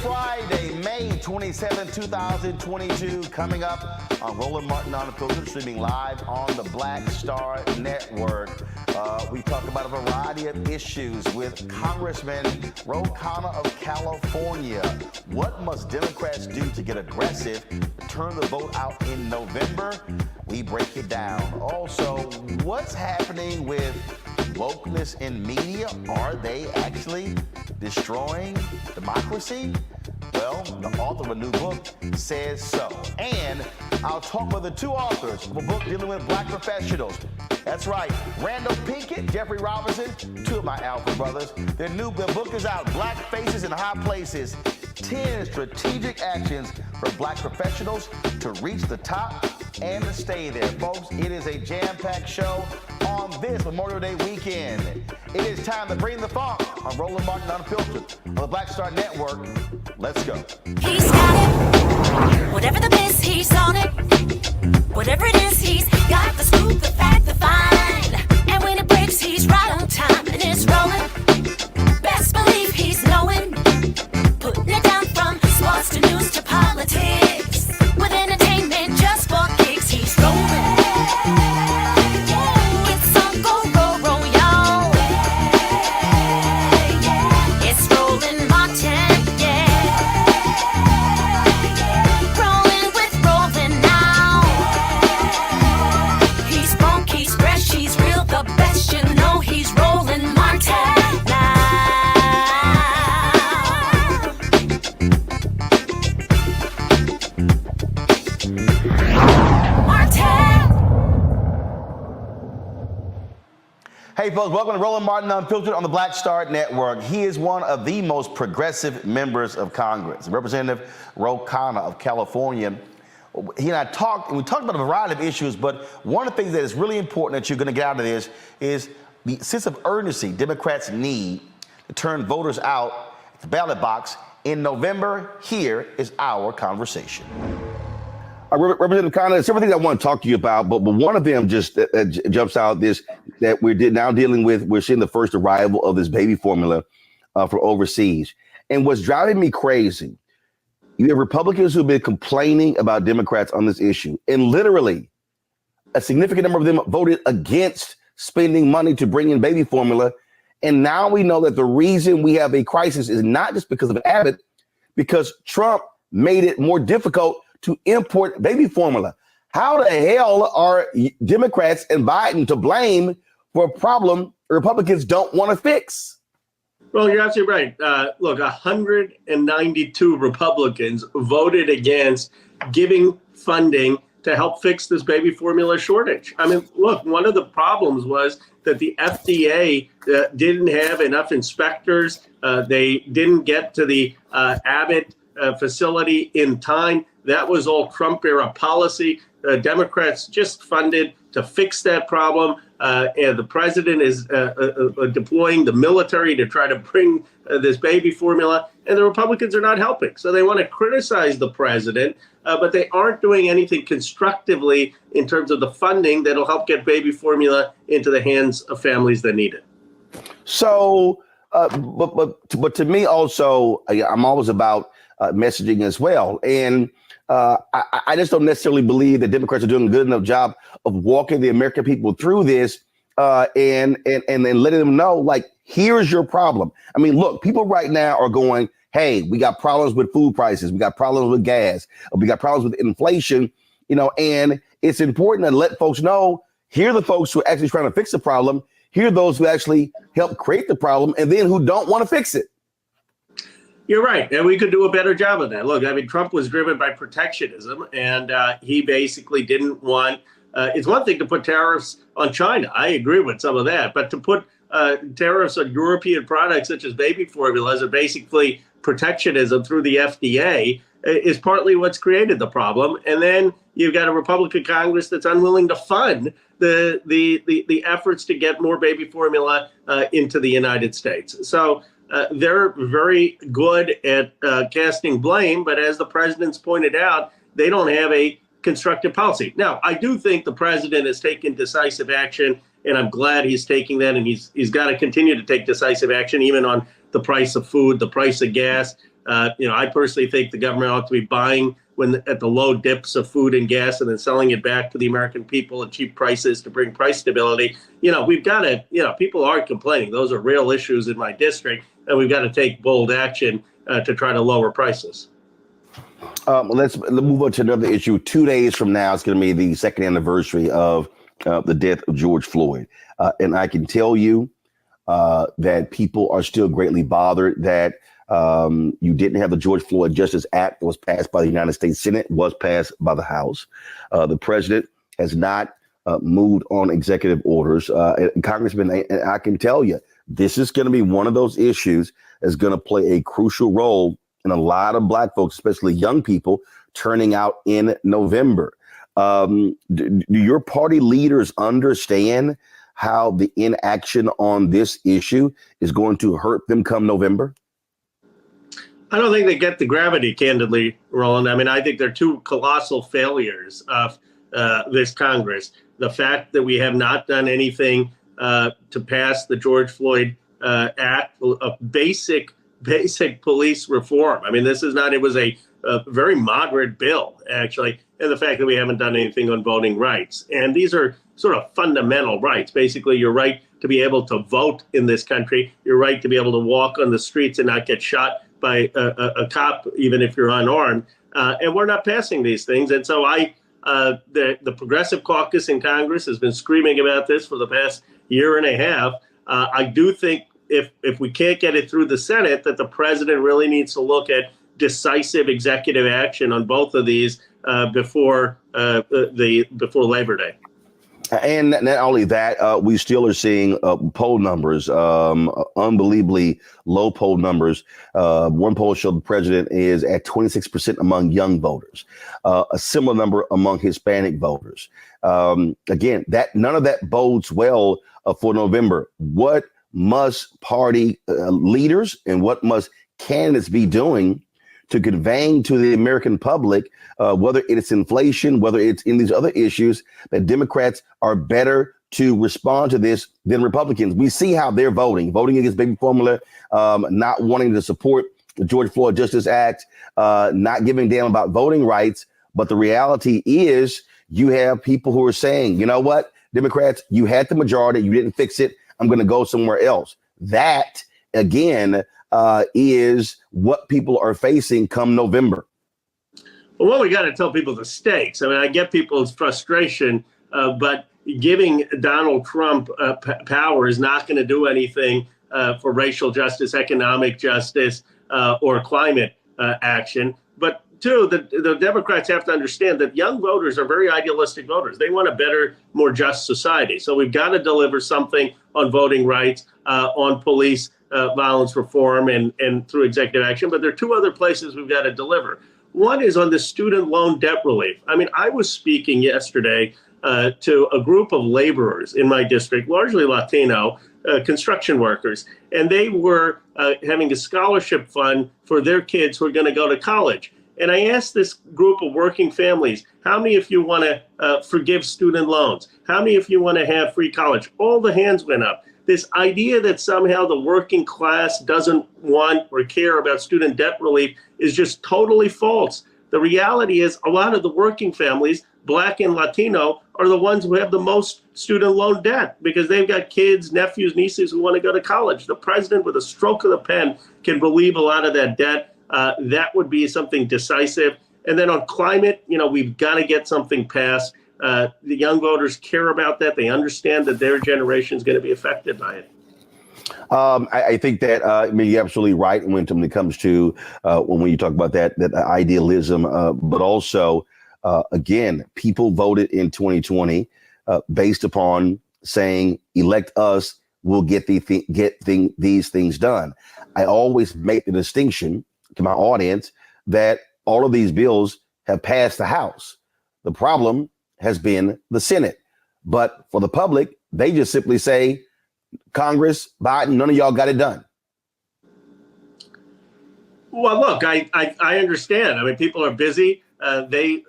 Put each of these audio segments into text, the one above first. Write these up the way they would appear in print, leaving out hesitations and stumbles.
Friday, May 27, 2022, coming up on Roland Martin Unfiltered, streaming live on the Black Star Network. We talk about a variety of issues with Congressman Rev Khanna of California. What must Democrats do to get aggressive, turn the vote out in November? We break it down. Also, what's happening with wokeness in media? Are they actually destroying democracy? Well, the author of a new book says so. And I'll talk with the two authors of a book dealing with black professionals. That's right, Randal Pinkett, Jeffrey Robinson, two of my alpha brothers. Their book is out, Black Faces in High Places, 10 strategic actions for black professionals to reach the top and to stay there. Folks, it is a jam-packed show on this Memorial Day weekend. It is time to bring the funk on Roland Martin Unfiltered on the Black Star Network. Let's go. He's got it. Whatever the biz, he's on it. Whatever it is, he's got the scoop, the fact, the find. And when it breaks, he's right on time and it's rolling. Best believe he's knowing. Putting it down from sports to news to politics. With entertainment just for kicks, he's rolling. It's Uncle Roro, y'all. It's Roland Martin, yeah. Rolling with Roland now. He's funk, he's fresh, he's real, the best, you know he's Roland Martin now. Hey folks, welcome to Roland Martin Unfiltered on the Black Star Network. He is one of the most progressive members of Congress, Representative Rev Khanna of California. He and I talked, and we talked about a variety of issues, but one of the things that is really important that you're going to get out of this is the sense of urgency Democrats need to turn voters out at the ballot box in November. Here is our conversation. Representative Khanna, there's several things I want to talk to you about, but one of them just jumps out, this that we're now dealing with. We're seeing the first arrival of this baby formula from overseas. And what's driving me crazy, you have Republicans who've been complaining about Democrats on this issue, and literally a significant number of them voted against spending money to bring in baby formula. And now we know that the reason we have a crisis is not just because of Abbott, because Trump made it more difficult to import baby formula. How the hell are Democrats and Biden to blame for a problem Republicans don't want to fix? Well, you're absolutely right. Look, 192 Republicans voted against giving funding to help fix this baby formula shortage. I mean, look, one of the problems was that the FDA didn't have enough inspectors. They didn't get to the Abbott facility in time. That was all Trump-era policy. Democrats just funded to fix that problem. And the president is deploying the military to try to bring this baby formula. And the Republicans are not helping. So they want to criticize the president, but they aren't doing anything constructively in terms of the funding that'll help get baby formula into the hands of families that need it. So, but to me also, I'm always about messaging as well. And I just don't necessarily believe that Democrats are doing a good enough job of walking the American people through this and then letting them know, like, here's your problem. I mean, look, people right now are going, hey, we got problems with food prices. We got problems with gas. We got problems with inflation, and it's important to let folks know, here are the folks who are actually trying to fix the problem. Here are those who actually help create the problem and then who don't want to fix it. You're right. And we could do a better job of that. Look, I mean, Trump was driven by protectionism, and he basically didn't want it's one thing to put tariffs on China. I agree with some of that. But to put tariffs on European products such as baby formulas are basically protectionism through the FDA is partly what's created the problem. And then you've got a Republican Congress that's unwilling to fund the efforts to get more baby formula into the United States. So they're very good at casting blame, but as the president's pointed out, they don't have a constructive policy. Now, I do think the president has taken decisive action, and I'm glad he's taking that, and he's got to continue to take decisive action, even on the price of food, the price of gas, I personally think the government ought to be buying at the low dips of food and gas and then selling it back to the American people at cheap prices to bring price stability. We've got to, people aren't complaining. Those are real issues in my district, and we've got to take bold action to try to lower prices. Let's move on to another issue. 2 days from now, it's going to be the second anniversary of the death of George Floyd. And I can tell you that people are still greatly bothered that you didn't have the George Floyd Justice Act that was passed by the United States Senate, was passed by the House. The president has not moved on executive orders. Congressman, I can tell you, this is going to be one of those issues that's going to play a crucial role in a lot of Black folks, especially young people, turning out in November. Do your party leaders understand how the inaction on this issue is going to hurt them come November? I don't think they get the gravity, candidly, Roland. I mean, I think they're two colossal failures of this Congress. The fact that we have not done anything to pass the George Floyd Act, a basic police reform. I mean, this is not, it was a very moderate bill, actually, and the fact that we haven't done anything on voting rights. And these are sort of fundamental rights. Basically, your right to be able to vote in this country, your right to be able to walk on the streets and not get shot by a cop, even if you're unarmed. And we're not passing these things. And so the Progressive Caucus in Congress has been screaming about this for the past year and a half. I do think if we can't get it through the Senate, that the president really needs to look at decisive executive action on both of these before Labor Day. And not only that, we still are seeing poll numbers, unbelievably low poll numbers. One poll showed the president is at 26% among young voters, a similar number among Hispanic voters. Again, none of that bodes well for November. What must party leaders and what must candidates be doing to conveying to the American public, whether it's inflation, whether it's in these other issues, that Democrats are better to respond to this than Republicans? We see how they're voting against baby formula, not wanting to support the George Floyd Justice Act, not giving a damn about voting rights. But the reality is you have people who are saying, you know what, Democrats, you had the majority, you didn't fix it, I'm going to go somewhere else. That, again, is what people are facing come November. Well, we got to tell people the stakes. I mean, I get people's frustration, but giving Donald Trump power is not going to do anything for racial justice, economic justice, or climate action. But two, the Democrats have to understand that young voters are very idealistic voters. They want a better, more just society. So we've got to deliver something on voting rights, on police violence reform, and through executive action. But there are two other places we've got to deliver. One is on the student loan debt relief. I mean, I was speaking yesterday to a group of laborers in my district, largely Latino, construction workers, and they were having a scholarship fund for their kids who are going to go to college. And I asked this group of working families, how many of you want to forgive student loans? How many of you want to have free college? All the hands went up. This idea that somehow the working class doesn't want or care about student debt relief is just totally false. The reality is a lot of the working families, Black and Latino, are the ones who have the most student loan debt because they've got kids, nephews, nieces who want to go to college. The president, with a stroke of the pen, can relieve a lot of that debt. That would be something decisive. And then on climate, we've got to get something passed. The young voters care about that. They understand that their generation is going to be affected by it. I think that you're absolutely right when it comes to when you talk about that idealism, but also, again, people voted in 2020 based upon saying, elect us, we'll get these things done. I always make the distinction to my audience that all of these bills have passed the House. The problem has been the Senate. But for the public, they just simply say, Congress, Biden, none of y'all got it done. Well, look, I understand. I mean, people are busy. They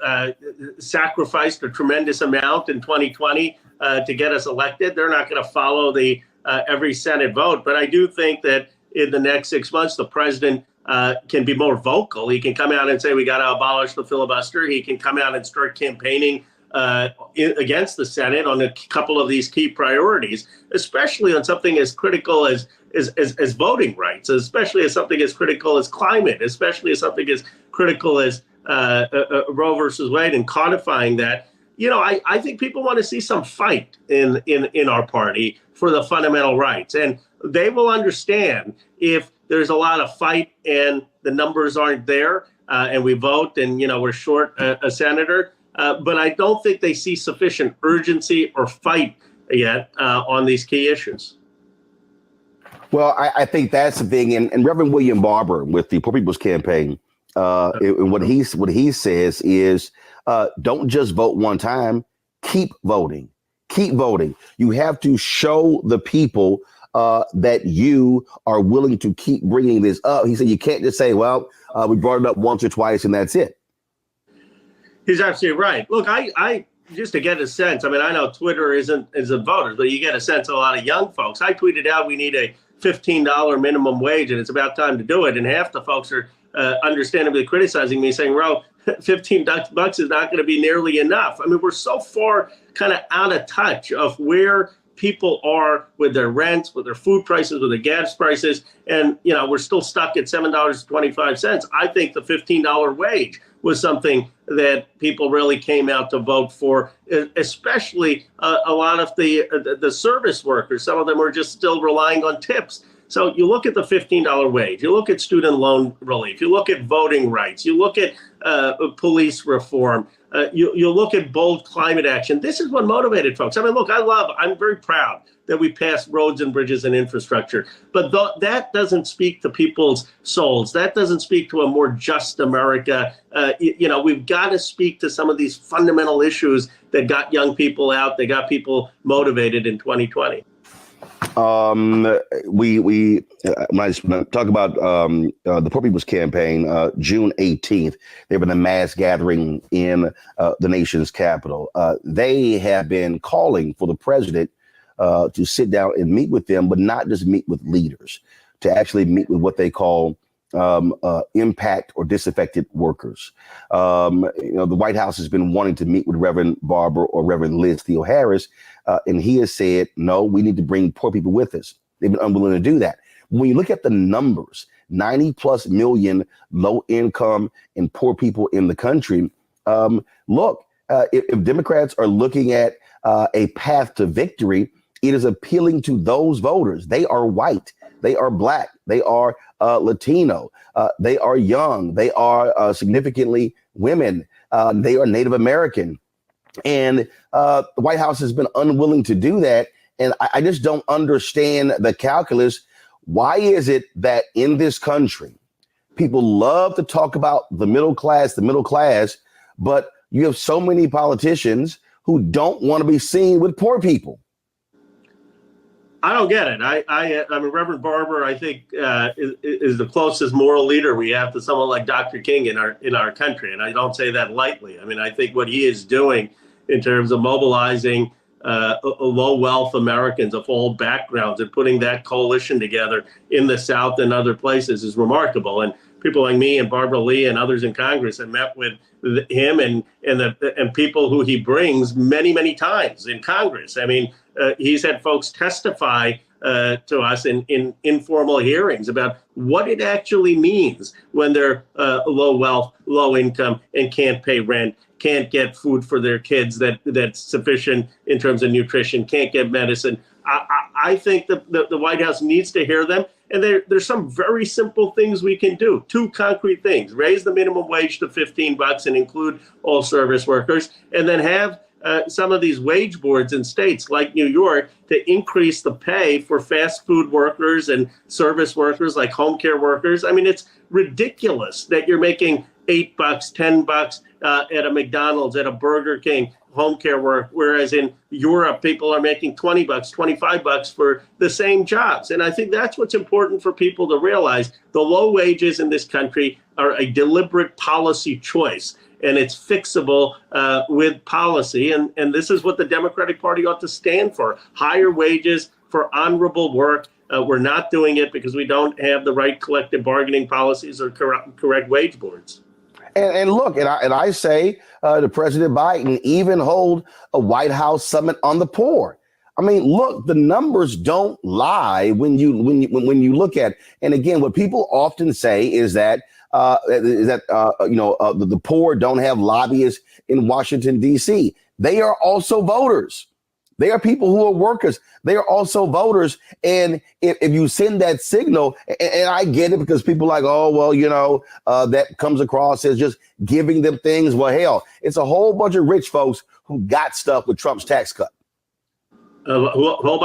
sacrificed a tremendous amount in 2020 to get us elected. They're not going to follow the every Senate vote. But I do think that in the next 6 months, the president can be more vocal. He can come out and say we got to abolish the filibuster. He can come out and start campaigning against the Senate on a couple of these key priorities, especially on something as critical as voting rights, especially as something as critical as climate, especially as something as critical as Roe versus Wade and codifying that. I think people want to see some fight in our party for the fundamental rights. And they will understand if there's a lot of fight and the numbers aren't there and we vote and, we're short a senator. But I don't think they see sufficient urgency or fight yet on these key issues. Well, I think that's the thing. And Reverend William Barber with the Poor People's Campaign, and what he says is, don't just vote one time. Keep voting. Keep voting. You have to show the people that you are willing to keep bringing this up. He said you can't just say, well, we brought it up once or twice and that's it. He's absolutely right. Look, I just to get a sense, I know Twitter isn't voters, but you get a sense of a lot of young folks. I tweeted out we need a $15 minimum wage and it's about time to do it. And half the folks are understandably criticizing me, saying, "Ro, $15 is not going to be nearly enough." We're so far kind of out of touch of where people are with their rents, with their food prices, with their gas prices. And, we're still stuck at $7.25. I think the $15 wage was something that people really came out to vote for, especially a lot of the service workers. Some of them are just still relying on tips. So you look at the $15 wage, you look at student loan relief, you look at voting rights, you look at police reform, you look at bold climate action. This is what motivated folks. Look, I'm very proud that we passed roads and bridges and infrastructure, but that doesn't speak to people's souls. That doesn't speak to a more just America. We've got to speak to some of these fundamental issues that got young people out, that got people motivated in 2020. When I talk about the Poor People's Campaign, June 18th, they've been a mass gathering in the nation's capital. They have been calling for the president to sit down and meet with them, but not just meet with leaders, to actually meet with what they call impact or disaffected workers. The White House has been wanting to meet with Reverend Barber or Reverend Liz Theo Harris, and he has said, no, we need to bring poor people with us. They've been unwilling to do that. When you look at the numbers, 90 plus million low income and poor people in the country, if Democrats are looking at a path to victory, it is appealing to those voters. They are white, they are black, they are Latino, they are young, they are significantly women, they are Native American. And the White House has been unwilling to do that. And I just don't understand the calculus. Why is it that in this country, people love to talk about the middle class, but you have so many politicians who don't want to be seen with poor people? I don't get it. Reverend Barber, I think, is the closest moral leader we have to someone like Dr. King in our country, and I don't say that lightly. I think what he is doing in terms of mobilizing low wealth Americans of all backgrounds and putting that coalition together in the South and other places is remarkable. And people like me and Barbara Lee and others in Congress have met with him and people who he brings many, many times in Congress. He's had folks testify to us in informal hearings about what it actually means when they're low wealth, low income, and can't pay rent, can't get food for their kids that's sufficient in terms of nutrition, can't get medicine. I think the White House needs to hear them. And there's some very simple things we can do. Two concrete things: raise the minimum wage to $15 and include all service workers, and then have some of these wage boards in states like New York to increase the pay for fast food workers and service workers like home care workers. It's ridiculous that you're making $8, $10 at a McDonald's, at a Burger King, home care work, whereas in Europe, people are making $20, $25 for the same jobs. And I think that's what's important for people to realize. The low wages in this country are a deliberate policy choice, and it's fixable with policy. And this is what the Democratic Party ought to stand for: higher wages for honorable work, We're not doing it because we don't have the right collective bargaining policies or correct wage boards. And look, and I say to President Biden, even hold a White House summit on the poor. I mean, look, the numbers don't lie when you look at. And again, what people often say is that the poor don't have lobbyists in Washington, D.C. They are also voters. They are people who are workers. They are also voters. And if you send that signal, and I get it because people are like, oh, well, that comes across as just giving them things. Well, hell, it's a whole bunch of rich folks who got stuff with Trump's tax cut. Whole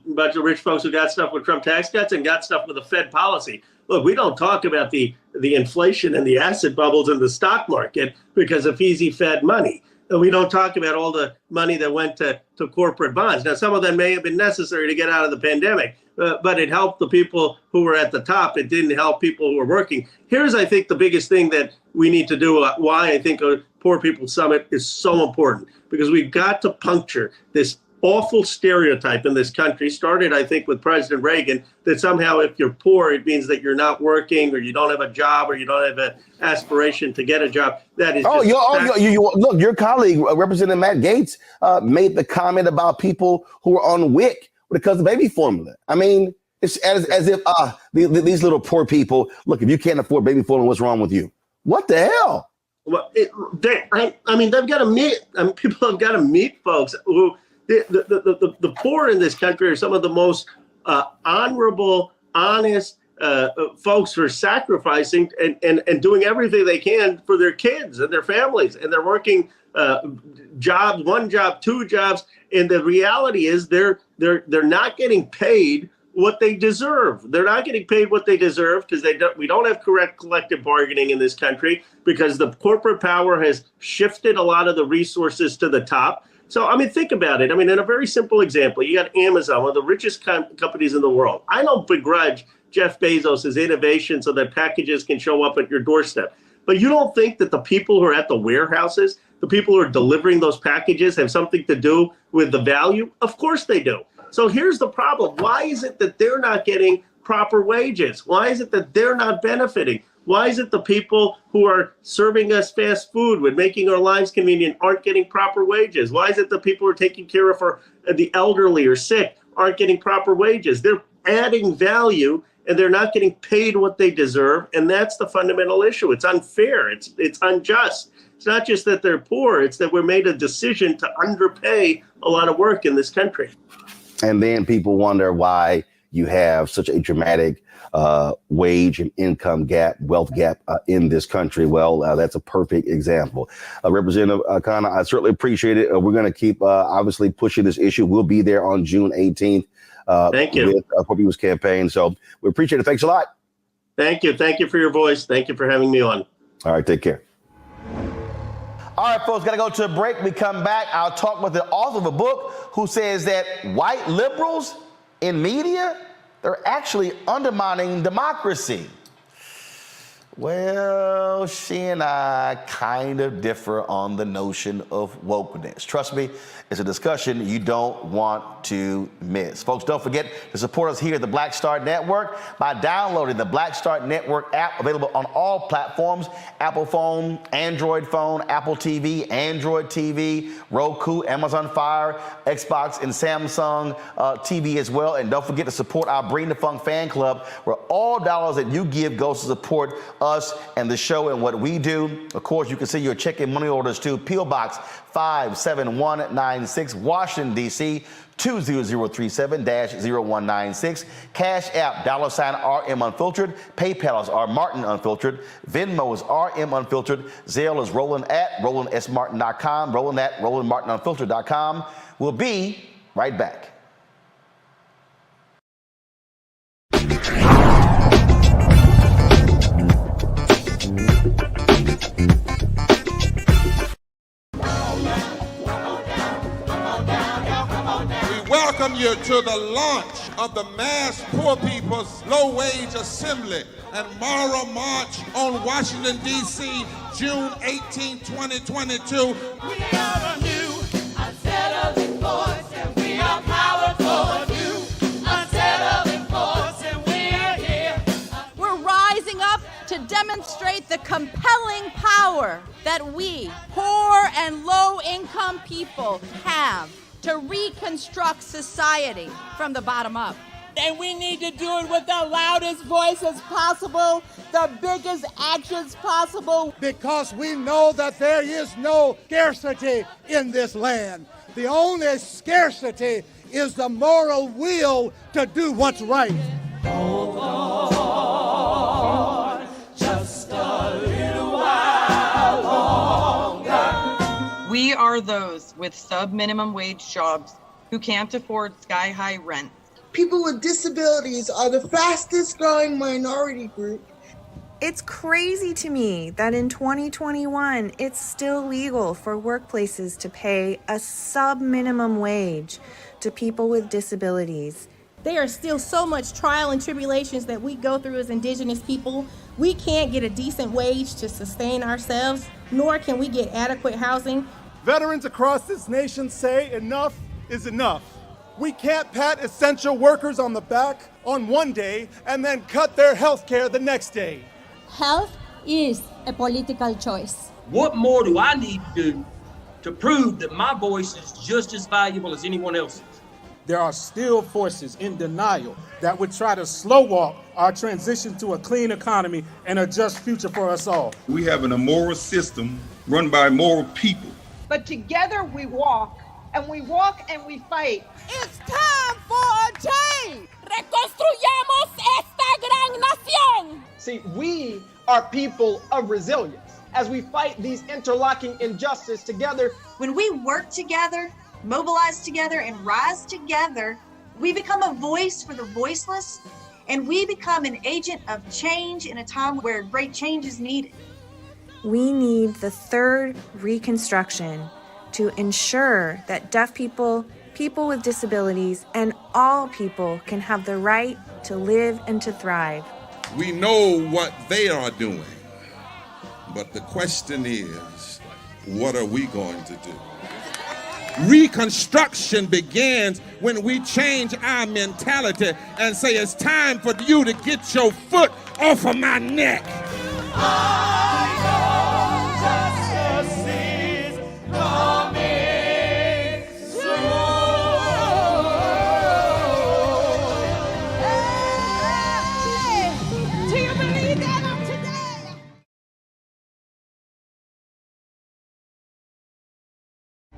bunch of rich folks who got stuff with Trump tax cuts and got stuff with the Fed policy. Look, we don't talk about the inflation and the asset bubbles in the stock market because of easy Fed money. We don't talk about all the money that went to corporate bonds. Now, some of them may have been necessary to get out of the pandemic, but it helped the people who were at the top. It didn't help people who were working. Here's, I think, the biggest thing that we need to do, why I think a Poor People's Summit is so important, because we've got to puncture this awful stereotype in this country, started, I think, with President Reagan, that somehow if you're poor, it means that you're not working or you don't have a job or you don't have an aspiration to get a job. That is look, your colleague, Representative Matt Gaetz, made the comment about people who are on WIC because of baby formula. I mean, it's as if these little poor people, look, if you can't afford baby formula, what's wrong with you? What the hell? Well, they've got to meet, people have got to meet folks who, the poor in this country are some of the most honorable, honest folks who are sacrificing and doing everything they can for their kids and their families, and they're working jobs, one job, two jobs, and the reality is they're not getting paid what they deserve. They're not getting paid what they deserve because we don't have correct collective bargaining in this country, because the corporate power has shifted a lot of the resources to the top. So, think about it. In a very simple example, you got Amazon, one of the richest companies in the world. I don't begrudge Jeff Bezos' innovation so that packages can show up at your doorstep. But you don't think that the people who are at the warehouses, the people who are delivering those packages, have something to do with the value? Of course they do. So here's the problem. Why is it that they're not getting proper wages? Why is it that they're not benefiting? Why is it the people who are serving us fast food with making our lives convenient aren't getting proper wages? Why is it the people who are taking care of the elderly or sick aren't getting proper wages? They're adding value and they're not getting paid what they deserve. And that's the fundamental issue. It's unfair. It's unjust. It's not just that they're poor. It's that we made a decision to underpay a lot of work in this country. And then people wonder why you have such a dramatic wage and income gap, wealth gap in this country. Well, that's a perfect example. Representative Khanna, I certainly appreciate it. We're going to keep obviously pushing this issue. We'll be there on June 18th. Thank you. With Poor People's Campaign. So we appreciate it. Thanks a lot. Thank you. Thank you for your voice. Thank you for having me on. All right. Take care. All right, folks, got to go to a break. We come back. I'll talk with the author of a book who says that white liberals in media, they're actually undermining democracy. Well, she and I kind of differ on the notion of wokeness. Trust me, it's a discussion you don't want to miss. Folks, don't forget to support us here at the Black Star Network by downloading the Black Star Network app, available on all platforms: Apple phone, Android phone, Apple TV, Android TV, Roku, Amazon Fire, Xbox, and Samsung TV as well. And don't forget to support our Bring the Funk fan club, where all dollars that you give goes to support us and the show and what we do. Of course, you can send your check and money orders to P.O. Box 57196, Washington, D.C. 20037-0196. Cash App, $RM Unfiltered. PayPal is R Martin Unfiltered. Venmo is RM Unfiltered. Zelle is Roland at RolandSMartin.com. Roland at RolandMartinUnfiltered.com. We'll be right back. Welcome you to the launch of the Mass Poor People's Low Wage Assembly and Moral March on Washington, D.C., June 18, 2022. We are a new, unsettling force, and we are powerful, a new, unsettling force. compelling power that we, poor and low-income people, have to reconstruct society from the bottom up. And we need to do it with the loudest voices possible, the biggest actions possible. Because we know that there is no scarcity in this land. The only scarcity is the moral will to do what's right. Hold on, just a little while longer. We are those with sub-minimum wage jobs who can't afford sky-high rent. People with disabilities are the fastest growing minority group. It's crazy to me that in 2021, it's still legal for workplaces to pay a sub-minimum wage to people with disabilities. There are still so much trial and tribulations that we go through as Indigenous people. We can't get a decent wage to sustain ourselves, nor can we get adequate housing. Veterans across this nation say enough is enough. We can't pat essential workers on the back on one day and then cut their health care the next day. Health is a political choice. What more do I need to do to prove that my voice is just as valuable as anyone else's? There are still forces in denial that would try to slow walk our transition to a clean economy and a just future for us all. We have an immoral system run by immoral people. But together we walk, and we walk and we fight. It's time for a change. Reconstruyamos esta gran nación. See, we are people of resilience. As we fight these interlocking injustices together, when we work together, mobilize together, and rise together, we become a voice for the voiceless, and we become an agent of change in a time where great change is needed. We need the third reconstruction to ensure that deaf people, people with disabilities, and all people can have the right to live and to thrive. We know what they are doing, but the question is, what are we going to do? Reconstruction begins when we change our mentality and say it's time for you to get your foot off of my neck.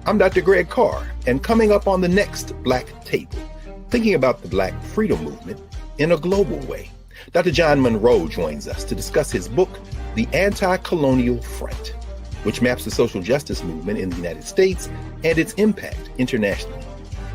I'm Dr. Greg Carr, and coming up on the next Black Table, thinking about the Black freedom movement in a global way. Dr. John Monroe joins us to discuss his book, The Anti-Colonial Front, which maps the social justice movement in the United States and its impact internationally,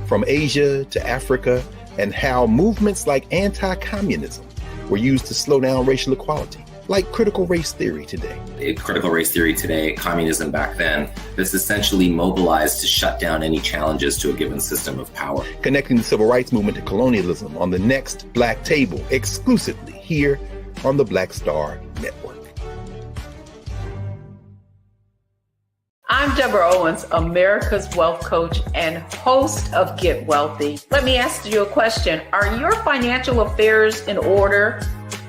from Asia to Africa, and how movements like anti-communism were used to slow down racial equality, like critical race theory today. Critical race theory today, communism back then, that's essentially mobilized to shut down any challenges to a given system of power. Connecting the civil rights movement to colonialism on the next Black Table, exclusively here on the Black Star Network. I'm Deborah Owens, America's Wealth Coach and host of Get Wealthy. Let me ask you a question. Are your financial affairs in order?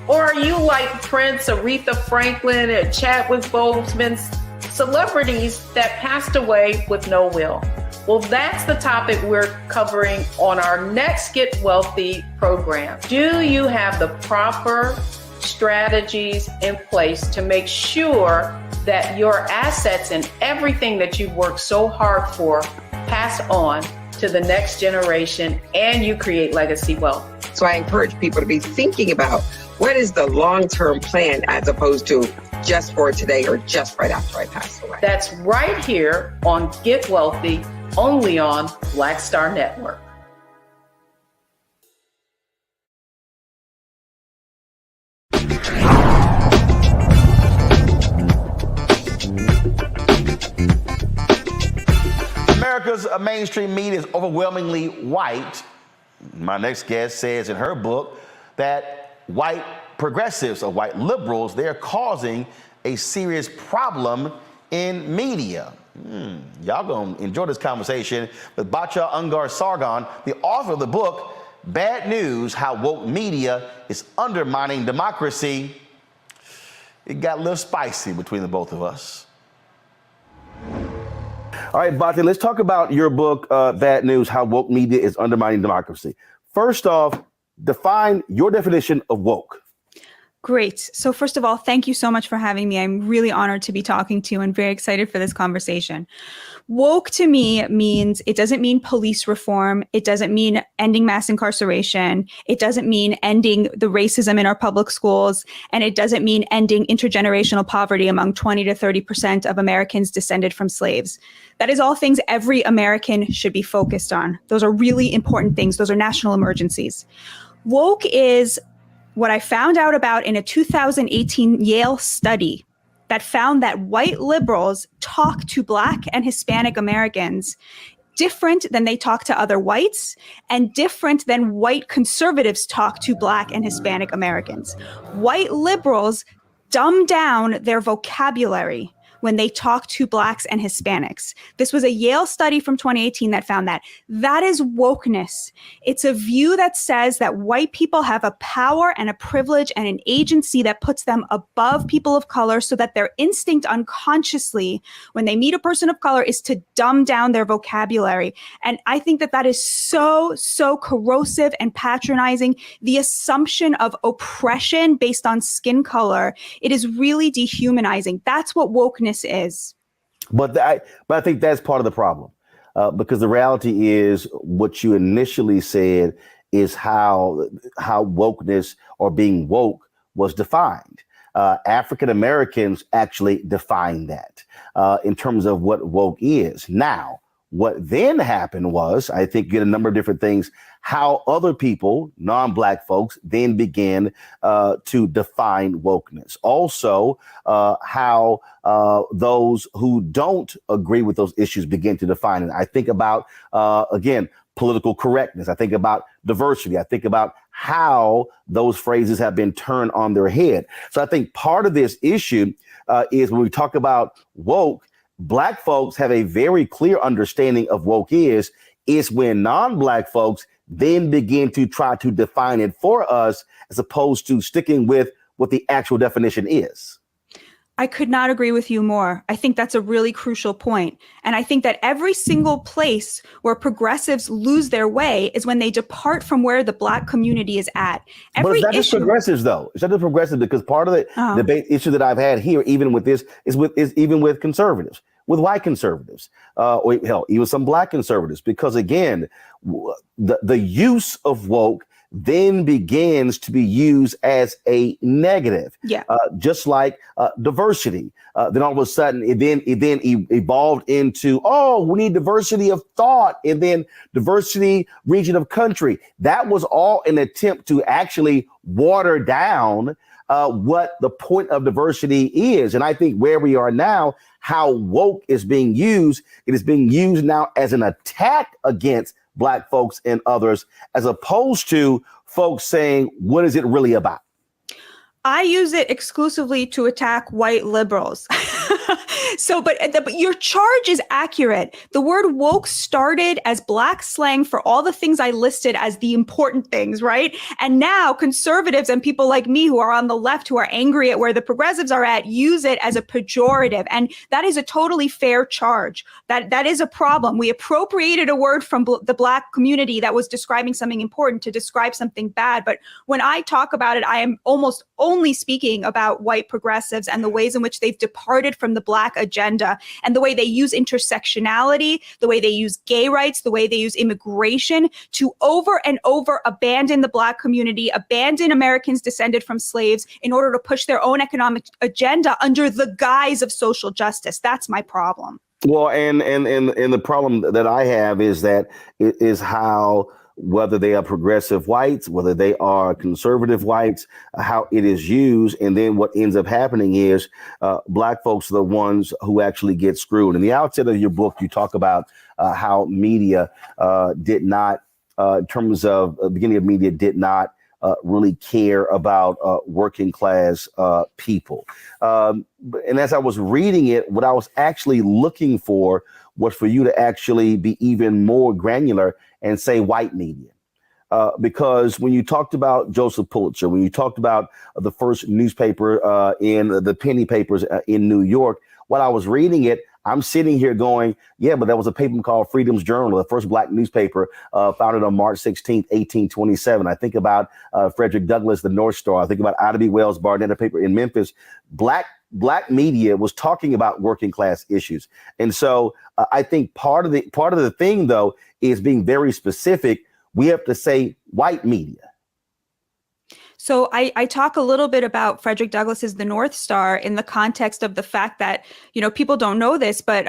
Or are you like Prince, Aretha Franklin, and Chadwick Boseman, celebrities that passed away with no will? Well, that's the topic we're covering on our next Get Wealthy program. Do you have the proper strategies in place to make sure that your assets and everything that you've worked so hard for pass on to the next generation and you create legacy wealth? So I encourage people to be thinking about what is the long-term plan as opposed to just for today or just right after I pass away. That's right here on Get Wealthy, only on Black Star Network. America's mainstream media is overwhelmingly white. My next guest says in her book that white progressives or white liberals, they're causing a serious problem in media. Y'all gonna enjoy this conversation with Batya Ungar-Sargon, the author of the book, Bad News, How Woke Media is Undermining Democracy. it got a little spicy between the both of us. All right, Batya, let's talk about your book, Bad News, How Woke Media is Undermining Democracy. First off, define your definition of woke. Great. So first of all, thank you so much for having me. I'm really honored to be talking to you and very excited for this conversation. Woke to me means, it doesn't mean police reform. It doesn't mean ending mass incarceration. It doesn't mean ending the racism in our public schools. And it doesn't mean ending intergenerational poverty among 20 to 30% of Americans descended from slaves. That is all things every American should be focused on. Those are really important things. Those are national emergencies. Woke is what I found out about in a 2018 Yale study that found that white liberals talk to Black and Hispanic Americans different than they talk to other whites and different than white conservatives talk to Black and Hispanic Americans. White liberals dumb down their vocabulary when they talk to Blacks and Hispanics. This was a Yale study from 2018 that found that. That is wokeness. It's a view that says that white people have a power and a privilege and an agency that puts them above people of color, so that their instinct unconsciously, when they meet a person of color, is to dumb down their vocabulary. And I think that that is so corrosive and patronizing. The assumption of oppression based on skin color, it is really dehumanizing. That's what wokeness is. But I think that's part of the problem, because the reality is what you initially said is how wokeness or being woke was defined. African Americans actually define that in terms of what woke is. Now, what then happened was, I think, get a number of different things, how other people, non-Black folks, then began to define wokeness. Also, how those who don't agree with those issues begin to define it. I think about, again, political correctness. I think about diversity. I think about how those phrases have been turned on their head. So I think part of this issue is when we talk about woke, Black folks have a very clear understanding of woke is when non-Black folks then begin to try to define it for us, as opposed to sticking with what the actual definition is. I could not agree with you more. I think that's a really crucial point. And I think that every single place where progressives lose their way is when they depart from where the Black community is at. But it's not just progressives, though. It's not just progressives, because part of the debate issue that I've had here, even with this, is even with conservatives, with white conservatives, or hell, even some Black conservatives, because again, the use of woke then begins to be used as a negative. Yeah. Just like diversity. Then all of a sudden it then evolved into, oh, we need diversity of thought, and then diversity region of country. That was all an attempt to actually water down what the point of diversity is. And I think where we are now, how woke is being used, it is being used now as an attack against Black folks and others, as opposed to folks saying, what is it really about? I use it exclusively to attack white liberals. But your charge is accurate. The word woke started as Black slang for all the things I listed as the important things, right? And now conservatives and people like me who are on the left, who are angry at where the progressives are at, use it as a pejorative. And that is a totally fair charge. That is a problem. We appropriated a word from the Black community that was describing something important to describe something bad. But when I talk about it, I am almost only speaking about white progressives and the ways in which they've departed from the Black agenda, and the way they use intersectionality, the way they use gay rights, the way they use immigration to over and over abandon the Black community, abandon Americans descended from slaves in order to push their own economic agenda under the guise of social justice. That's my problem. Well, and the problem that I have is that it is how, whether they are progressive whites, whether they are conservative whites, how it is used. And then what ends up happening is Black folks are the ones who actually get screwed. In the outset of your book, you talk about how media did not, in terms of the beginning of media, did not really care about working class people. And as I was reading it, what I was actually looking for was for you to actually be even more granular and say white media. because when you talked about Joseph Pulitzer, when you talked about the first newspaper in the penny papers in New York, while I was reading it, I'm sitting here going, yeah, but there was a paper called Freedom's Journal, the first black newspaper founded on March 16th, 1827. I think about Frederick Douglass, the North Star. I think about Ida B. Wells Barnett, a paper in Memphis. Black media was talking about working class issues. And so I think part of the thing, though, is being very specific. We have to say white media. So I talk a little bit about Frederick Douglass's The North Star in the context of the fact that, people don't know this, but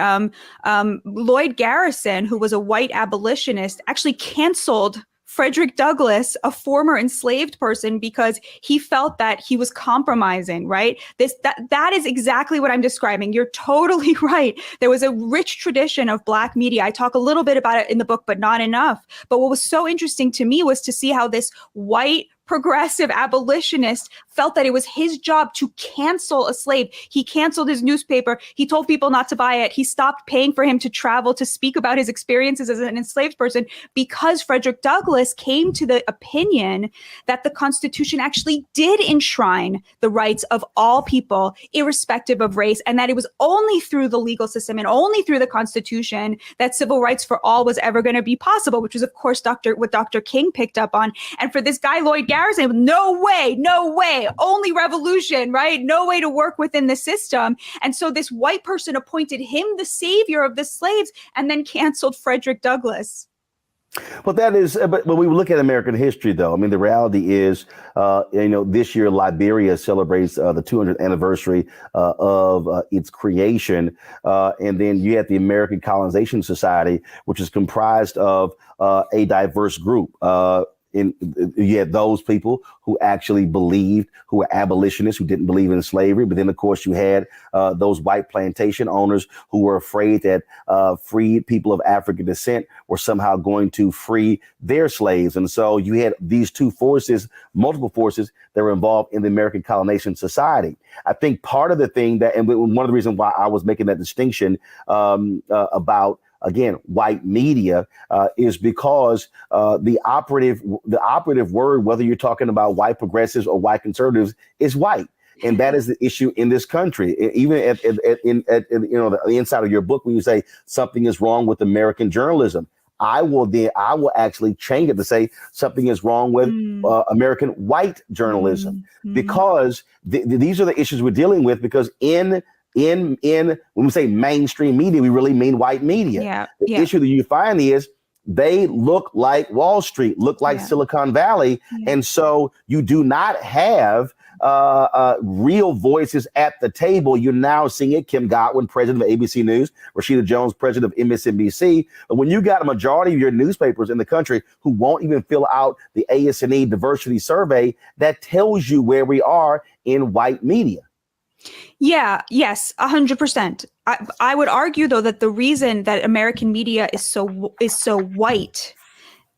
Lloyd Garrison, who was a white abolitionist, actually canceled Frederick Douglass, a former enslaved person, because he felt that he was compromising, right? That is exactly what I'm describing. You're totally right. There was a rich tradition of black media. I talk a little bit about it in the book, but not enough. But what was so interesting to me was to see how this white progressive abolitionist felt that it was his job to cancel a slave. He canceled his newspaper. He told people not to buy it. He stopped paying for him to travel to speak about his experiences as an enslaved person, because Frederick Douglass came to the opinion that the Constitution actually did enshrine the rights of all people, irrespective of race, and that it was only through the legal system and only through the Constitution that civil rights for all was ever going to be possible, which was, of course, what Dr. King picked up on. And for this guy, Lloyd Garrison, no way, only revolution, right? No way to work within the system. And so this white person appointed him the savior of the slaves and then canceled Frederick Douglass. But when we look at American history, though, I mean, the reality is, this year Liberia celebrates the 200th anniversary of its creation. And then you had the American Colonization Society, which is comprised of a diverse group. You had those people who actually believed, who were abolitionists, who didn't believe in slavery. But then, of course, you had those white plantation owners who were afraid that freed people of African descent were somehow going to free their slaves. And so you had these two forces, multiple forces that were involved in the American Colonization Society. I think part of the thing and one of the reasons why I was making that distinction about, again, white media is because the operative word, whether you're talking about white progressives or white conservatives, is white. And that is the issue in this country. Even at the inside of your book, when you say something is wrong with American journalism, I will actually change it to say something is wrong with American white journalism, because these are the issues we're dealing with. Because in when we say mainstream media, we really mean white media. The issue that you find is they look like Wall Street, look like Silicon Valley. And so you do not have real voices at the table. You're now seeing it. Kim Godwin, president of ABC News, Rashida Jones, president of MSNBC. But when you got a majority of your newspapers in the country who won't even fill out the AS&E diversity survey, that tells you where we are in white media. Yeah, yes, 100%. I would argue, though, that the reason that American media is so white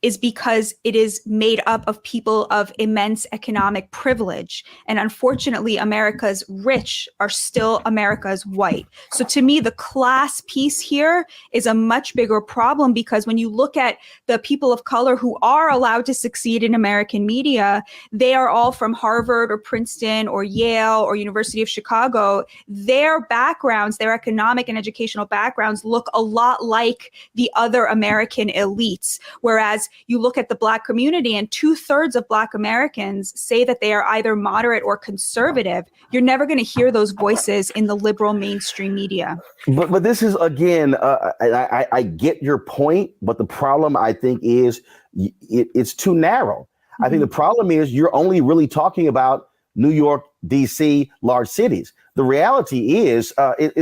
is because it is made up of people of immense economic privilege. And unfortunately, America's rich are still America's white. So to me, the class piece here is a much bigger problem, because when you look at the people of color who are allowed to succeed in American media, they are all from Harvard or Princeton or Yale or University of Chicago. Their backgrounds, their economic and educational backgrounds look a lot like the other American elites. Whereas you look at the Black community, and 2/3 of Black Americans say that they are either moderate or conservative. You're never going to hear those voices in the liberal mainstream media. But this is, again, I get your point, but the problem, I think, is it's too narrow. I think the problem is you're only really talking about New York, DC, large cities. The reality is,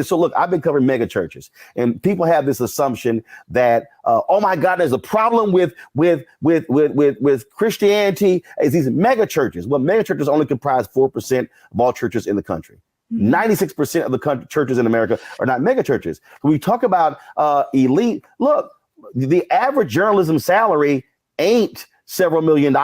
so look, I've been covering mega churches, and people have this assumption that, oh my God, there's a problem with Christianity is these mega churches. Well, mega churches only comprise 4% of all churches in the country. 96% of the churches in America are not mega churches. When we talk about elite, look, the average journalism salary ain't several $1 million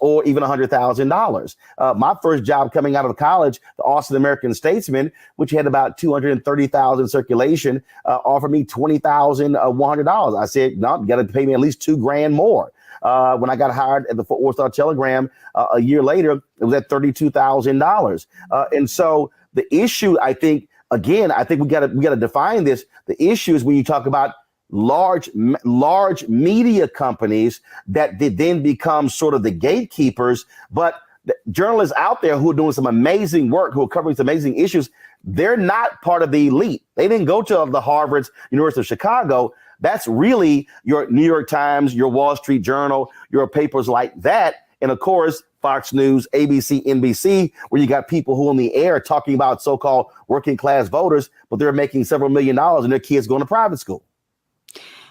or even $100,000. My first job coming out of college, the Austin American-Statesman, which had about 230,000 circulation, offered me $20,100. I said, no, you got to pay me at least $2,000 more. When I got hired at the Fort Worth Star-Telegram a year later, it was at $32,000. And so the issue, I think we got to define this. The issue is when you talk about large media companies that then become sort of the gatekeepers, but the journalists out there who are doing some amazing work, who are covering some amazing issues, they're not part of the elite. They didn't go to the Harvard's, University of Chicago. That's really your New York Times, your Wall Street Journal, your papers like that. And of course, Fox News, ABC, NBC, where you got people who on the air talking about so-called working class voters, but they're making several $1 million and their kids going to private school.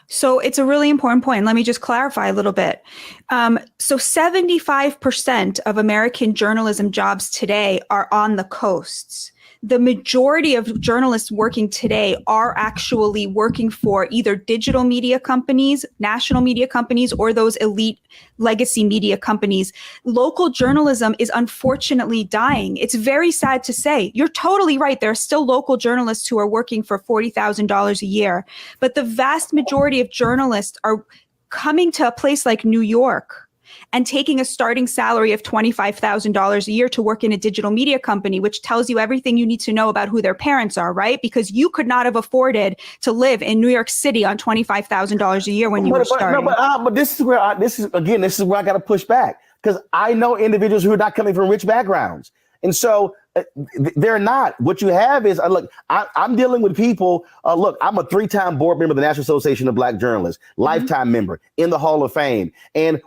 So it's a really important point. Let me just clarify a little bit. So 75% of American journalism jobs today are on the coasts. The majority of journalists working today are actually working for either digital media companies, national media companies, or those elite legacy media companies. Local journalism is unfortunately dying. It's very sad to say. You're totally right. There are still local journalists who are working for $40,000 a year, but the vast majority of journalists are coming to a place like New York and taking a starting salary of $25,000 a year to work in a digital media company, which tells you everything you need to know about who their parents are, right? Because you could not have afforded to live in New York City on $25,000 a year when you were starting. But this is where I got to push back, because I know individuals who are not coming from rich backgrounds. And so they're not. What you have is, look, I'm dealing with people. Look, I'm a 3-time board member of the National Association of Black Journalists, lifetime member in the Hall of Fame, and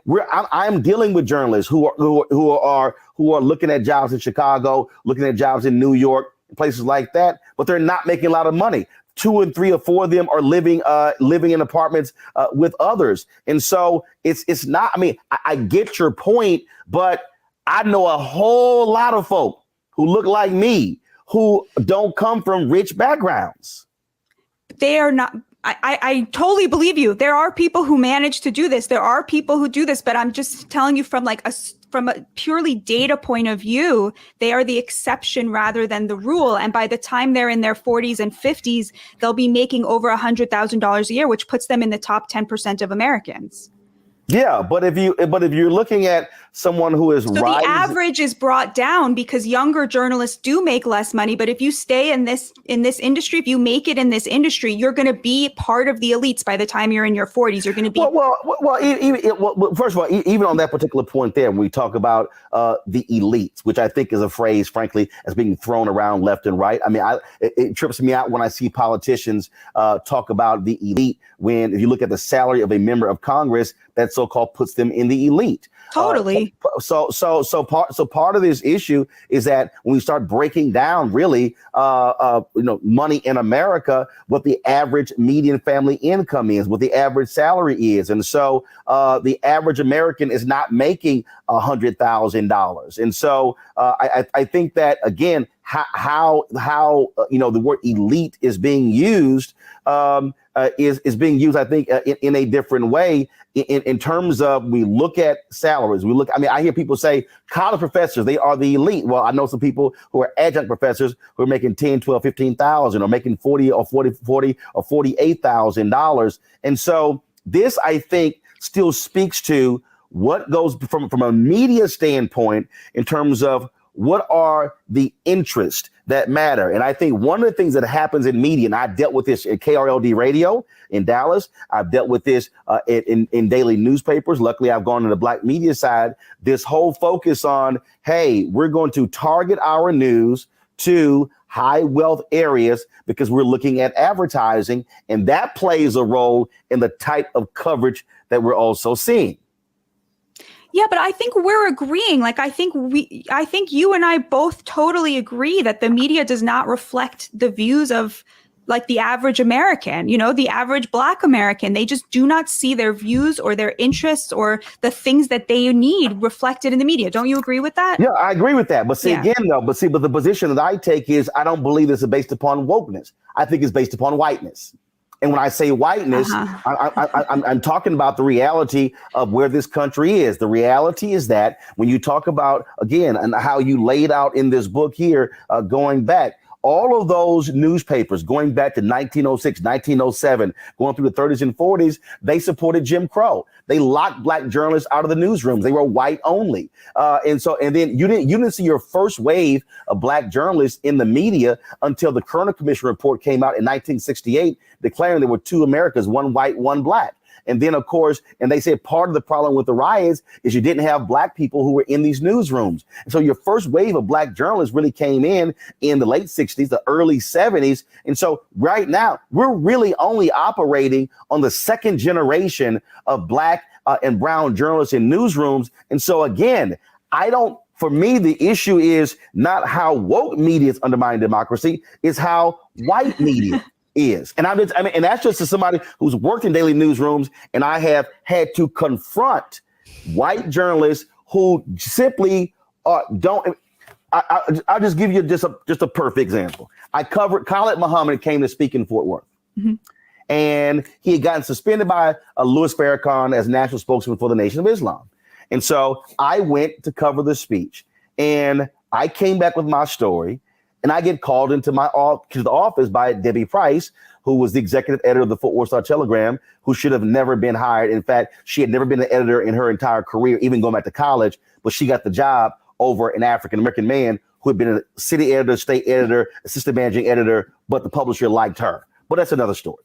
I'm dealing with journalists who are looking at jobs in Chicago, looking at jobs in New York, places like that, but they're not making a lot of money. 2 and 3 or 4 of them are living in apartments with others, and so it's not. I mean, I get your point, but I know a whole lot of folk who look like me, who don't come from rich backgrounds. They are not. I totally believe you. There are people who manage to do this. There are people who do this, but I'm just telling you from a purely data point of view, they are the exception rather than the rule. And by the time they're in their 40s and 50s, they'll be making over $100,000 a year, which puts them in the top 10% of Americans. Yeah, but if you're looking at someone who is the average is brought down because younger journalists do make less money. But if you stay in this industry, if you make it in this industry, you're going to be part of the elites by the time you're in your 40s. You're going to be well. First of all, even on that particular point there, when we talk about the elites, which I think is a phrase, frankly, as being thrown around left and right. I mean, it trips me out when I see politicians talk about the elite when, if you look at the salary of a member of Congress, that so-called puts them in the elite. Totally. So part of this issue is that when we start breaking down really, money in America, what the average median family income is, what the average salary is, and so the average American is not making $100,000, and so I think that again, how the word elite is being used is being used, I think, in a different way. In terms of, we look at salaries, I hear people say college professors, they are the elite. Well, I know some people who are adjunct professors who are making 10, 12, 15,000 or making 40 or $48,000. And so this, I think, still speaks to what goes from a media standpoint in terms of what are the interests that matter. And I think one of the things that happens in media, and I dealt with this at KRLD Radio in Dallas, I've dealt with this in daily newspapers. Luckily, I've gone to the black media side. This whole focus on, hey, we're going to target our news to high wealth areas because we're looking at advertising, and that plays a role in the type of coverage that we're also seeing. Yeah, but I think we're agreeing. I think you and I both totally agree that the media does not reflect the views of the average American, the average Black American. They just do not see their views or their interests or the things that they need reflected in the media. Don't you agree with that? Yeah, I agree with that. But but the position that I take is I don't believe this is based upon wokeness. I think it's based upon whiteness. And when I say whiteness, I'm talking about the reality of where this country is. The reality is that when you talk about, again, and how you laid out in this book here, going back, all of those newspapers going back to 1906, 1907, going through the 30s and 40s, they supported Jim Crow. They locked black journalists out of the newsrooms. They were white only. And then you didn't see your first wave of black journalists in the media until the Kerner Commission report came out in 1968, declaring there were two Americas, one white, one black. And then, of course, and they said part of the problem with the riots is you didn't have black people who were in these newsrooms. And so your first wave of black journalists really came in the late 60s, the early 70s. And so right now, we're really only operating on the second generation of black and brown journalists in newsrooms. And so, again, for me, the issue is not how woke media is undermining democracy, it's how white media is. And and that's just as somebody who's worked in daily newsrooms, and I have had to confront white journalists who simply don't. I'll just give you just a perfect example. I covered Khalid Muhammad came to speak in Fort Worth. Mm-hmm. And he had gotten suspended by Louis Farrakhan as national spokesman for the Nation of Islam. And so I went to cover the speech, and I came back with my story. And I get called into the office by Debbie Price, who was the executive editor of the Fort Worth Star-Telegram, who should have never been hired. In fact, she had never been an editor in her entire career, even going back to college. But she got the job over an African-American man who had been a city editor, state editor, assistant managing editor, but the publisher liked her. But that's another story.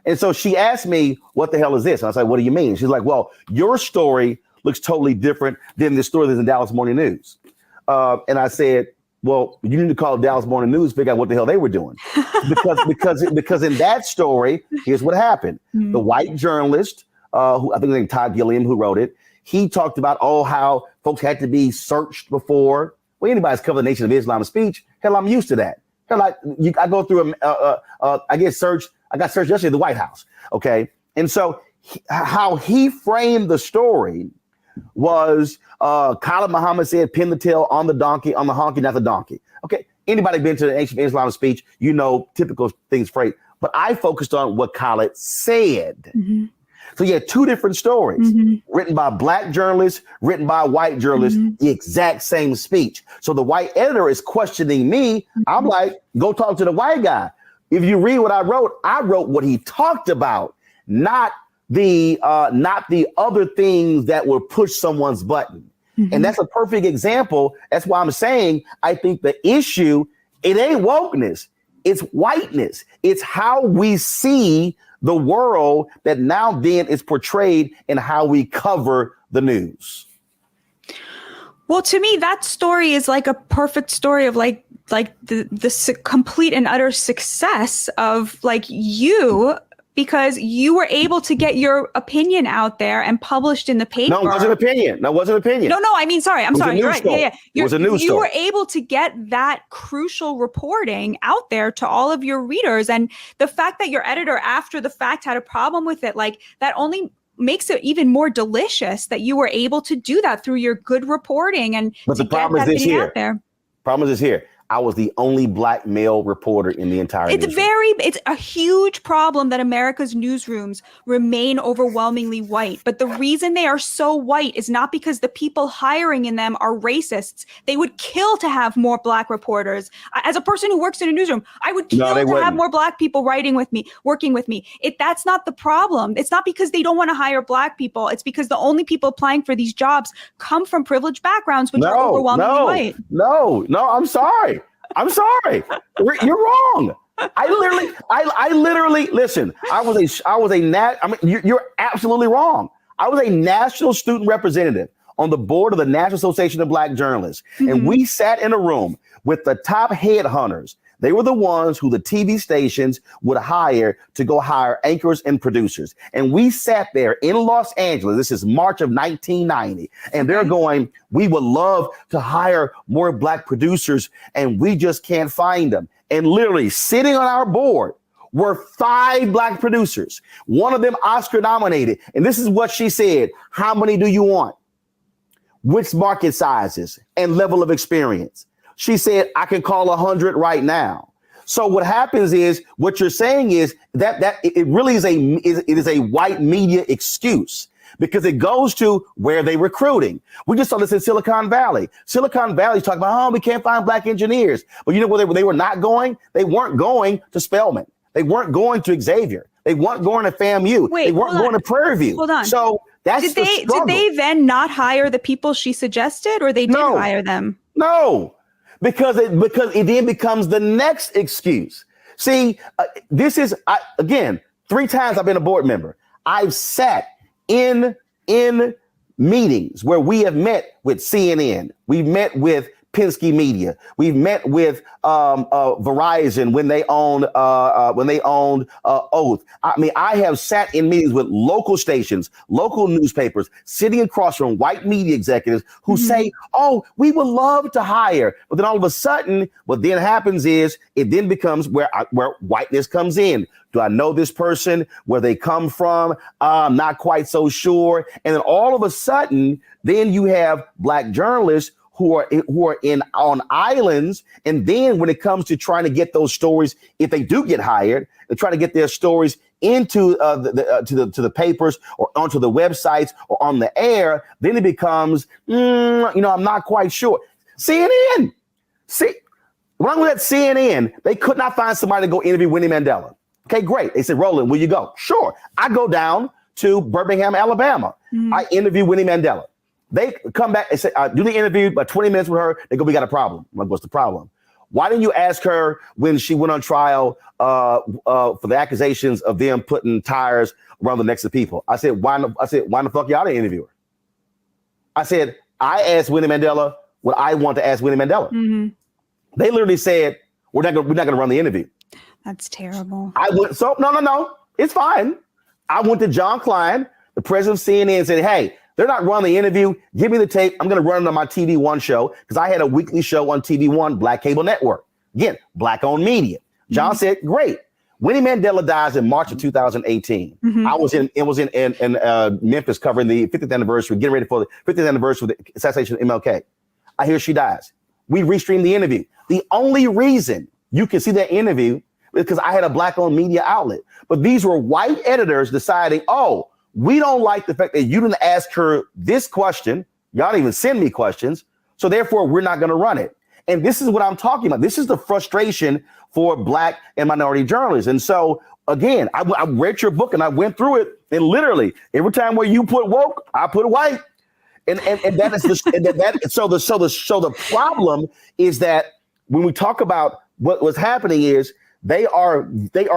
And so she asked me, what the hell is this? And I was like, what do you mean? She's like, well, your story looks totally different than the story that's in Dallas Morning News. And I said, well, you need to call Dallas Morning News, figure out what the hell they were doing. Because in that story, here's what happened. Mm-hmm. The white journalist, who I think his name Todd Gilliam, who wrote it, he talked about, how folks had to be searched before. Well, anybody's covered the Nation of Islam speech. Hell, I'm used to that. Hell, I go through, I get searched. I got searched yesterday at the White House. Okay. And so how he framed the story was Khalid Muhammad said, pin the tail on the donkey, on the honky, not the donkey. Okay. Anybody been to the Nation of Islam speech, typical things phrased. But I focused on what Khalid said. Mm-hmm. So you had two different stories, written by black journalists, written by white journalists, the exact same speech. So the white editor is questioning me. I'm like, go talk to the white guy. If you read what I wrote what he talked about, not the other things that would push someone's button. Mm-hmm. And that's a perfect example. That's why I'm saying I think the issue, it ain't wokeness, it's whiteness. It's how we see the world that now then is portrayed in how we cover the news. Well, to me, that story is like a perfect story of like the complete and utter success of you, because you were able to get your opinion out there and published in the paper. No, it wasn't opinion. No, I mean, sorry. I'm sorry. You're right. Yeah. It was a news story. You were able to get that crucial reporting out there to all of your readers. And the fact that your editor after the fact had a problem with it, that only makes it even more delicious that you were able to do that through your good reporting. But the problem is this here. Problem is this here. I was the only black male reporter in the entire newsroom. It's a huge problem that America's newsrooms remain overwhelmingly white. But the reason they are so white is not because the people hiring in them are racists. They would kill to have more black reporters. As a person who works in a newsroom, I would kill to have more black people working with me. That's not the problem. It's not because they don't want to hire black people. It's because the only people applying for these jobs come from privileged backgrounds, which are overwhelmingly white. No, I'm sorry. You're wrong. I literally listen. You're absolutely wrong. I was a national student representative on the board of the National Association of Black Journalists. Mm-hmm. And we sat in a room with the top headhunters. They were the ones who the TV stations would hire to go hire anchors and producers. And we sat there in Los Angeles. This is March of 1990. And they're going, we would love to hire more black producers, and we just can't find them. And literally sitting on our board were 5 black producers, one of them Oscar nominated. And this is what she said. How many do you want? Which market sizes and level of experience? She said, I can call 100 right now. So what happens is, what you're saying is that it really is a white media excuse. because it goes to where they recruiting. We just saw this in Silicon Valley. Silicon Valley's talking about, oh, we can't find black engineers. But you know where they were not going? They weren't going to Spelman. They weren't going to Xavier. They weren't going to FAMU. Wait, they weren't going to Prairie View. Hold on. So that's did they then not hire the people she suggested, or they did hire them? No, because it then becomes the next excuse. See, this is again 3 times I've been a board member. I've sat in meetings where we have met with CNN. We've met with Penske Media. We've met with Verizon when they owned Oath. I mean, I have sat in meetings with local stations, local newspapers, sitting across from white media executives who say, "Oh, we would love to hire," but then all of a sudden, what then happens is it then becomes where whiteness comes in. Do I know this person? Where they come from? I'm not quite so sure. And then all of a sudden, then you have black journalists who are on islands, and then when it comes to trying to get those stories, if they do get hired, they're trying to get their stories into to the papers or onto the websites or on the air. Then it becomes, I'm not quite sure. CNN, when I was at CNN, they could not find somebody to go interview Winnie Mandela. Okay, great. They said, Roland, will you go? Sure. I go down to Birmingham, Alabama. I interview Winnie Mandela. They come back and say, do the interview, about 20 minutes with her. They go, we got a problem. I'm like, what's the problem? Why didn't you ask her when she went on trial for the accusations of them putting tires around the necks of people? I said, why the fuck y'all didn't interview her? I said, I asked Winnie Mandela what I want to ask Winnie Mandela. They literally said, we're not going to run the interview. That's terrible. No, it's fine. I went to John Klein, the president of CNN, and said, hey, they're not running the interview. Give me the tape. I'm going to run it on my TV One show, because I had a weekly show on TV One, Black Cable Network. Again, black-owned media. John said, great. Winnie Mandela dies in March of 2018. I was in Memphis covering the 50th anniversary, getting ready for the 50th anniversary of the assassination of MLK. I hear she dies. We restreamed the interview. The only reason you can see that interview is because I had a black-owned media outlet. But these were white editors deciding, oh, we don't like the fact that you didn't ask her this question. Y'all didn't even send me questions. So therefore, we're not going to run it. And this is what I'm talking about. This is the frustration for black and minority journalists. And so, again, I read your book and I went through it. And literally, every time where you put woke, I put white. And that is so the problem is that when we talk about what was happening is they are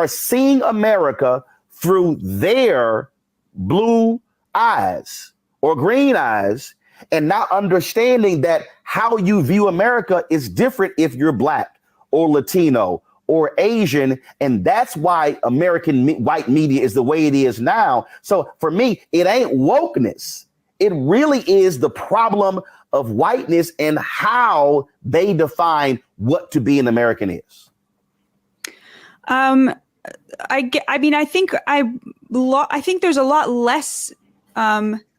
seeing America through their blue eyes or green eyes, and not understanding that how you view America is different if you're black or Latino or Asian. And that's why American white media is the way it is now. So for me, it ain't wokeness. It really is the problem of whiteness and how they define what to be an American is. I think there's a lot less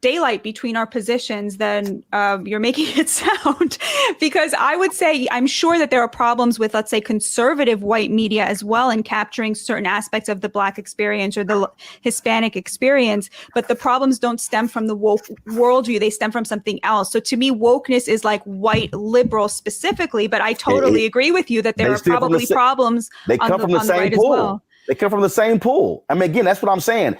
daylight between our positions than you're making it sound, because I would say I'm sure that there are problems with, let's say, conservative white media as well in capturing certain aspects of the Black experience or the Hispanic experience, but the problems don't stem from the woke worldview, they stem from something else. So to me, wokeness is like white liberal specifically, but I totally agree with you that there are probably problems on the right as well. They come from the same pool. I mean, again, that's what I'm saying.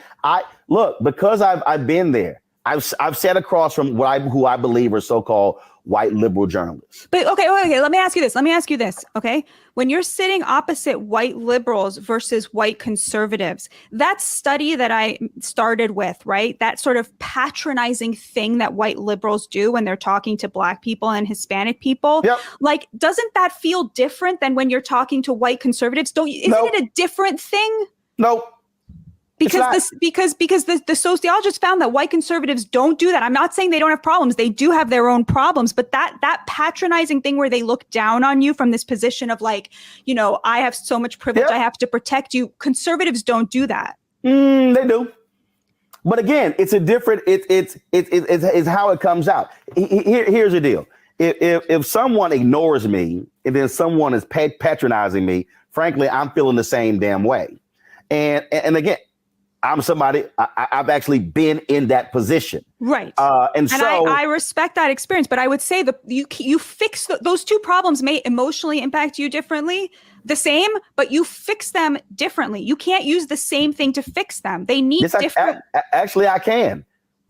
Because I've been there. I've sat across from who I believe are so-called white liberal journalists. But okay. Let me ask you this. Okay. When you're sitting opposite white liberals versus white conservatives, that study that I started with, right? That sort of patronizing thing that white liberals do when they're talking to Black people and Hispanic people. Yep. Like, doesn't that feel different than when you're talking to white conservatives? Isn't it a different thing? Nope. Because the sociologists found that white conservatives don't do that. I'm not saying they don't have problems. They do have their own problems, but that patronizing thing where they look down on you from this position of like, I have so much privilege, I have to protect you. Conservatives don't do that. They do. But again, it's a different, it's how it comes out. Here's the deal. If someone ignores me and then someone is patronizing me, frankly, I'm feeling the same damn way. And again, I'm somebody, I've actually been in that position. Right. And so I respect that experience, but I would say that you fix those two problems may emotionally impact you differently, the same, but you fix them differently. You can't use the same thing to fix them. They need different. Actually, I can.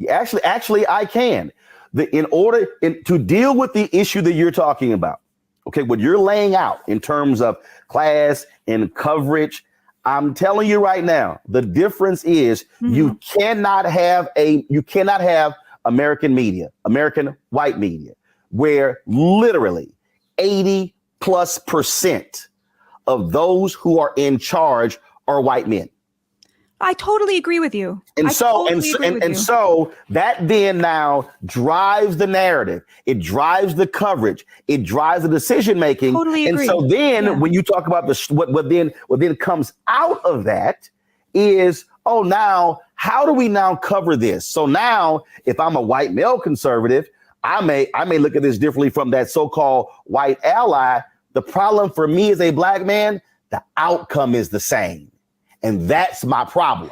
Actually, I can. To deal with the issue that you're talking about, okay, what you're laying out in terms of class and coverage, I'm telling you right now, the difference is you cannot have American media, American white media, where literally 80+% of those who are in charge are white men. I totally agree with you. And so that then now drives the narrative. It drives the coverage. It drives the decision making. Totally agree. And so then when you talk about what then comes out of that is, oh, now how do we now cover this? So now if I'm a white male conservative, I may look at this differently from that so-called white ally. The problem for me as a black man, the outcome is the same. And that's my problem.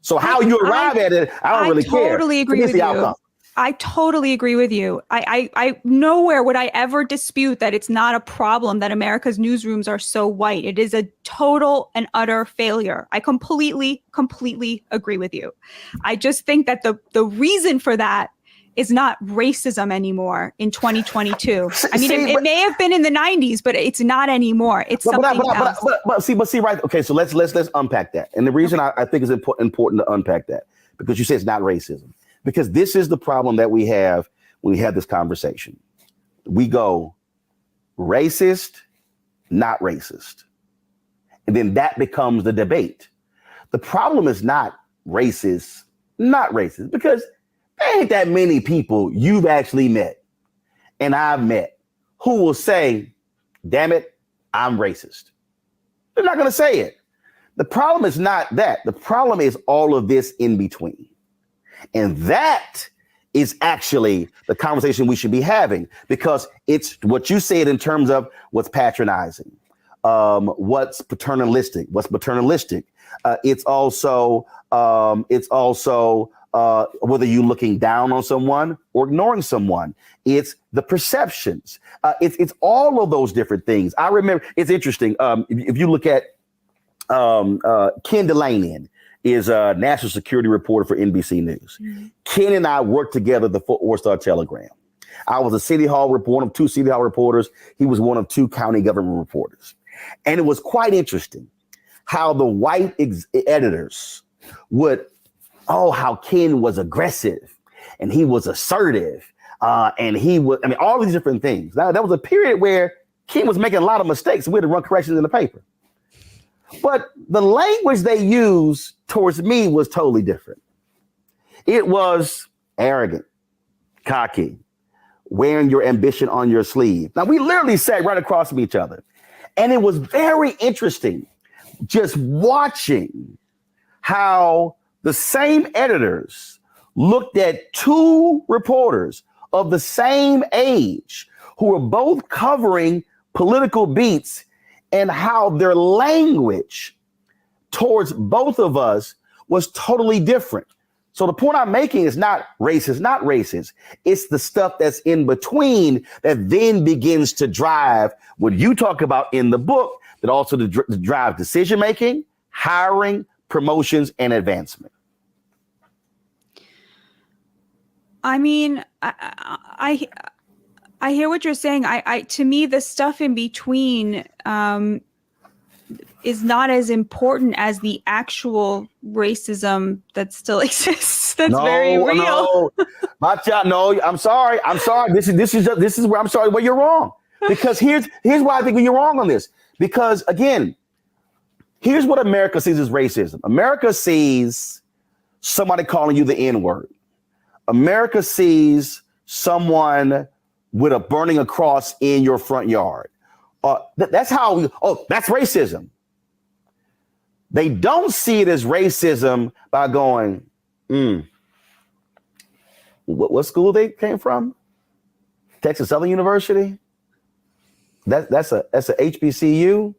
So how you arrive at it, I don't really care. I totally agree with you. Outcome. I totally agree with you. I nowhere would I ever dispute that it's not a problem that America's newsrooms are so white. It is a total and utter failure. I completely agree with you. I just think that the reason for that is not racism anymore in 2022. I mean, it may have been in the 90s, but it's not anymore. It's something else. But see, right. Okay, so let's unpack that. And the reason I think it's important to unpack that, because you say it's not racism, because this is the problem that we have when we have this conversation. We go racist, not racist. And then that becomes the debate. The problem is not racist, not racist, because there ain't that many people you've actually met and I've met who will say, damn it, I'm racist. They're not going to say it. The problem is not that. The problem is all of this in between. And that is actually the conversation we should be having, because it's what you said in terms of what's patronizing, what's paternalistic. It's also whether you're looking down on someone or ignoring someone. It's the perceptions. It's all of those different things. I remember, it's interesting. If you look at Ken Delanian is a national security reporter for NBC News. Mm-hmm. Ken and I worked together at the Fort Worth Star-Telegram. I was one of two City Hall reporters. He was one of two county government reporters. And it was quite interesting how the white editors would, how Ken was aggressive and he was assertive. And he was, all these different things. Now, that was a period where Ken was making a lot of mistakes. We had to run corrections in the paper. But the language they used towards me was totally different. It was arrogant, cocky, wearing your ambition on your sleeve. Now, we literally sat right across from each other. And it was very interesting just watching how the same editors looked at two reporters of the same age who were both covering political beats, and how their language towards both of us was totally different. So the point I'm making is not racist. It's the stuff that's in between that then begins to drive what you talk about in the book, that also to drive decision-making, hiring, promotions, and advancement. I mean, I hear what you're saying. To me, the stuff in between is not as important as the actual racism that still exists. That's very real. No, Batya, no, I'm sorry. This is where I'm sorry. Where you're wrong. Because here's why I think you're wrong on this. Because again, here's what America sees as racism. America sees somebody calling you the N-word. America sees someone with a burning a cross in your front yard. That's that's racism. They don't see it as racism by going, what school they came from? Texas Southern University? That's a HBCU?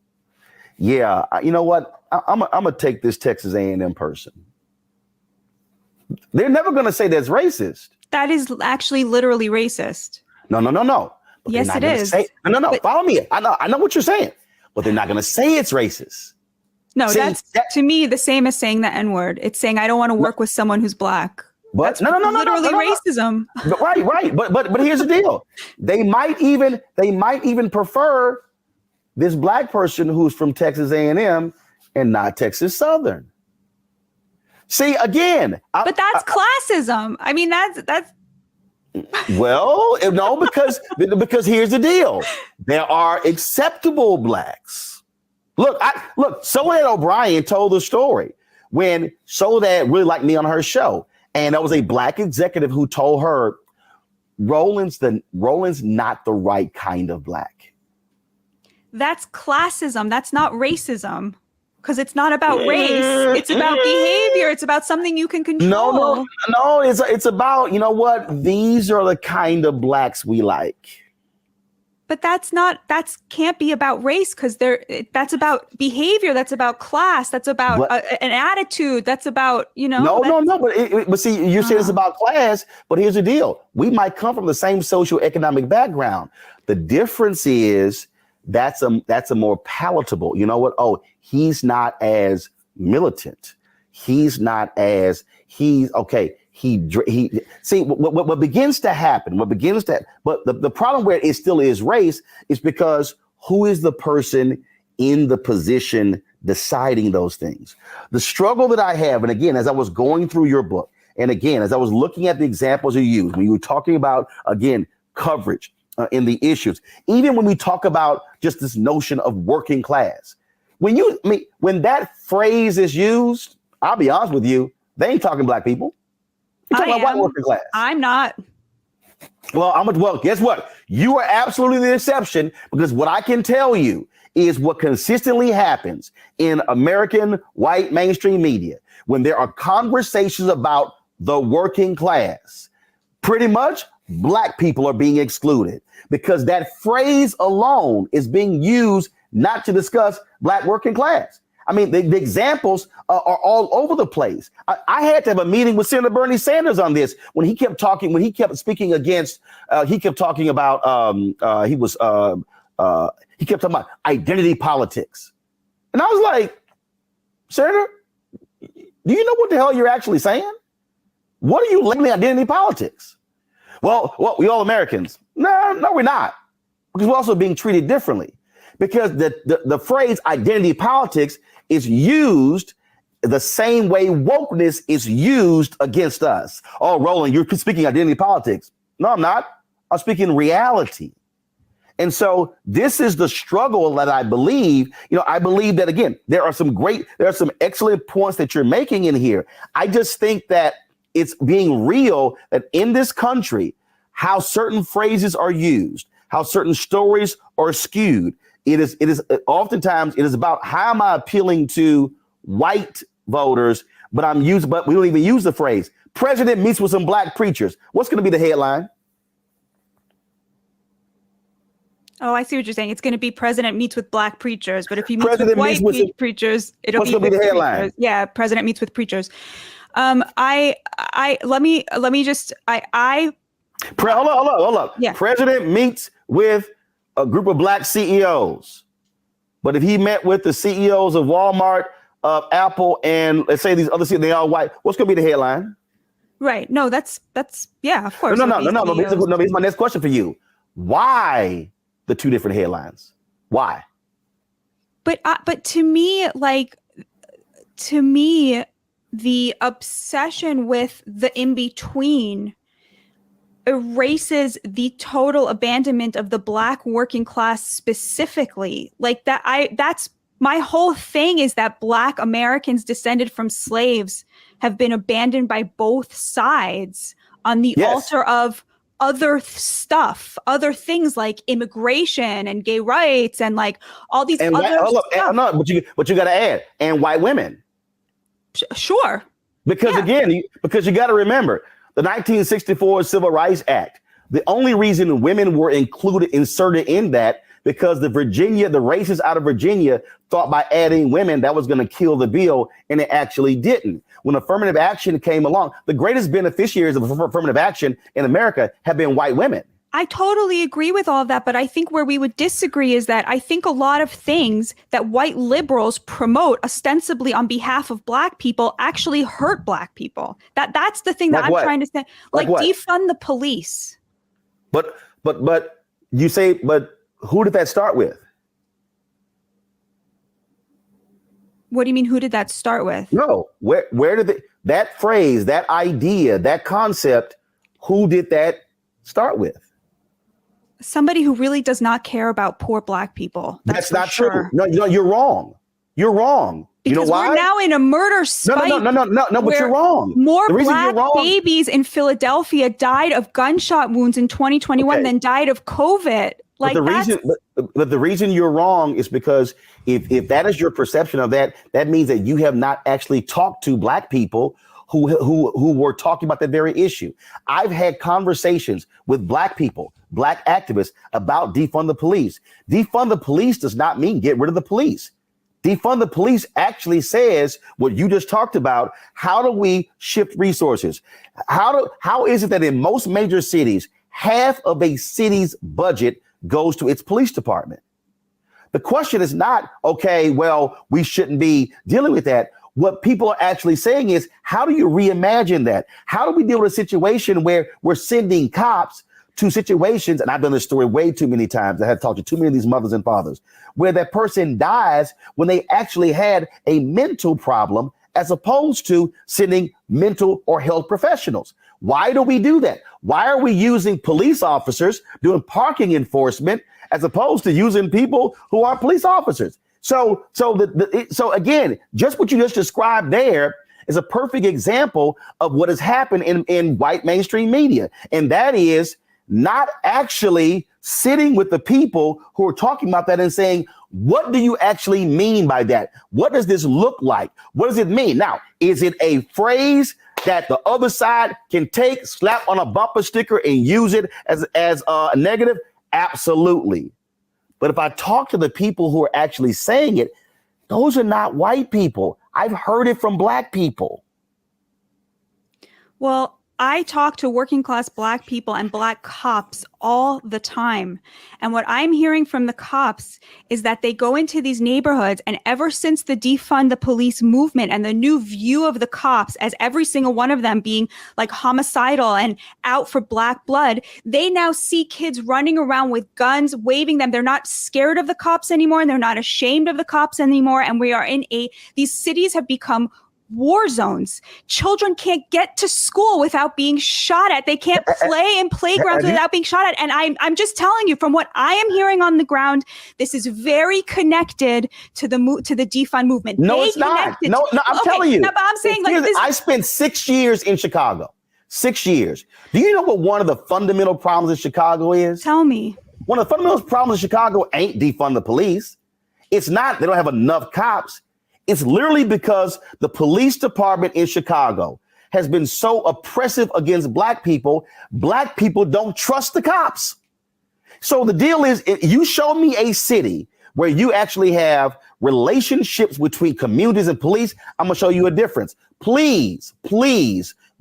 Yeah, you know what? I'm gonna take this Texas A&M person. They're never going to say that's racist. That is actually literally racist. No. But yes, it is. No. But, follow me. I know what you're saying, but they're not going to say it's racist. No, that's to me the same as saying the N-word. It's saying I don't want to work with someone who's black. But that's literally racism. But, right. But here's the deal. They might even prefer this black person who's from Texas A&M and not Texas Southern. See, again. But that's classism. I mean, that's. Well, no, because here's the deal. There are acceptable blacks. Look, Soledad O'Brien told the story when Soledad really liked me on her show. And there was a black executive who told her, Roland's not the right kind of black. That's classism. That's not racism. Because it's not about race. It's about behavior. It's about something you can control. No. It's about, you know what? These are the kind of blacks we like. But that can't be about race because that's about behavior. That's about class. That's about an attitude. That's about, No. But see, you're saying it's about class, but here's the deal. We might come from the same socioeconomic background. The difference is that's a more palatable, you know what? Oh, he's not as militant. He's not as okay. He see what begins to happen. But the problem where it still is race is because who is the person in the position deciding those things? The struggle that I have, and again, as I was going through your book, and again, as I was looking at the examples you used, when you were talking about, again, coverage in the issues, even when we talk about just this notion of working class, when that phrase is used, I'll be honest with you, they ain't talking black people. You're talking about white working class. I'm not. Well, guess what? You are absolutely the exception, because what I can tell you is what consistently happens in American white mainstream media when there are conversations about the working class. Pretty much black people are being excluded because that phrase alone is being used not to discuss black working class. I mean, the examples are all over the place. I had to have a meeting with Senator Bernie Sanders on this when he kept speaking against, he kept talking about identity politics. And I was like, Senator, do you know what the hell you're actually saying? What are you labeling identity politics? Well, we all Americans. No, we're not. Because we're also being treated differently. Because the phrase identity politics is used the same way wokeness is used against us. Oh, Roland, you're speaking identity politics. No, I'm not. I'm speaking reality. And so this is the struggle that I believe. I believe that, again, there are some excellent points that you're making in here. I just think that it's being real that in this country, how certain phrases are used, how certain stories are skewed. It is oftentimes about how am I appealing to white voters, but we don't even use the phrase president meets with some black preachers. What's going to be the headline? Oh, I see what you're saying. It's going to be president meets with black preachers, but if he meets with white preachers, it'll be the headline. Preachers. Yeah, president meets with preachers. Hold up. Yeah. President meets with a group of black CEOs. But if he met with the CEOs of Walmart, Apple, and let's say these other CEOs, they all white, what's going to be the headline? Right. No, that's yeah, of course. No. Here's my next question for you. Why the two different headlines? Why? But to me, the obsession with the in-between erases the total abandonment of the black working class specifically. That's my whole thing, is that black Americans descended from slaves have been abandoned by both sides on the altar of other stuff, other things like immigration and gay rights and all these and other stuff. But you got to add, and white women. Sure. Because you got to remember, the 1964 Civil Rights Act, the only reason women were inserted in that because the racists out of Virginia thought by adding women that was going to kill the bill, and it actually didn't. When affirmative action came along, the greatest beneficiaries of affirmative action in America have been white women. I totally agree with all of that, but I think where we would disagree is that I think a lot of things that white liberals promote ostensibly on behalf of Black people actually hurt Black people. That's the thing that I'm trying to say. Like defund the police. But you say, but who did that start with? What do you mean, who did that start with? No, where did that phrase, that idea, that concept, who did that start with? Somebody who really does not care about poor Black people. That's not true. No, you're wrong. You're wrong. Because you know why? We're now in a murder spike. No, but you're wrong. More Black babies in Philadelphia died of gunshot wounds in 2021 than died of COVID. Like but the reason you're wrong is because if that is your perception of that, that means that you have not actually talked to Black people who were talking about that very issue. I've had conversations with Black people, Black activists about defund the police. Defund the police does not mean get rid of the police. Defund the police actually says what you just talked about. How do we shift resources? How is it that in most major cities, half of a city's budget goes to its police department? The question is not, okay, well, we shouldn't be dealing with that. What people are actually saying is, how do you reimagine that? How do we deal with a situation where we're sending cops to situations, and I've done this story way too many times. I had talked to too many of these mothers and fathers, where that person dies when they actually had a mental problem, as opposed to sending mental or health professionals. Why do we do that? Why are we using police officers doing parking enforcement as opposed to using people who are police officers? So again, just what you just described there is a perfect example of what has happened in white mainstream media. And that is not actually sitting with the people who are talking about that and saying, what do you actually mean by that? What does this look like? What does it mean? Now, is it a phrase that the other side can take, slap on a bumper sticker and use it as a negative? Absolutely. But if I talk to the people who are actually saying it, those are not white people. I've heard it from Black people. Well, I talk to working class Black people and Black cops all the time. And what I'm hearing from the cops is that they go into these neighborhoods, and ever since the defund the police movement and the new view of the cops as every single one of them being like homicidal and out for Black blood, they now see kids running around with guns, waving them. They're not scared of the cops anymore, and they're not ashamed of the cops anymore. And we are these cities have become war zones. Children can't get to school without being shot at. They can't play in playgrounds without being shot at. And I'm just telling you, from what I am hearing on the ground, this is very connected to the defund movement. No, it's not. No, I'm telling you. No, but I'm saying I spent 6 years in Chicago. 6 years. Do you know what one of the fundamental problems in Chicago is? Tell me. One of the fundamental problems in Chicago ain't defund the police. It's not they don't have enough cops. It's literally because the police department in Chicago has been so oppressive against Black people don't trust the cops. So the deal is, you show me a city where you actually have relationships between communities and police, I'm going to show you a difference. Please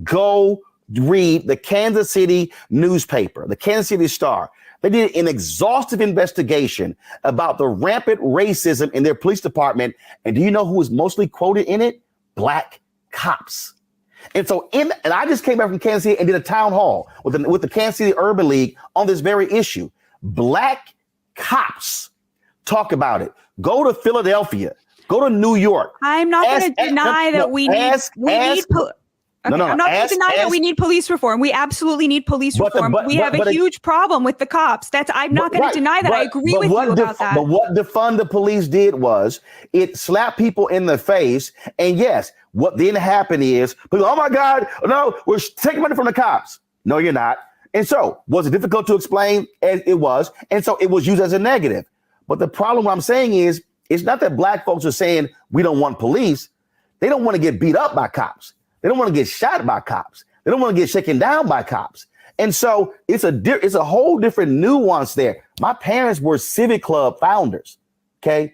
go read the Kansas City newspaper, the Kansas City Star. They did an exhaustive investigation about the rampant racism in their police department. And do you know who was mostly quoted in it? Black cops. And so and I just came back from Kansas City and did a town hall with the Kansas City Urban League on this very issue. Black cops talk about it. Go to Philadelphia. Go to New York. I'm not going to deny that we need I'm not going to deny that we need police reform. We absolutely need police reform. We have a huge problem with the cops. I'm not going to deny that. I agree with you about that. But what defund the police did was it slapped people in the face. And yes, what then happened is, people, oh my God, no, we're taking money from the cops. No, you're not. And so was it difficult to explain? It was. And so it was used as a negative. But the problem I'm saying is, it's not that Black folks are saying we don't want police. They don't want to get beat up by cops. They don't want to get shot by cops. They don't want to get shaken down by cops. And so it's a whole different nuance there. My parents were Civic Club founders. Okay.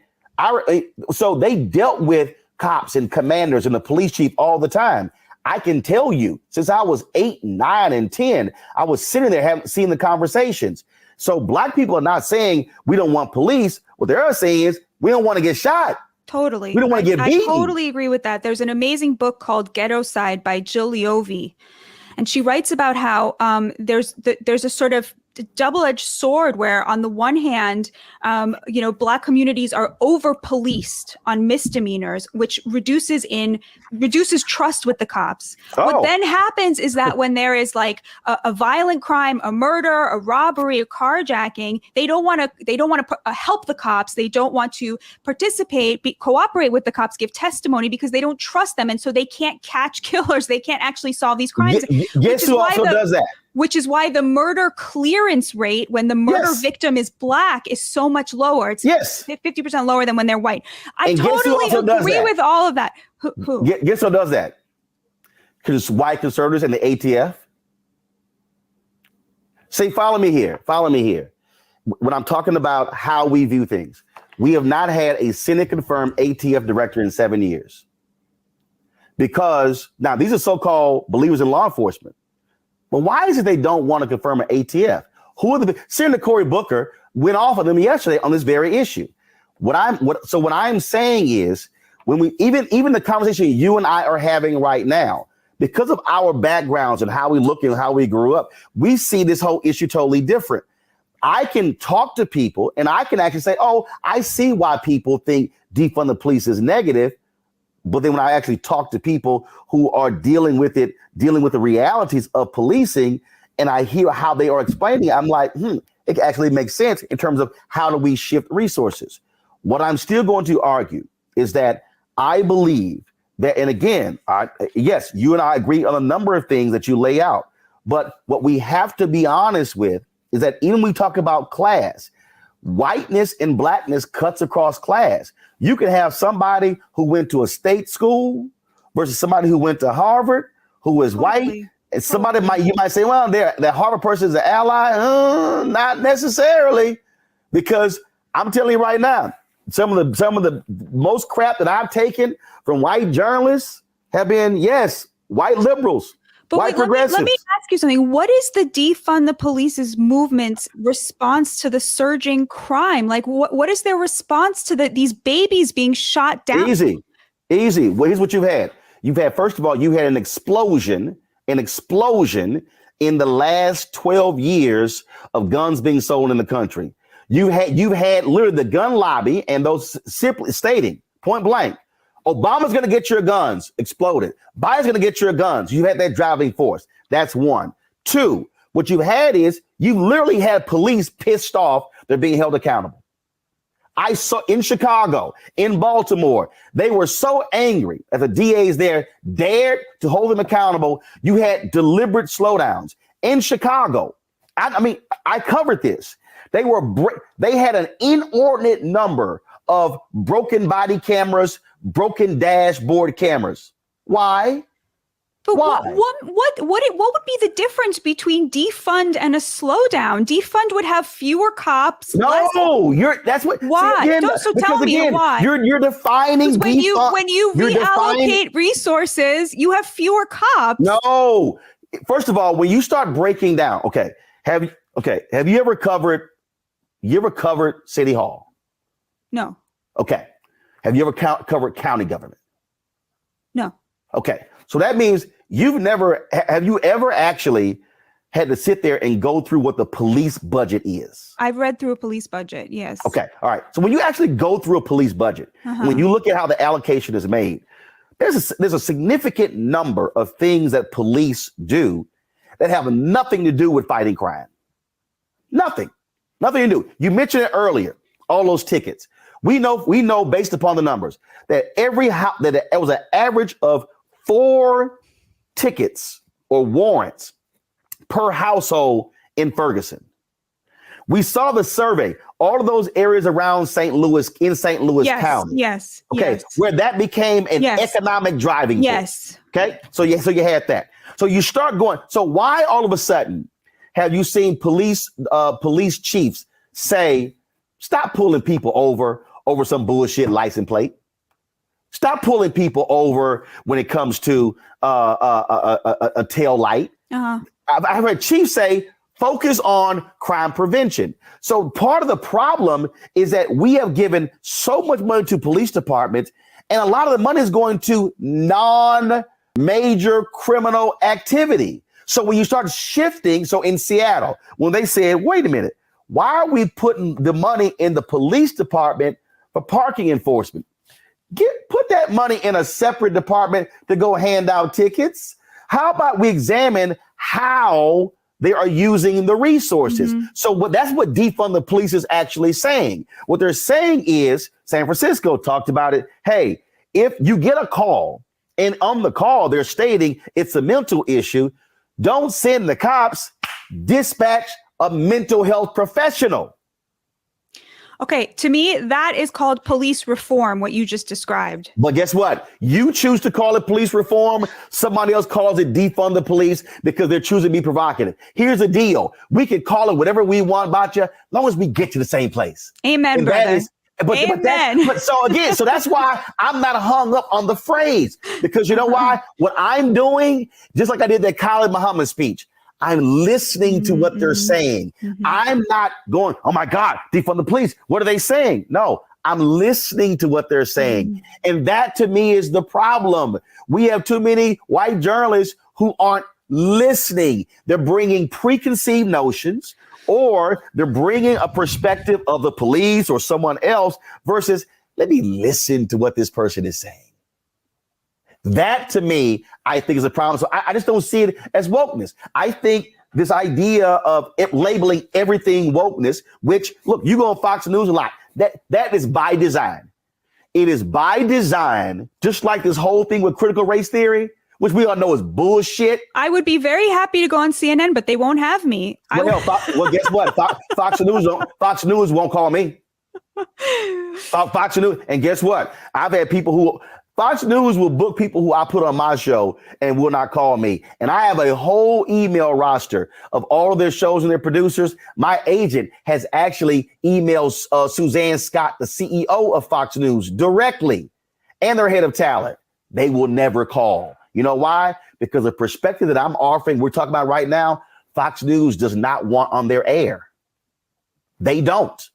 So they dealt with cops and commanders and the police chief all the time. I can tell you, since I was 8, 9, and 10, I was sitting there seeing the conversations. So black people are not saying we don't want police. What they're saying is we don't want to get shot. Totally. We don't want to get beaten. I totally agree with that. There's an amazing book called Ghetto Side by Jill Leovy. And she writes about how there's a sort of double-edged sword where on the one hand, Black communities are over-policed on misdemeanors, which reduces trust with the cops. Oh. What then happens is that when there is like a violent crime, a murder, a robbery, a carjacking, they don't want to help the cops. They don't want to participate, cooperate with the cops, give testimony because they don't trust them. And so they can't catch killers. They can't actually solve these crimes. Guess who also does that? Which is why the murder clearance rate when the murder victim is Black is so much lower. It's 50% lower than when they're white. I totally agree with all of that. Who? Guess who does that? Because white conservatives and the ATF. See, follow me here. When I'm talking about how we view things, we have not had a Senate-confirmed ATF director in 7 years. Because now these are so-called believers in law enforcement. But why is it they don't want to confirm an ATF? Senator Cory Booker went off of them yesterday on this very issue. What I'm saying is when we even the conversation you and I are having right now, because of our backgrounds and how we look and how we grew up, we see this whole issue totally different. I can talk to people and I can actually say, oh, I see why people think defund the police is negative. But then when I actually talk to people who are dealing with the realities of policing, and I hear how they are explaining it, I'm like, it actually makes sense in terms of how do we shift resources. What I'm still going to argue is that I believe that, and again, yes, you and I agree on a number of things that you lay out, but what we have to be honest with is that even when we talk about class, whiteness and blackness cuts across class. You can have somebody who went to a state school versus somebody who went to Harvard, who is white. And somebody you might say, well, that Harvard person is an ally. Not necessarily, because I'm telling you right now, some of the most crap that I've taken from white journalists have been, yes, white liberals. But wait, let me ask you something. What is the defund the police's movement's response to the surging crime? Like, what is their response to these babies being shot down? Easy. Well, here's what you've had. First of all, you had an explosion in the last 12 years of guns being sold in the country. You've had literally the gun lobby and those simply stating point blank, Obama's going to get your guns exploded. Biden's going to get your guns. You had that driving force. That's one. Two, what you've had is you literally had police pissed off. They're being held accountable. I saw in Chicago, in Baltimore, they were so angry that the DAs there dared to hold them accountable. You had deliberate slowdowns in Chicago. I covered this. They had an inordinate number of broken body cameras, broken dashboard cameras. Why? But why? What would be the difference between defund and a slowdown? Defund would have fewer cops. That's what. Why? Tell me why. You're defining when you reallocate resources, you have fewer cops. No. First of all, when you start breaking down, have you ever covered City Hall? No. Okay. Have you ever covered county government? No. Okay. So that means have you ever actually had to sit there and go through what the police budget is? I've read through a police budget, yes. Okay. All right. So when you actually go through a police budget, when you look at how the allocation is made, there's a significant number of things that police do that have nothing to do with fighting crime. Nothing to do. You mentioned it earlier, all those tickets. We know based upon the numbers that that it was an average of 4 tickets or warrants per household in Ferguson. We saw the survey, all of those areas around St. Louis, in St. Louis County. Yes. Okay. Yes. Where that became an economic driving force. Yes. Okay. So you had that. So you start going. So why all of a sudden have you seen police chiefs say, stop pulling people over some bullshit license plate. Stop pulling people over when it comes to a tail light. I heard chiefs say, focus on crime prevention. So part of the problem is that we have given so much money to police departments, and a lot of the money is going to non-major criminal activity. So when you start shifting, so in Seattle, when they said, wait a minute, why are we putting the money in the police department for parking enforcement? Put that money in a separate department to go hand out tickets. How about we examine how they are using the resources? So that's what defund the police is actually saying. What they're saying is, San Francisco talked about it. Hey, if you get a call and on the call, they're stating it's a mental issue, don't send the cops, dispatch a mental health professional. Okay, to me, that is called police reform, what you just described. But guess what? You choose to call it police reform. Somebody else calls it defund the police because they're choosing to be provocative. Here's the deal. We can call it whatever we want, Batya, as long as we get to the same place. Amen, and brother. So that's why I'm not hung up on the phrase, because you know why? What I'm doing, just like I did that Khalid Muhammad speech, I'm listening to what they're saying. I'm not going, oh my God, defund the police. What are they saying? No, I'm listening to what they're saying. And that to me is the problem. We have too many white journalists who aren't listening. They're bringing preconceived notions, or they're bringing a perspective of the police or someone else versus let me listen to what this person is saying. That to me, I think is a problem. So I just don't see it as wokeness. I think this idea of labeling everything wokeness, which look, you go on Fox News a lot, that is by design. It is by design, just like this whole thing with critical race theory, which we all know is bullshit. I would be very happy to go on CNN, but they won't have me. Well, guess what? Fox News won't call me. Fox News, and guess what? I've had people who Fox News will book people who I put on my show and will not call me. And I have a whole email roster of all of their shows and their producers. My agent has actually emailed Suzanne Scott, the CEO of Fox News, directly, and their head of talent. They will never call. You know why? Because the perspective that I'm offering, we're talking about right now, Fox News does not want on their air. They don't.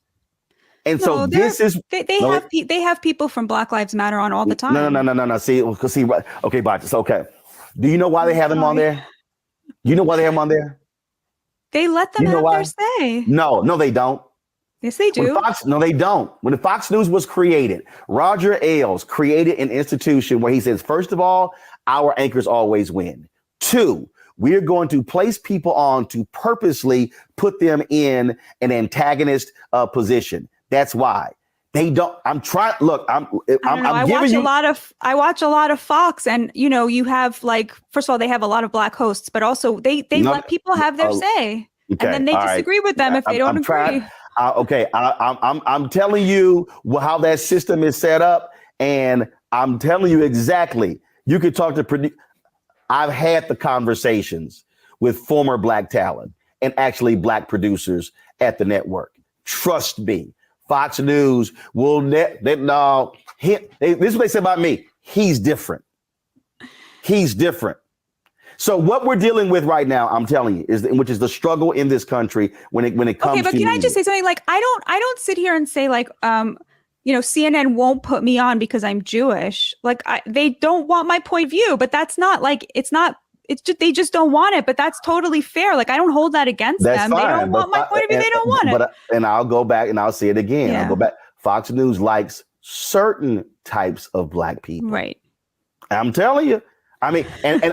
And so this is they have people from Black Lives Matter on all the time. No. See, okay, but it's okay. Do you know why they have them on there? You know why they have them on there? They let them have their say. No, they don't. Yes, they do. No, they don't. When the Fox News was created, Roger Ailes created an institution where he says, first of all, our anchors always win. 2, we're going to place people on to purposely put them in an antagonist position. That's why they don't. I'm trying. Look, I watch a lot of Fox, and you have first of all, they have a lot of black hosts, but also they let people have their say, and then they disagree with them if they don't agree. I'm telling you how that system is set up, and I'm telling you exactly. You could talk to. I've had the conversations with former black talent and actually black producers at the network. Trust me. Fox News will this is what they say about me. He's different. He's different. So what we're dealing with right now, I'm telling you, which is the struggle in this country when it comes to. Okay, but can I just say something? I don't sit here and say CNN won't put me on because I'm Jewish. They don't want my point of view, but that's not it's just they just don't want it, but that's totally fair. I don't hold that against them. Fine, they don't want my point of view. They don't want it. And I'll go back and I'll say it again. Yeah. I'll go back. Fox News likes certain types of black people. Right. I'm telling you. I mean, and you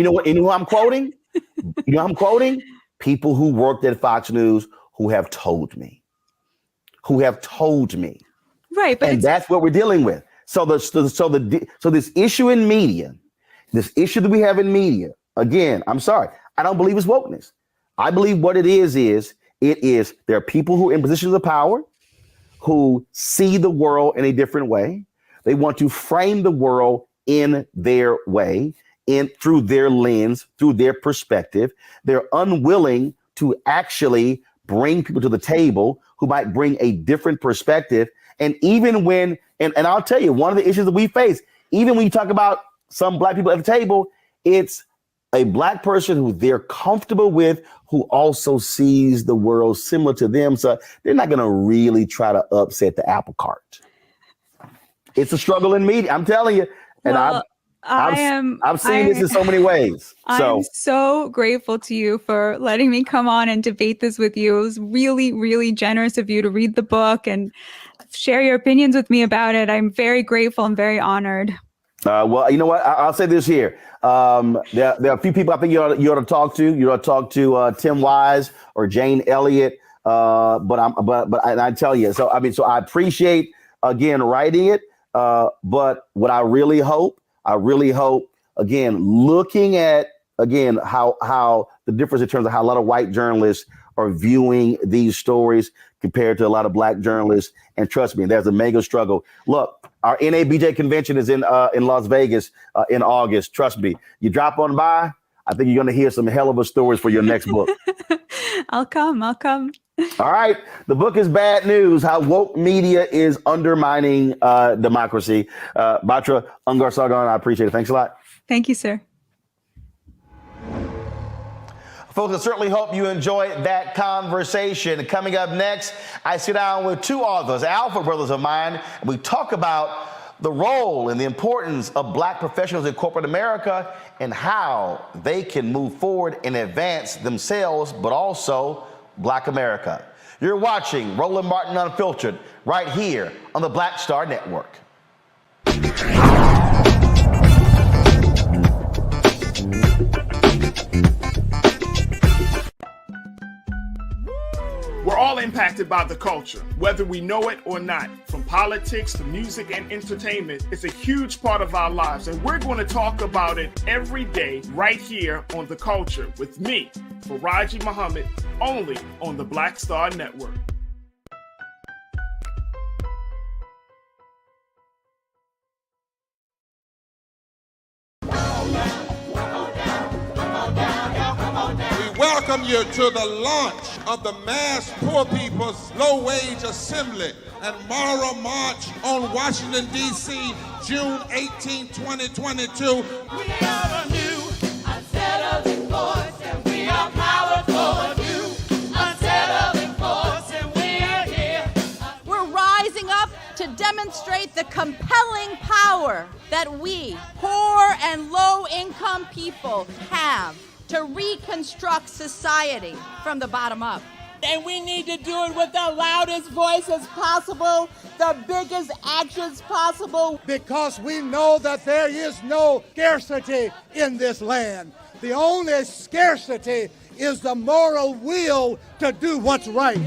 know what? You know who I'm quoting? You know who I'm quoting? People who worked at Fox News who have told me. Right. But that's what we're dealing with. So this issue in media. This issue that we have in media, again, I'm sorry, I don't believe it's wokeness. I believe what it is there are people who are in positions of power who see the world in a different way. They want to frame the world in their way, through their lens, through their perspective. They're unwilling to actually bring people to the table who might bring a different perspective. And even when, and I'll tell you, one of the issues that we face, even when you talk about some black people at the table, it's a black person who they're comfortable with, who also sees the world similar to them. So they're not going to really try to upset the apple cart. It's a struggle in media, I'm telling you. And Well, I've seen this in so many ways. I'm so grateful to you for letting me come on and debate this with you. It was really, really generous of you to read the book and share your opinions with me about it. I'm very grateful and very honored. Well, you know what? I'll say this here. There are a few people I think you ought to talk to. You ought to talk to Tim Wise or Jane Elliott. But I tell you, so I appreciate again writing it. But what I really hope, again, looking at again how the difference in terms of how a lot of white journalists are viewing these stories compared to a lot of black journalists. And trust me, there's a mega struggle. Look, our NABJ convention is in Las Vegas in August. Trust me, you drop on by, I think you're going to hear some hell of a stories for your next book. I'll come. All right. The book is Bad News: How Woke Media is Undermining Democracy. Batya Ungar-Sargon, I appreciate it. Thanks a lot. Thank you, sir. Folks, I certainly hope you enjoyed that conversation. Coming up next, I sit down with two authors, alpha brothers of mine, and we talk about the role and the importance of black professionals in corporate America and how they can move forward and advance themselves, but also Black America. You're watching Roland Martin Unfiltered right here on the Black Star Network. We're all impacted by the culture, whether we know it or not. From politics to music and entertainment, it's a huge part of our lives, and we're going to talk about it every day right here on The Culture with me, Faraji Muhammad, only on the Black Star Network. Welcome you to the launch of the Mass Poor People's Low-Wage Assembly and Moral March on Washington, D.C., June 18, 2022. We are a new, unsettling force, and we are powerful. New, unsettling force, and we are here. We're rising up to demonstrate the compelling power that we, poor and low-income people, have to reconstruct society from the bottom up. And we need to do it with the loudest voices possible, the biggest actions possible. Because we know that there is no scarcity in this land. The only scarcity is the moral will to do what's right.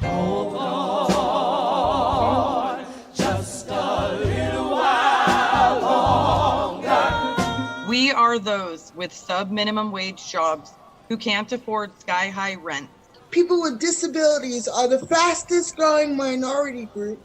Hold on, just a little while longer. We are those with sub-minimum wage jobs who can't afford sky-high rent. People with disabilities are the fastest growing minority group.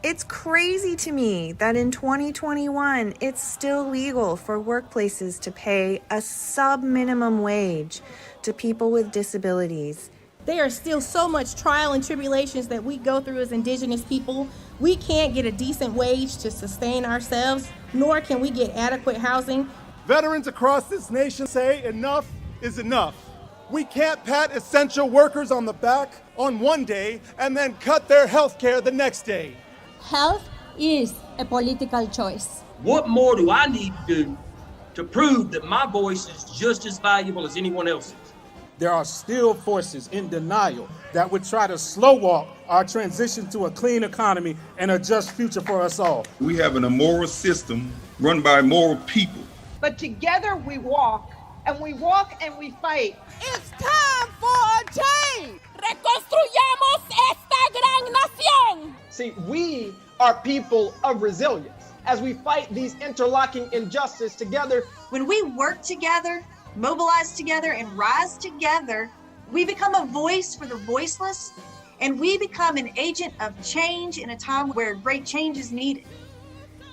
It's crazy to me that in 2021, it's still legal for workplaces to pay a sub-minimum wage to people with disabilities. There are still so much trial and tribulations that we go through as Indigenous people. We can't get a decent wage to sustain ourselves, nor can we get adequate housing. Veterans across this nation say enough is enough. We can't pat essential workers on the back on one day and then cut their health care the next day. Health is a political choice. What more do I need to do to prove that my voice is just as valuable as anyone else's? There are still forces in denial that would try to slow walk our transition to a clean economy and a just future for us all. We have an immoral system run by immoral people. But together we walk and we fight. It's time for a change. Reconstruyamos esta gran nación. See, we are people of resilience as we fight these interlocking injustices together. When we work together, mobilize together, and rise together, we become a voice for the voiceless, and we become an agent of change in a time where great change is needed.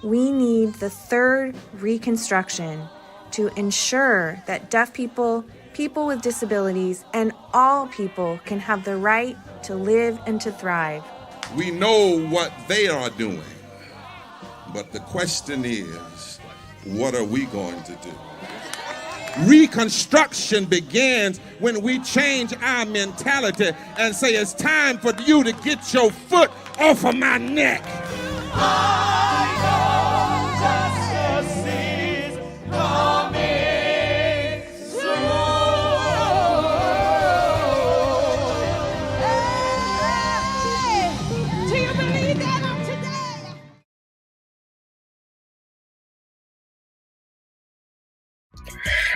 We need the third Reconstruction to ensure that deaf people, people with disabilities, and all people can have the right to live and to thrive. We know what they are doing, but the question is, what are we going to do? Reconstruction begins when we change our mentality and say it's time for you to get your foot off of my neck. Justice is coming soon. Hey, do you believe that on today?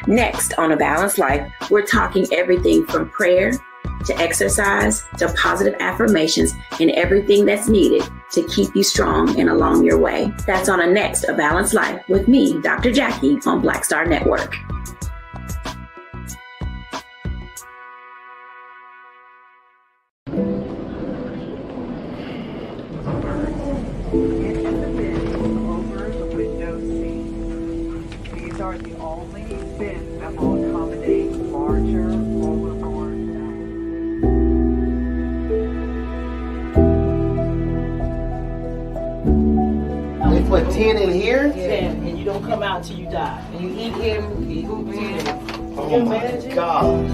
Next on A Balanced Life, we're talking everything from prayer to exercise to positive affirmations and everything that's needed to keep you strong and along your way. That's on a next A Balanced Life with me, Dr. Jackie, on Black Star Network. These are the only bins that will accommodate larger roller They put 10 in here? 10, and you don't come out till you die. And you eat him, he hoops in. Oh my God.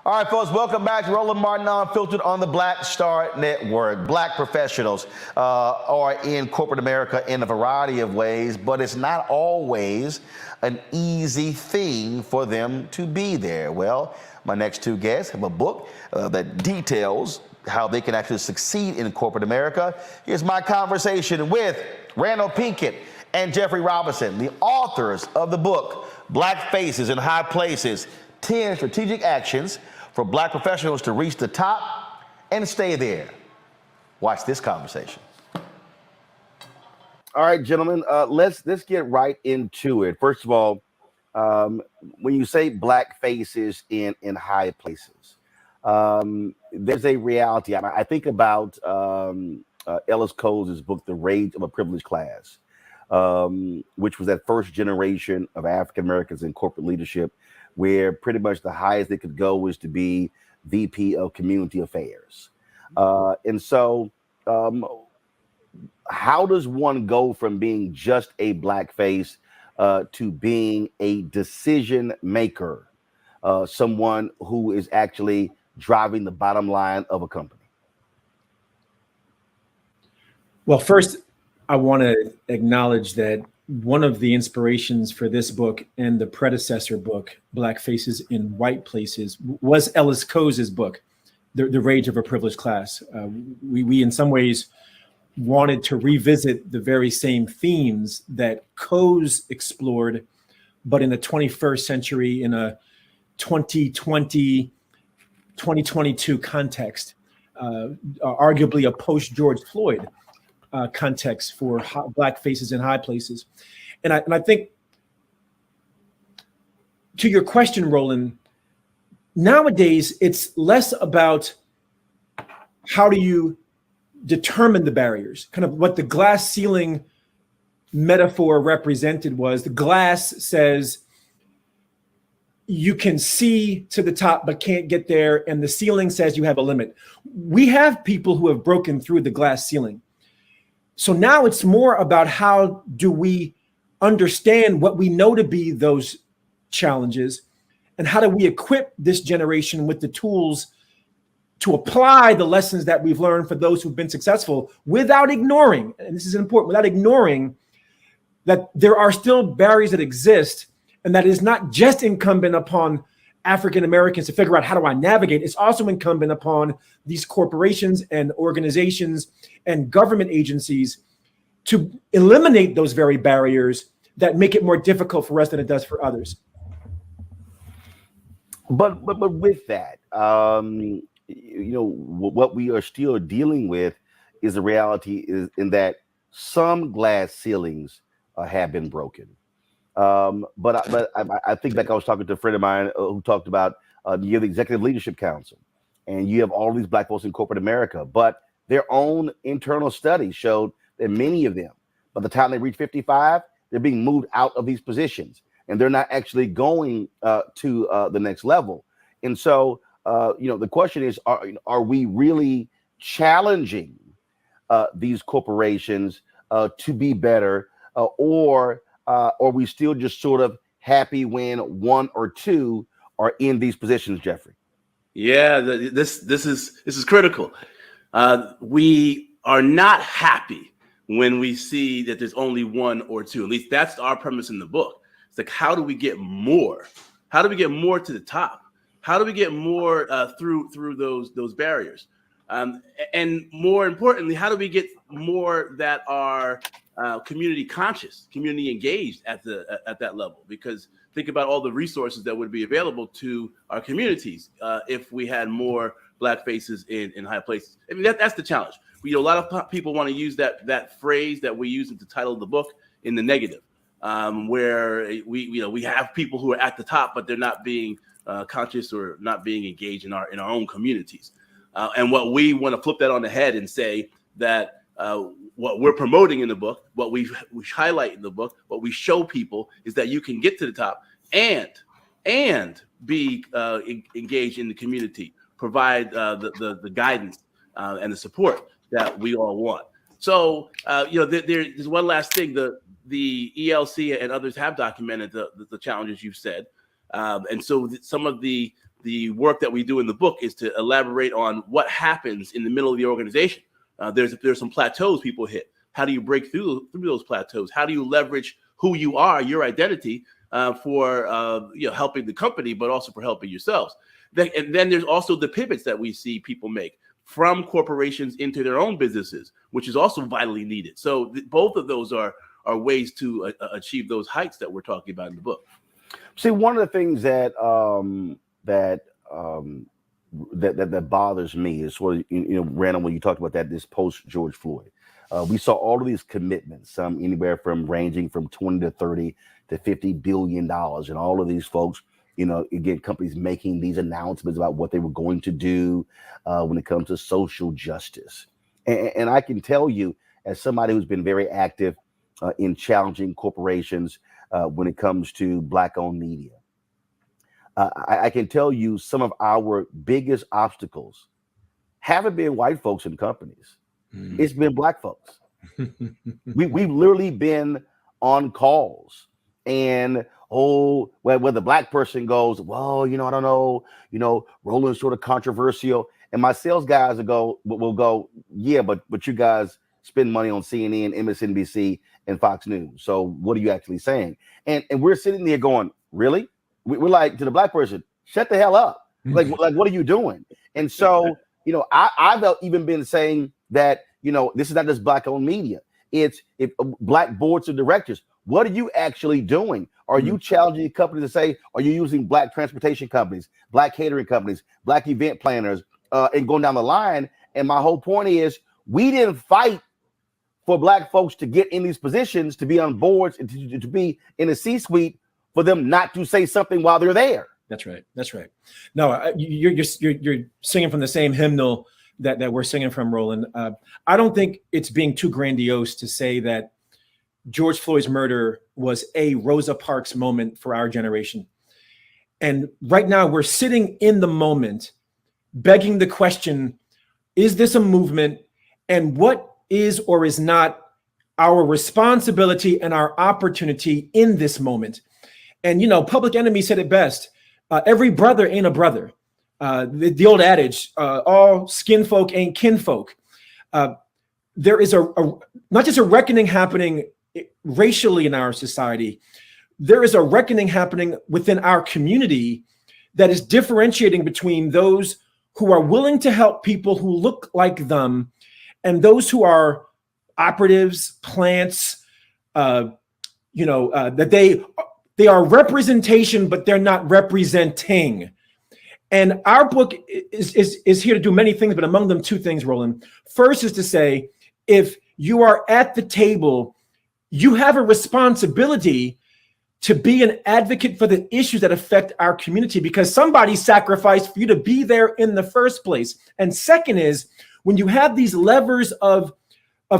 All right, folks, welcome back to Roland Martin Unfiltered on the Black Star Network. Black professionals are in corporate America in a variety of ways, but it's not always an easy thing for them to be there. Well, my next two guests have a book that details how they can actually succeed in corporate America. Here's my conversation with Randal Pinkett and Jeffrey Robinson, the authors of the book, Black Faces in High Places, 10 Strategic Actions for Black Professionals to Reach the Top and Stay There. Watch this conversation. All right, gentlemen, let's get right into it. First of all, when you say Black faces in high places, there's a reality. I think about Ellis Coles' book, The Rage of a Privileged Class, which was that first generation of African Americans in corporate leadership, where pretty much the highest they could go was to be VP of Community Affairs. And so how does one go from being just a Black face to being a decision maker, someone who is actually driving the bottom line of a company? Well, first, I want to acknowledge that one of the inspirations for this book and the predecessor book, Black Faces in White Places, was Ellis Coles' book, The Rage of a Privileged Class. We in some ways wanted to revisit the very same themes that Coles explored, but in the 21st century, in a 2020, 2022 context, arguably a post-George Floyd context for Black faces in high places. And I think, to your question, Roland, nowadays it's less about how do you determine the barriers, kind of what the glass ceiling metaphor represented was. The glass says you can see to the top but can't get there, and the ceiling says you have a limit. We have people who have broken through the glass ceiling. So now it's more about how do we understand what we know to be those challenges, and how do we equip this generation with the tools to apply the lessons that we've learned for those who've been successful without ignoring, and this is important, without ignoring that there are still barriers that exist, and that is not just incumbent upon African Americans to figure out how do I navigate. It's also incumbent upon these corporations and organizations and government agencies to eliminate those very barriers that make it more difficult for us than it does for others. But with that, what we are still dealing with is the reality is in that some glass ceilings have been broken. But I think like I was talking to a friend of mine who talked about you have the Executive Leadership Council, and you have all these Black folks in corporate America, but their own internal studies showed that many of them, by the time they reach 55, they're being moved out of these positions, and they're not actually going to the next level. And so, the question is, are we really challenging these corporations to be better, or are we still just sort of happy when one or two are in these positions, Jeffrey? Yeah, this is critical. We are not happy when we see that there's only one or two. At least that's our premise in the book. It's like, how do we get more? How do we get more to the top? How do we get more through those barriers? And more importantly, how do we get more that are community conscious, community engaged at that level? Because think about all the resources that would be available to our communities if we had more Black faces in high places. I mean, that's the challenge. A lot of people want to use that phrase that we use in the title of the book in the negative, where we have people who are at the top, but they're not being conscious or not being engaged in our own communities. And what we want to flip that on the head and say that what we're promoting in the book, what we highlight in the book, what we show people is that you can get to the top and be engaged in the community, provide the guidance and the support that we all want. So there's one last thing. The ELC and others have documented the challenges you've said, and so some of the work that we do in the book is to elaborate on what happens in the middle of the organization. There's some plateaus people hit. How do you break through those plateaus? How do you leverage who you are, your identity, for helping the company, but also for helping yourselves? And then there's also the pivots that we see people make from corporations into their own businesses, which is also vitally needed. So both of those are ways to achieve those heights that we're talking about in the book. See, one of the things that bothers me is sort of, Randall, when you talked about this post George Floyd, we saw all of these commitments, some anywhere from ranging from 20 to 30 to $50 billion, and all of these folks, again, companies making these announcements about what they were going to do when it comes to social justice. And I can tell you, as somebody who's been very active in challenging corporations when it comes to Black-owned media, I can tell you some of our biggest obstacles haven't been white folks in companies. It's been Black folks. We've literally been on calls, and where the Black person goes, well, I don't know, Roland's sort of controversial, and my sales guys will go, yeah, but you guys spend money on CNN, MSNBC, and Fox News. So what are you actually saying? And we're sitting there going, really? We're like, to the Black person, shut the hell up. Like what are you doing? And so, I've even been saying that, this is not just Black-owned media. It's Black boards of directors. What are you actually doing? Are you challenging companies to say, are you using Black transportation companies, Black catering companies, Black event planners, and going down the line? And my whole point is, we didn't fight for Black folks to get in these positions, to be on boards, and to be in a C-suite, for them not to say something while they're there. That's right. That's right. No, you're singing from the same hymnal that we're singing from, Roland. I don't think it's being too grandiose to say that George Floyd's murder was a Rosa Parks moment for our generation. And right now we're sitting in the moment, begging the question, is this a movement? And what is or is not our responsibility and our opportunity in this moment? And, Public Enemy said it best. Every brother ain't a brother. The old adage, all skin folk ain't kinfolk. There is not just a reckoning happening racially in our society, there is a reckoning happening within our community that is differentiating between those who are willing to help people who look like them and those who are operatives, plants, that they are representation, but they're not representing. And our book is here to do many things, but among them two things, Roland. First is to say, if you are at the table, you have a responsibility to be an advocate for the issues that affect our community because somebody sacrificed for you to be there in the first place. And second is, when you have these levers of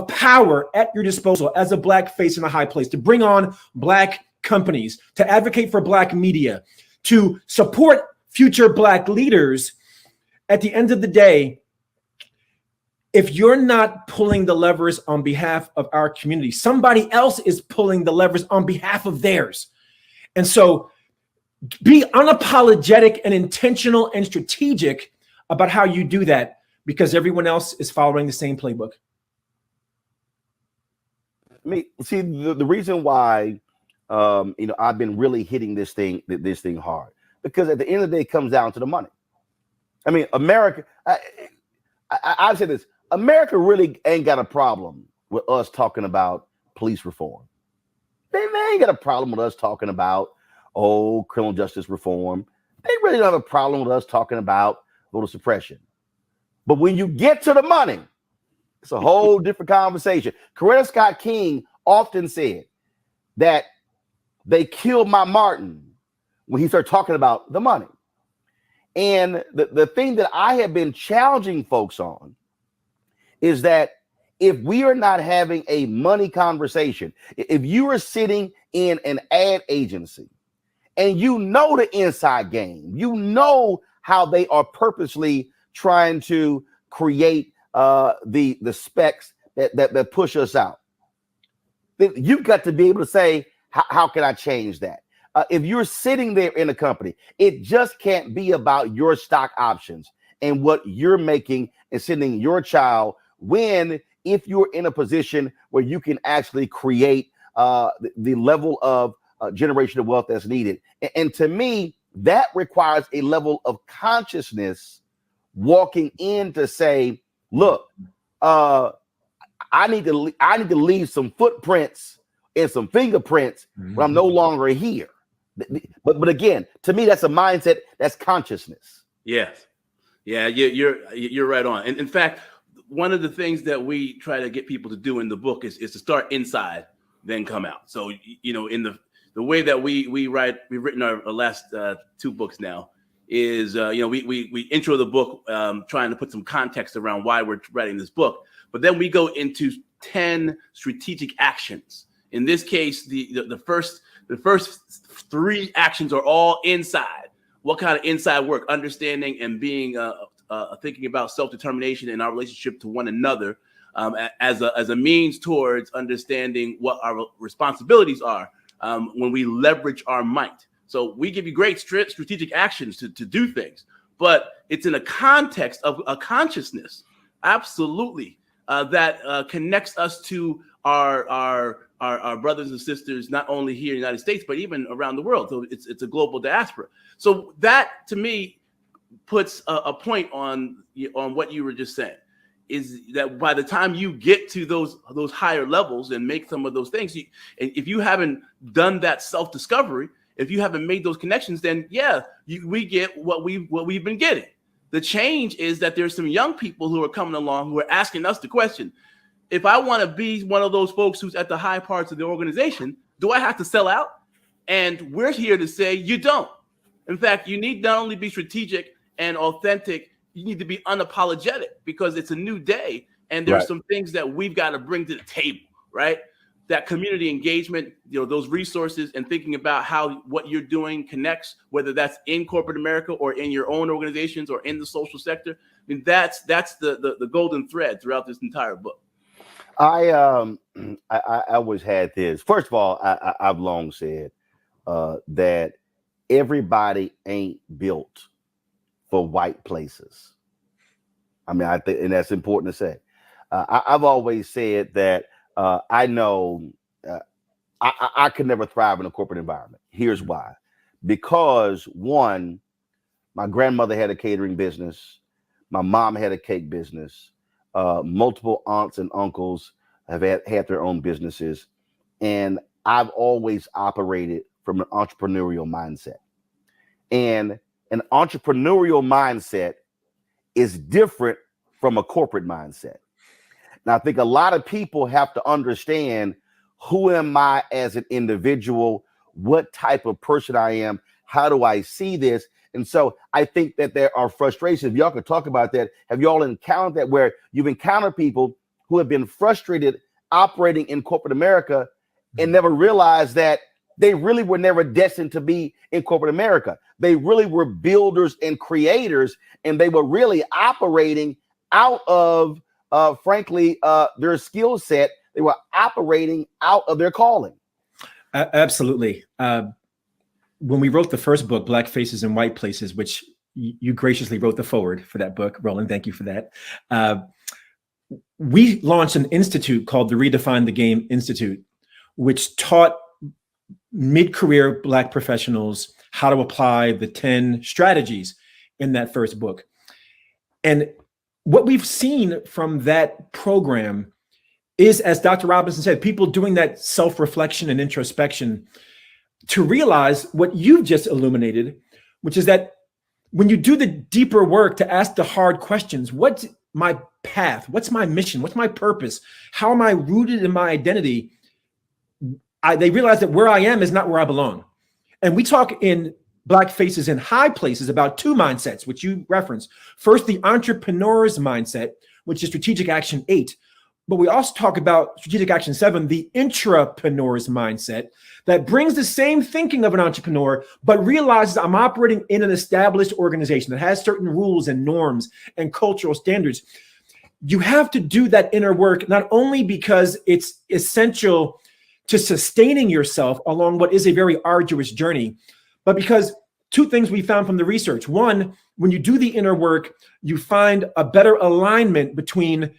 power at your disposal as a Black face in a high place, to bring on Black companies, to advocate for Black media, to support future Black leaders, at the end of the day, if you're not pulling the levers on behalf of our community, somebody else is pulling the levers on behalf of theirs. And so be unapologetic and intentional and strategic about how you do that, because everyone else is following the same playbook. See, the reason why I've been really hitting this thing hard, because at the end of the day, it comes down to the money. I mean, America, I've said this, America really ain't got a problem with us talking about police reform. They ain't got a problem with us talking about, criminal justice reform. They really don't have a problem with us talking about voter suppression. But when you get to the money, it's a whole different conversation. Coretta Scott King often said that they killed my Martin when he started talking about the money. And the thing that I have been challenging folks on is that if we are not having a money conversation, if you are sitting in an ad agency and you know the inside game, you know how they are purposely trying to create the specs that push us out, then you've got to be able to say, how can I change that? If you're sitting there in a company, it just can't be about your stock options and what you're making and sending your child, when if you're in a position where you can actually create the level of generational wealth that's needed. And to me, that requires a level of consciousness walking in to say, look, I need to leave some footprints and some fingerprints when I'm no longer here. But again, to me, that's a mindset, that's consciousness. Yes. Yeah, you're right on. And in fact, one of the things that we try to get people to do in the book is to start inside, then come out. So, in the way that we write, we've written our last two books now, is we intro the book trying to put some context around why we're writing this book, but then we go into 10 strategic actions. In this case, the first 3 actions are all inside. What kind of inside work? Understanding and being thinking about self-determination and our relationship to one another as a means towards understanding what our responsibilities are when we leverage our might. So we give you great strategic actions to do things, but it's in a context of a consciousness, absolutely, that connects us to our brothers and sisters, not only here in the United States, but even around the world. So it's a global diaspora. So that, to me, puts a point on what you were just saying, is that by the time you get to those higher levels and make some of those things, if you haven't done that self-discovery, if you haven't made those connections, then we get what we've been getting. The change is that there's some young people who are coming along who are asking us the question: if I want to be one of those folks who's at the high parts of the organization, do I have to sell out? And we're here to say you don't. In fact, you need not only be strategic and authentic, you need to be unapologetic, because it's a new day and there's some things that we've got to bring to the table, right? That community engagement, those resources, and thinking about how what you're doing connects, whether that's in corporate America or in your own organizations or in the social sector. I mean, that's the golden thread throughout this entire book. I always had this. First of all, I've long said that everybody ain't built for white places. I mean, I think, and that's important to say. I've always said that I know I could never thrive in a corporate environment. Here's why. Because one, my grandmother had a catering business. My mom had a cake business. Multiple aunts and uncles have had their own businesses. And I've always operated from an entrepreneurial mindset. And an entrepreneurial mindset is different from a corporate mindset. Now, I think a lot of people have to understand, who am I as an individual? What type of person I am? How do I see this? And so I think that there are frustrations. If y'all could talk about that. Have y'all encountered that, where you've encountered people who have been frustrated operating in corporate America and never realized that they really were never destined to be in corporate America? They really were builders and creators, and they were really operating out of, frankly, their skill set. They were operating out of their calling. Absolutely. When we wrote the first book, Black Faces in White Places, which you graciously wrote the foreword for that book, Roland, thank you for that. We launched an institute called the Redefine the Game Institute, which taught mid-career Black professionals how to apply the 10 strategies in that first book. And what we've seen from that program is, as Dr. Robinson said, people doing that self-reflection and introspection to realize what you've just illuminated, which is that when you do the deeper work to ask the hard questions, what's my path? What's my mission? What's my purpose? How am I rooted in my identity? They realize that where I am is not where I belong. And we talk in Black Faces in High Places about two mindsets, which you referenced. First, the entrepreneur's mindset, which is strategic action 8. But we also talk about strategic action 7, the intrapreneur's mindset, that brings the same thinking of an entrepreneur, but realizes I'm operating in an established organization that has certain rules and norms and cultural standards. You have to do that inner work, not only because it's essential to sustaining yourself along what is a very arduous journey, but because two things we found from the research. One, when you do the inner work, you find a better alignment between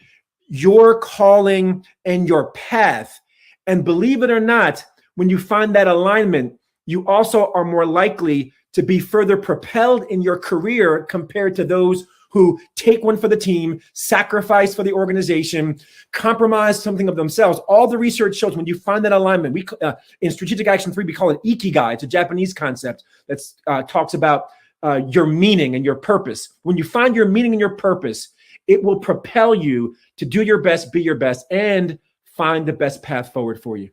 your calling and your path. And believe it or not, when you find that alignment, you also are more likely to be further propelled in your career compared to those who take one for the team, sacrifice for the organization, compromise something of themselves. All the research shows when you find that alignment, we in Strategic Action 3, we call it Ikigai. It's a Japanese concept that talks about your meaning and your purpose. When you find your meaning and your purpose, it will propel you to do your best, be your best, and find the best path forward for you.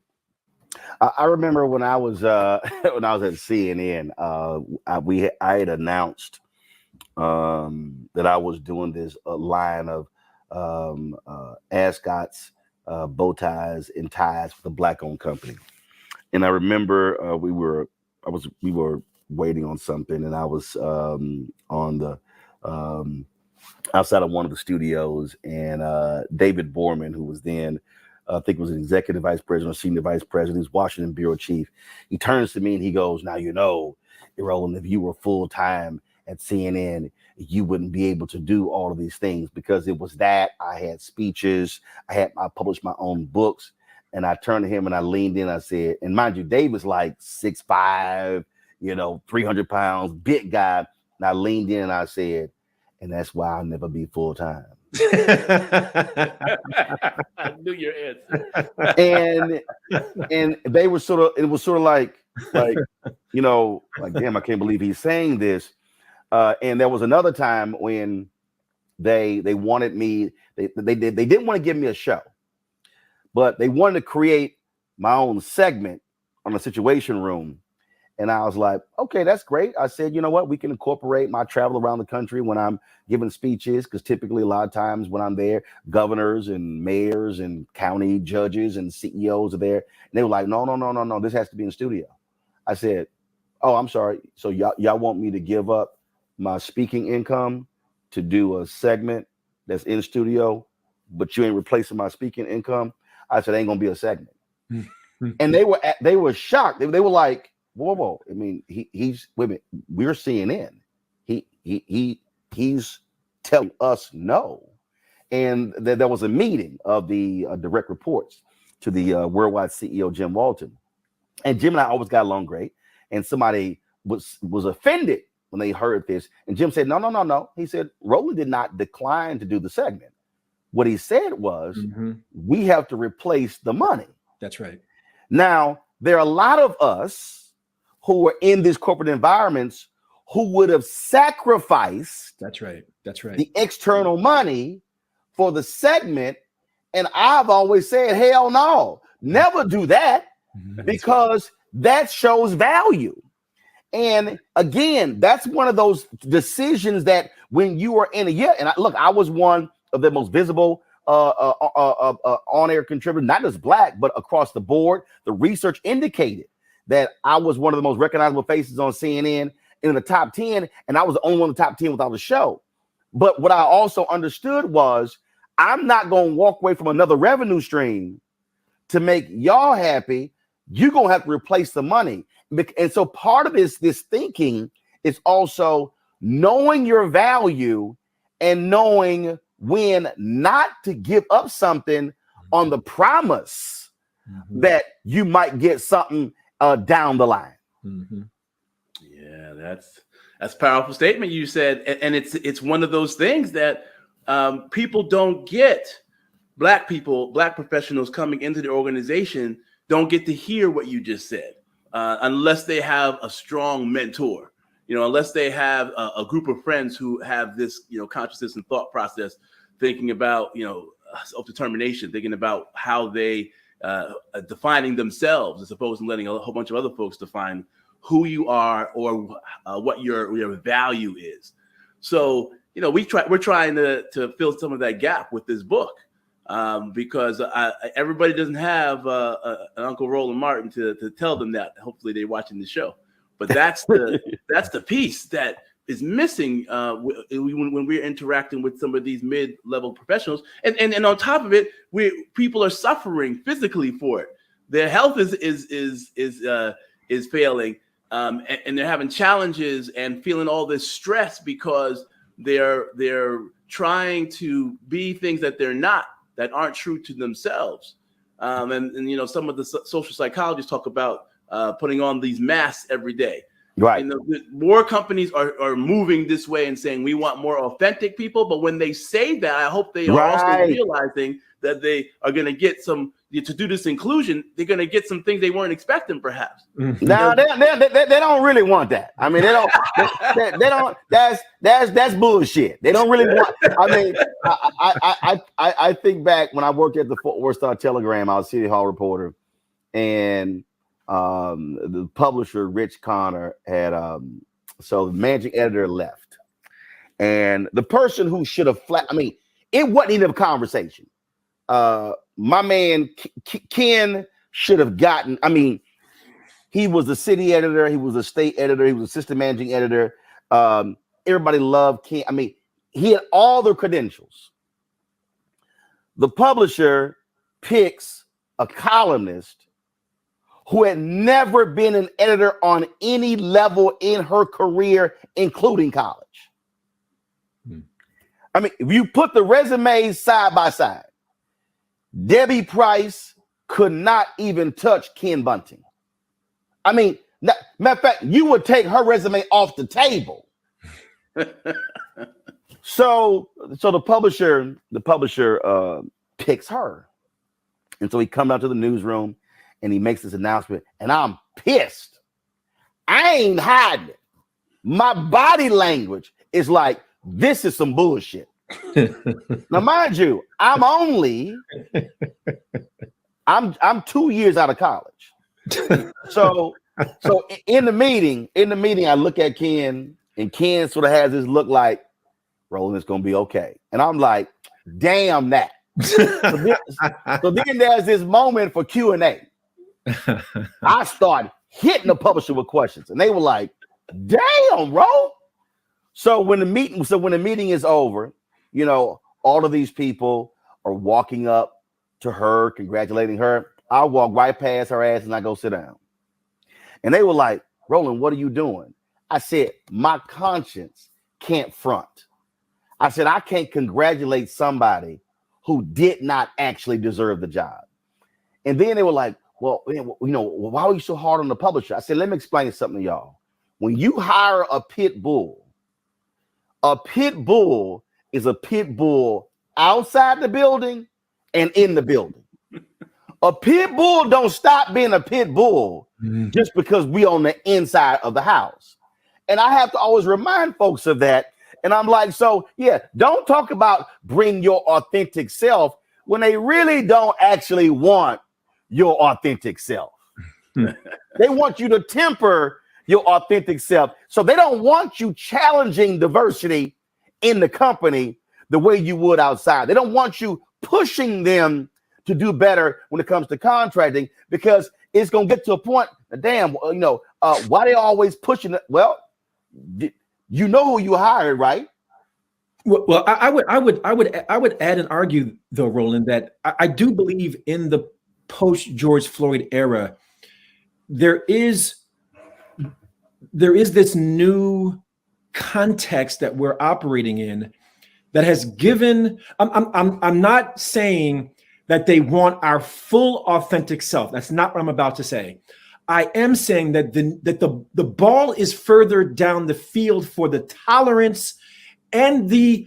I remember when I was at CNN, I had announced that I was doing this line of ascots, bow ties, and ties for the Black-owned company. And I remember we were waiting on something, and I was on the outside of one of the studios, and David Borman, who was then I think was an executive vice president or senior vice president, he's Washington bureau chief. He turns to me and he goes, "Now, you know, Roland, if you were full time at CNN, you wouldn't be able to do all of these things," because it was that I had speeches, I published my own books. And I turned to him and I leaned in. I said, and mind you, Dave was like 6'5", 300 pounds, big guy. And I leaned in and I said, "And that's why I'll never be full time." I knew your answer. And they were it was sort of like, damn, I can't believe he's saying this. And there was another time when they wanted me, they didn't want to give me a show, but they wanted to create my own segment on the Situation Room. And I was like, okay, that's great. I said, you know what? We can incorporate my travel around the country when I'm giving speeches, because typically a lot of times when I'm there, governors and mayors and county judges and CEOs are there. And they were like, no, this has to be in the studio. I said, oh, I'm sorry. So y'all want me to give up my speaking income to do a segment that's in studio, but you ain't replacing my speaking income? I said, ain't gonna be a segment. And they were shocked. They were like, whoa. I mean, he's wait a minute, we're CNN. He's telling us no. And there was a meeting of the direct reports. to the worldwide CEO, Jim Walton. And Jim and I always got along great. And somebody was offended when they heard this. And Jim said, no. He said, Roland did not decline to do the segment. What he said was, we have to replace the money. That's right. Now, there are a lot of us who are in these corporate environments who would have sacrificed That's right. the external money for the segment. And I've always said, hell no, never do that, because that shows value. And again, that's one of those decisions that when you are in I was one of the most visible on-air contributors, not just black, but across the board. The research indicated that I was one of the most recognizable faces on CNN in the top 10, and I was the only one in the top 10 without a show. But what I also understood was I'm not going to walk away from another revenue stream to make y'all happy. You're going to have to replace the money. And so part of this thinking is also knowing your value and knowing when not to give up something on the promise that you might get something down the line. Yeah, that's a powerful statement you said. And it's one of those things that people don't get. Black people, black professionals coming into the organization don't get to hear what you just said unless they have a strong mentor, unless they have a group of friends who have this, consciousness and thought process, thinking about, self-determination, thinking about how they defining themselves as opposed to letting a whole bunch of other folks define who you are or what your value is. So, we're trying to fill some of that gap with this book. Because everybody doesn't have an Uncle Roland Martin to tell them that. Hopefully they're watching the show, but that's the piece that is missing when we're interacting with some of these mid-level professionals. And on top of it, people are suffering physically for it. Their health is failing, and they're having challenges and feeling all this stress because they're trying to be things that they're not, that aren't true to themselves. And some of the social psychologists talk about putting on these masks every day. Right. More companies are moving this way and saying we want more authentic people. But when they say that, I hope they are also realizing that they are going to get to do this inclusion. They're going to get some things they weren't expecting, perhaps. Now they don't really want that. I mean, they don't. That's bullshit. They don't really want. I mean, I think back when I worked at the Fort Worth Star-Telegram. I was a City Hall reporter, and the publisher Rich Khanna had so the managing editor left, and the person who should have it wasn't even a conversation. My man Ken should have gotten. I mean, he was the city editor, he was a state editor, he was assistant managing editor. Everybody loved Ken. I mean, he had all the credentials. The publisher picks a columnist who had never been an editor on any level in her career, including college. I mean, if you put the resumes side by side, Debbie Price could not even touch Ken Bunting. I mean, matter of fact, you would take her resume off the table. So the publisher picks her. And so he comes out to the newsroom and he makes this announcement, and I'm pissed. I ain't hiding it. My body language is like, this is some bullshit. Now, mind you, I'm 2 years out of college. So in the meeting, I look at Ken, and Ken sort of has this look like, Roland, it's gonna be okay. And I'm like, damn that. So then there's this moment for Q&A. I started hitting the publisher with questions, and they were like, damn, bro. So when the meeting is over, all of these people are walking up to her, congratulating her. I walk right past her ass and I go sit down. And they were like, Roland, what are you doing? I said, my conscience can't front. I said, I can't congratulate somebody who did not actually deserve the job. And then they were like, well, why are you so hard on the publisher? I said, let me explain something to y'all. When you hire a pit bull is a pit bull outside the building and in the building. A pit bull don't stop being a pit bull just because we on the inside of the house. And I have to always remind folks of that. And I'm like, so yeah, don't talk about bring your authentic self when they really don't actually want your authentic self. They want you to temper your authentic self. So they don't want you challenging diversity in the company the way you would outside. They don't want you pushing them to do better when it comes to contracting, because it's going to get to a point, damn, why they always pushing it? Well, you know who you hired, right? Well, I would add and argue, though, Roland, that I do believe in the post George Floyd era, there is this new context that we're operating in that has given. I'm not saying that they want our full authentic self. That's not what I'm about to say. I am saying that the ball is further down the field for the tolerance and the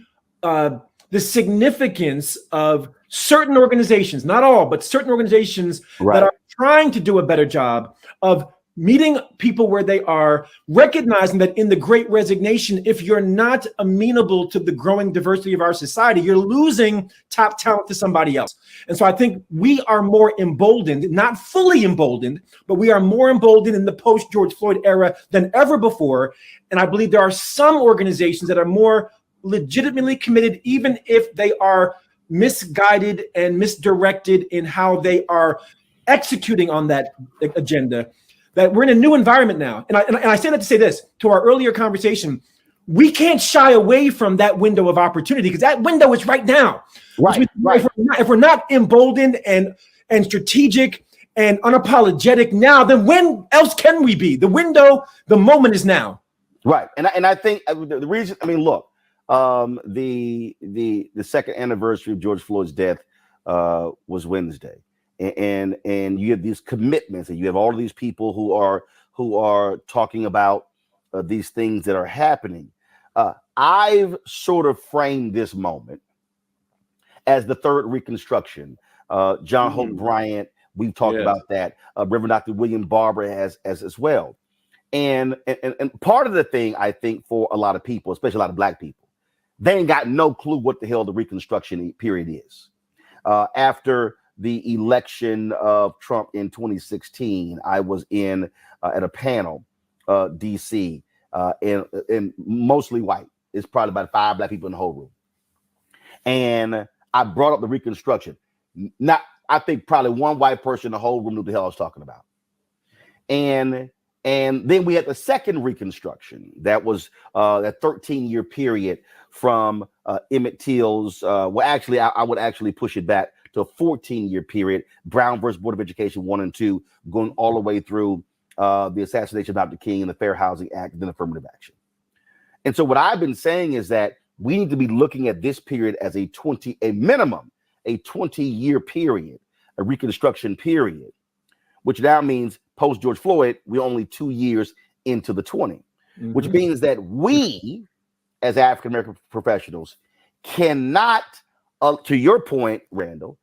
significance of certain organizations, not all, but certain organizations that are trying to do a better job of meeting people where they are, recognizing that in the Great Resignation, if you're not amenable to the growing diversity of our society, you're losing top talent to somebody else. And so I think we are more emboldened, not fully emboldened, but we are more emboldened in the post-George Floyd era than ever before. And I believe there are some organizations that are more legitimately committed, even if they are misguided and misdirected in how they are executing on that agenda. That we're in a new environment now. And I say that to say this, to our earlier conversation, we can't shy away from that window of opportunity, because that window is right now. Right. If we're not emboldened and strategic and unapologetic now, then when else can we be? The window, the moment is now. Right. And I think the reason, look, the second anniversary of George Floyd's death was Wednesday. And you have these commitments, and you have all of these people who are talking about these things that are happening. I've sort of framed this moment as the third Reconstruction. John Hope Bryant, we've talked about that. Rev Dr. William Barber has as well. And part of the thing, I think, for a lot of people, especially a lot of Black people, they ain't got no clue what the hell the Reconstruction period is. After the election of Trump in 2016, I was in at a panel, DC, and mostly white. It's probably about 5 Black people in the whole room. And I brought up the Reconstruction. I think probably one white person in the whole room knew what the hell I was talking about. And then we had the second Reconstruction. That was that 13-year period from Emmett Till's, I would actually push it back to a 14-year period, Brown versus Board of Education 1 and 2, going all the way through the assassination of Dr. King and the Fair Housing Act, and then affirmative action. And so what I've been saying is that we need to be looking at this period as a 20-year period, a Reconstruction period, which now means post George Floyd, we're only 2 years into the 20, which means that we, as African-American professionals, cannot, to your point, Randall,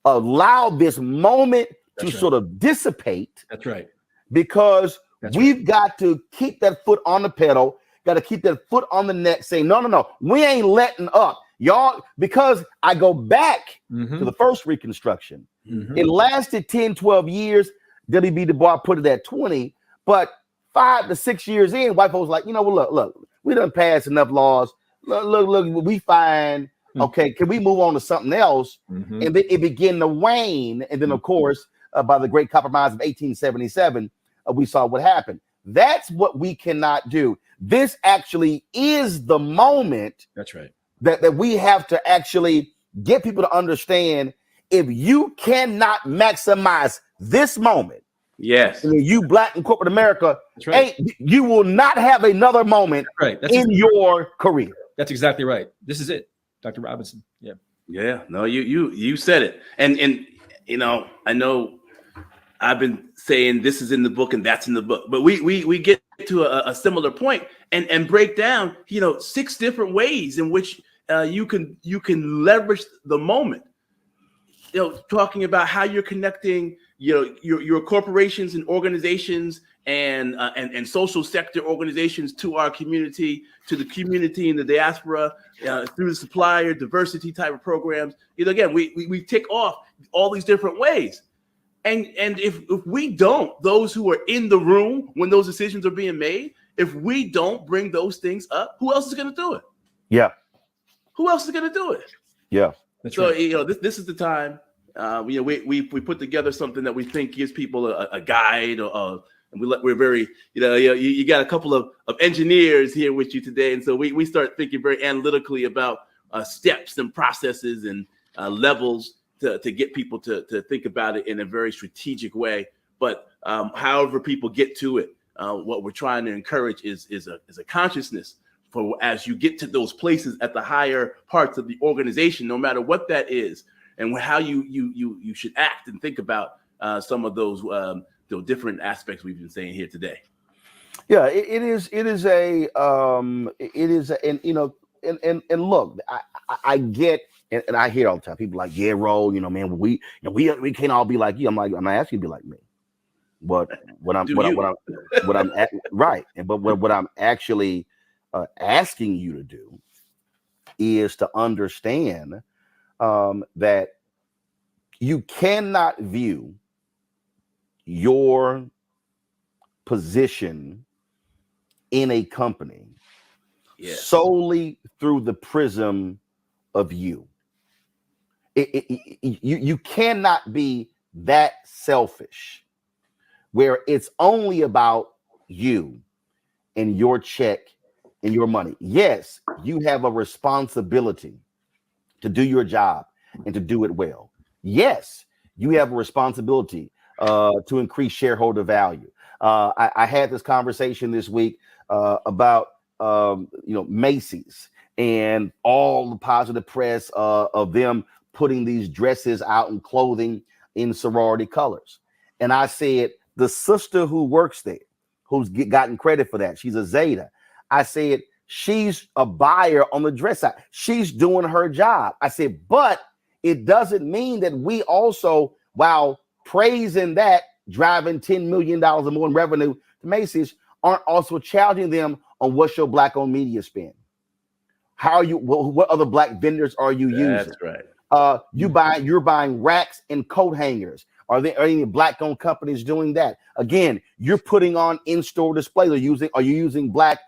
allow this moment to sort of dissipate. That's right. Because we've got to keep that foot on the pedal, got to keep that foot on the neck, saying, no, we ain't letting up. Y'all, because I go back to the first Reconstruction. It lasted 10, 12 years. W.B. Du Bois put it at 20, but 5 to 6 years in, white folks like, look, we done passed enough laws. Look, we fine. Okay, can we move on to something else? And then it began to wane. And then, of course, by the Great Compromise of 1877, we saw what happened. That's what we cannot do. This actually is the moment. That's right. That we have to actually get people to understand, if you cannot maximize this moment, you Black in corporate America, you will not have another moment in your career. That's exactly right. This is it. Dr. Robinson. Yeah. Yeah. No, you said it. And I know I've been saying this is in the book and that's in the book, but we get to a similar point and break down, 6 different ways in which you can leverage the moment. Talking about how you're connecting, your corporations and organizations and social sector organizations to our community, to the community in the diaspora, through the supplier diversity type of programs. Again, we tick off all these different ways. And if we don't, those who are in the room when those decisions are being made, if we don't bring those things up, who else is going to do it? Yeah. Who else is going to do it? Yeah. That's so right. This is the time. We put together something that we think gives people a guide, and we're very, you got a couple of engineers here with you today, and so we start thinking very analytically about steps and processes and levels to get people to think about it in a very strategic way. But however people get to it, what we're trying to encourage is a consciousness for as you get to those places at the higher parts of the organization, no matter what that is, and how you should act and think about some of those different aspects we've been saying here today. Yeah, it is, and look, I get, and I hear all the time people like, yeah, Ro, man, we can't all be like you. I'm not asking you to be like me, but what I'm right, but what I'm actually asking you to do is to understand that you cannot view your position in a company solely through the prism of you. You cannot be that selfish where it's only about you and your check and your money. Yes, you have a responsibility to do your job and to do it well. Yes, you have a responsibility to increase shareholder value. I had this conversation this week about Macy's and all the positive press of them putting these dresses out and clothing in sorority colors. And I said, the sister who works there, who's gotten credit for that, she's a Zeta. I said, she's a buyer on the dress side. She's doing her job. I said, but it doesn't mean that we also, while praising that, driving $10 million or more in revenue to Macy's, aren't also challenging them on what's your black-owned media spend. How are you? What other black vendors are you using? That's right. You're buying racks and coat hangers. Are any black-owned companies doing that? Again, you're putting on in-store displays. Are you using black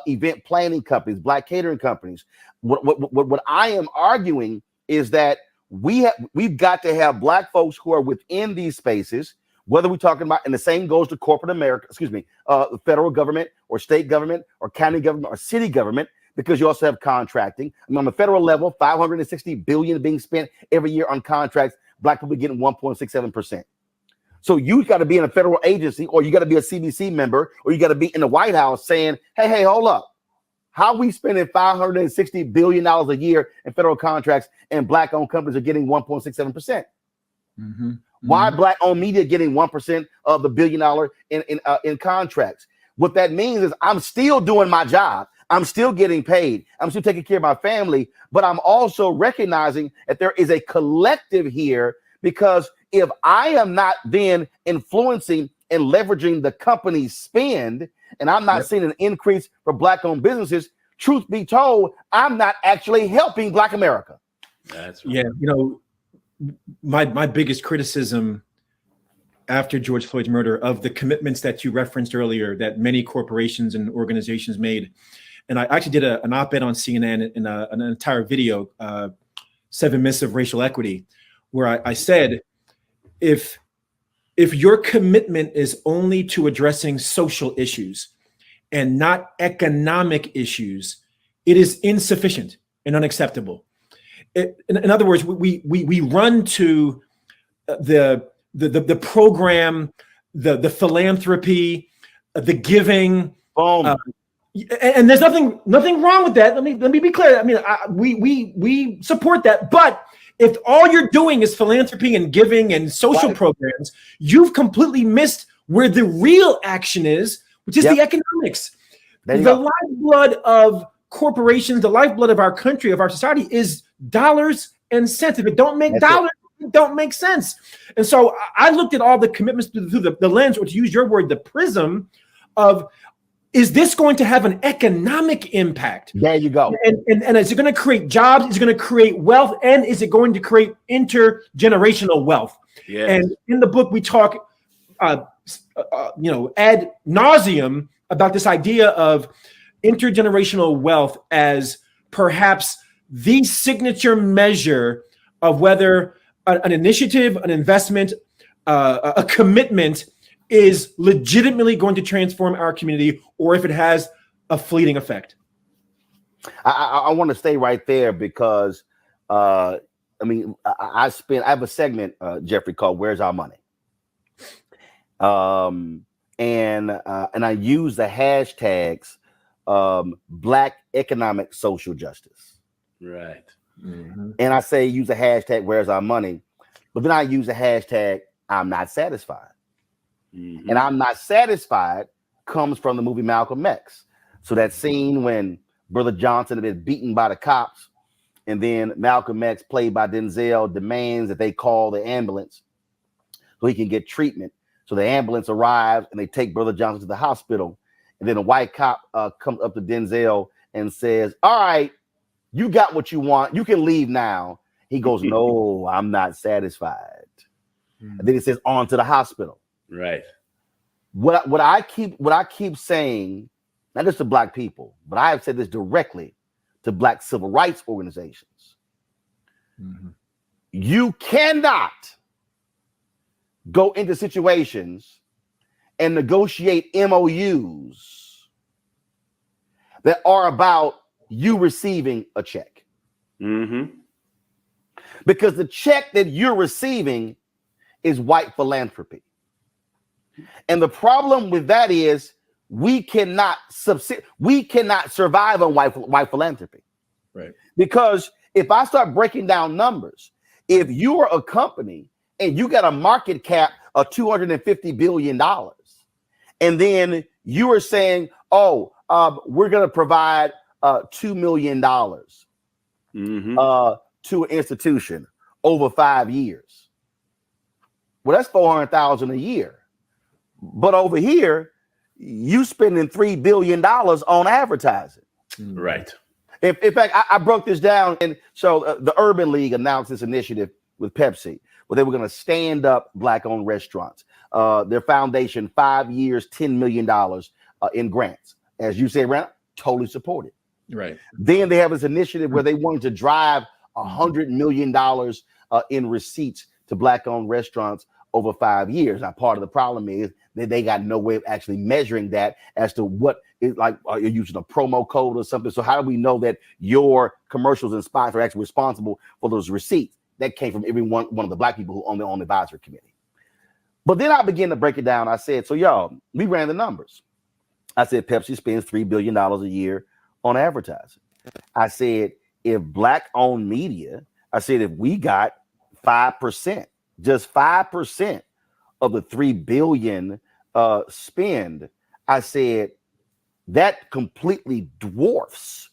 event planning companies, black catering companies? What I am arguing is that we've got to have black folks who are within these spaces, whether we're talking about, and the same goes to corporate America, the federal government or state government or county government or city government, because you also have contracting. I mean, on the federal level, $560 billion being spent every year on contracts. Black people getting 1.67%. So you got to be in a federal agency, or you got to be a CBC member, or you got to be in the White House saying, hey, hold up. How are we spending $560 billion a year in federal contracts and black-owned companies are getting 1.67%? Mm-hmm. Why black-owned media getting 1% of the $1 billion in contracts? What that means is I'm still doing my job. I'm still getting paid. I'm still taking care of my family, but I'm also recognizing that there is a collective here, because if I am not then influencing and leveraging the company's spend, and I'm not seeing an increase for black-owned businesses, truth be told, I'm not actually helping Black America. That's right. Yeah, my biggest criticism after George Floyd's murder of the commitments that you referenced earlier that many corporations and organizations made. And I actually did an op-ed on CNN in an entire video, 7 Myths of Racial Equity, where I said, if your commitment is only to addressing social issues and not economic issues, it is insufficient and unacceptable. In other words, we run to the program, the philanthropy, the giving. And there's nothing wrong with that. Let me be clear. I mean, we support that, but if all you're doing is philanthropy and giving and social programs, you've completely missed where the real action is, which is the economics. The lifeblood of corporations, the lifeblood of our country, of our society is dollars and cents. If it don't make dollars, it don't make sense. And so I looked at all the commitments through the lens, or to use your word, the prism of, is this going to have an economic impact? There you go. And is it going to create jobs? Is it going to create wealth? And is it going to create intergenerational wealth? Yes. And in the book, we talk, ad nauseum about this idea of intergenerational wealth as perhaps the signature measure of whether an initiative, an investment, a commitment is legitimately going to transform our community, or if it has a fleeting effect. I want to stay right there because, I have a segment, Jeffrey, called "Where's Our Money?" And I use the hashtags Black economic social justice. Right. Mm-hmm. And I say use the hashtag "Where's Our Money?" But then I use the hashtag "I'm not satisfied." Mm-hmm. And "I'm not satisfied" comes from the movie Malcolm X. So that scene when Brother Johnson had been beaten by the cops, and then Malcolm X, played by Denzel, demands that they call the ambulance so he can get treatment. So the ambulance arrives and they take Brother Johnson to the hospital. And then a white cop comes up to Denzel and says, "All right, you got what you want. You can leave now." He goes, "No, I'm not satisfied." And then he says, "On to the hospital." Right. What I keep saying, not just to Black people, but I have said this directly to Black civil rights organizations. Mm-hmm. You cannot go into situations and negotiate MOUs that are about you receiving a check. Mm-hmm. Because the check that you're receiving is white philanthropy. And the problem with that is we cannot survive on white philanthropy. Right. Because if I start breaking down numbers, if you are a company and you got a market cap of $250 billion, and then you are saying, we're going to provide $2 million to an institution over 5 years. Well, that's $400,000 a year. But over here, you spending $3 billion on advertising. Right. In fact, I broke this down. And so the Urban League announced this initiative with Pepsi, where they were going to stand up Black-owned restaurants. Their foundation, 5 years, $10 million in grants. As you said, Randall, totally supported. Right. Then they have this initiative where they wanted to drive $100 million in receipts to Black-owned restaurants over 5 years. Now, part of the problem is that they got no way of actually measuring that as to what is like, are you using a promo code or something? So how do we know that your commercials and spots are actually responsible for those receipts? That came from every one of the Black people who own their own advisory committee. But then I began to break it down. I said, so y'all, we ran the numbers. I said, Pepsi spends $3 billion a year on advertising. I said, if Black-owned media, I said, if we got 5%, just 5% of the $3 billion spend, I said, that completely dwarfs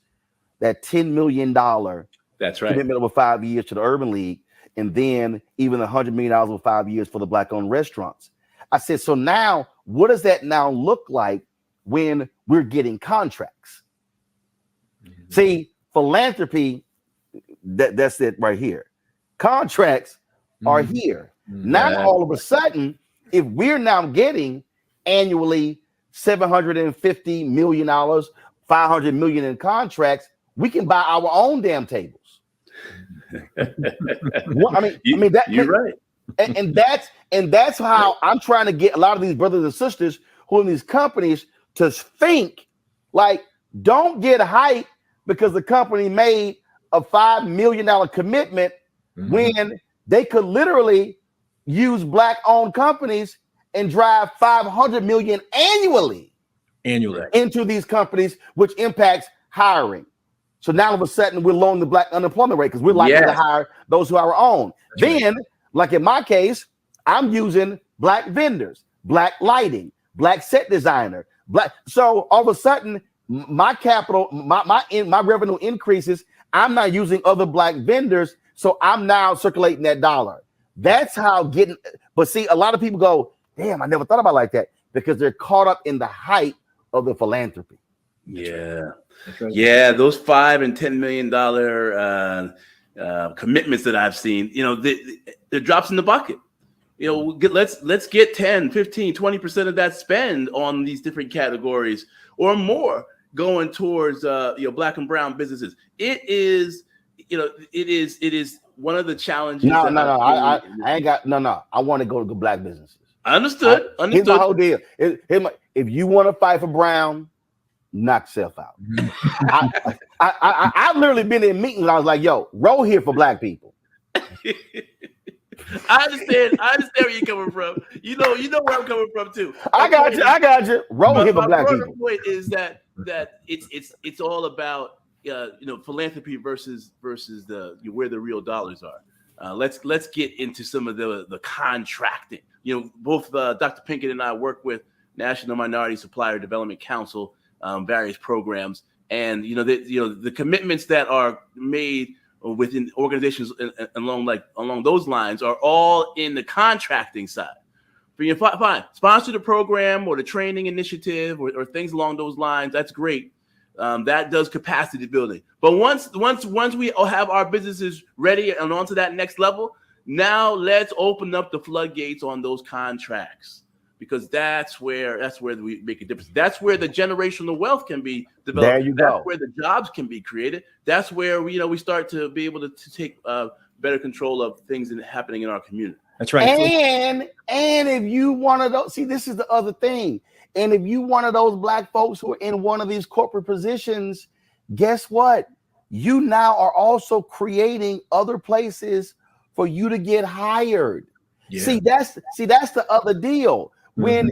that $10 million That's right. commitment over 5 years to the Urban League, and then even $100 million over 5 years for the Black-owned restaurants. I said, so now what does that now look like when we're getting contracts? Mm-hmm. See, philanthropy, that's it right here. Contracts are here. Now, all of a sudden, if we're now getting annually $750 million, $500 million in contracts, we can buy our own damn tables. You're right. And that's how I'm trying to get a lot of these brothers and sisters who are in these companies to think like, don't get hyped because the company made a $5 million commitment when they could literally use Black-owned companies and drive $500 million annually into these companies, which impacts hiring, So now all of a sudden we're lowering the black unemployment rate because we're likely to hire those who are our own. Then, like in my case, I'm using black vendors, black lighting, black set designer, black. So all of a sudden, my capital, my revenue increases. I'm not using other black vendors, so I'm now circulating that dollar. That's how getting. But see, a lot of people go, "Damn, I never thought about it like that," because they're caught up in the hype of the philanthropy. Yeah, yeah, those $5 and $10 million commitments that I've seen, you know, they're drops in the bucket. You know, let's get 10, 15, 20% of that spend on these different categories or more going towards black and brown businesses. It is one of the challenges. No, I ain't got no. I want to go to black businesses. Understood. Here's my whole deal. If you want to fight for brown, knock yourself out. I've literally been in meetings and I was like, yo, roll here for black people. I understand where you're coming from. You know where I'm coming from too. I got you. Roll here for black people. My point is that it's all about philanthropy versus the where the real dollars are. Let's get into some of the contracting. You know, both Dr. Pinkett and I work with National Minority Supplier Development Council, various programs, and the commitments that are made within organizations along those lines are all in the contracting side. Fine, sponsor the program or the training initiative or things along those lines. That's great. That does capacity building. But once we have our businesses ready and on to that next level, now let's open up the floodgates on those contracts, because that's where we make a difference. That's where the generational wealth can be developed. There you go. That's where the jobs can be created. That's where we start to be able to take better control of things happening in our community. That's right. And if you one of those, see, this is the other thing. And if you one of those black folks who are in one of these corporate positions, guess what? You now are also creating other places for you to get hired. Yeah. See, that's the other deal. When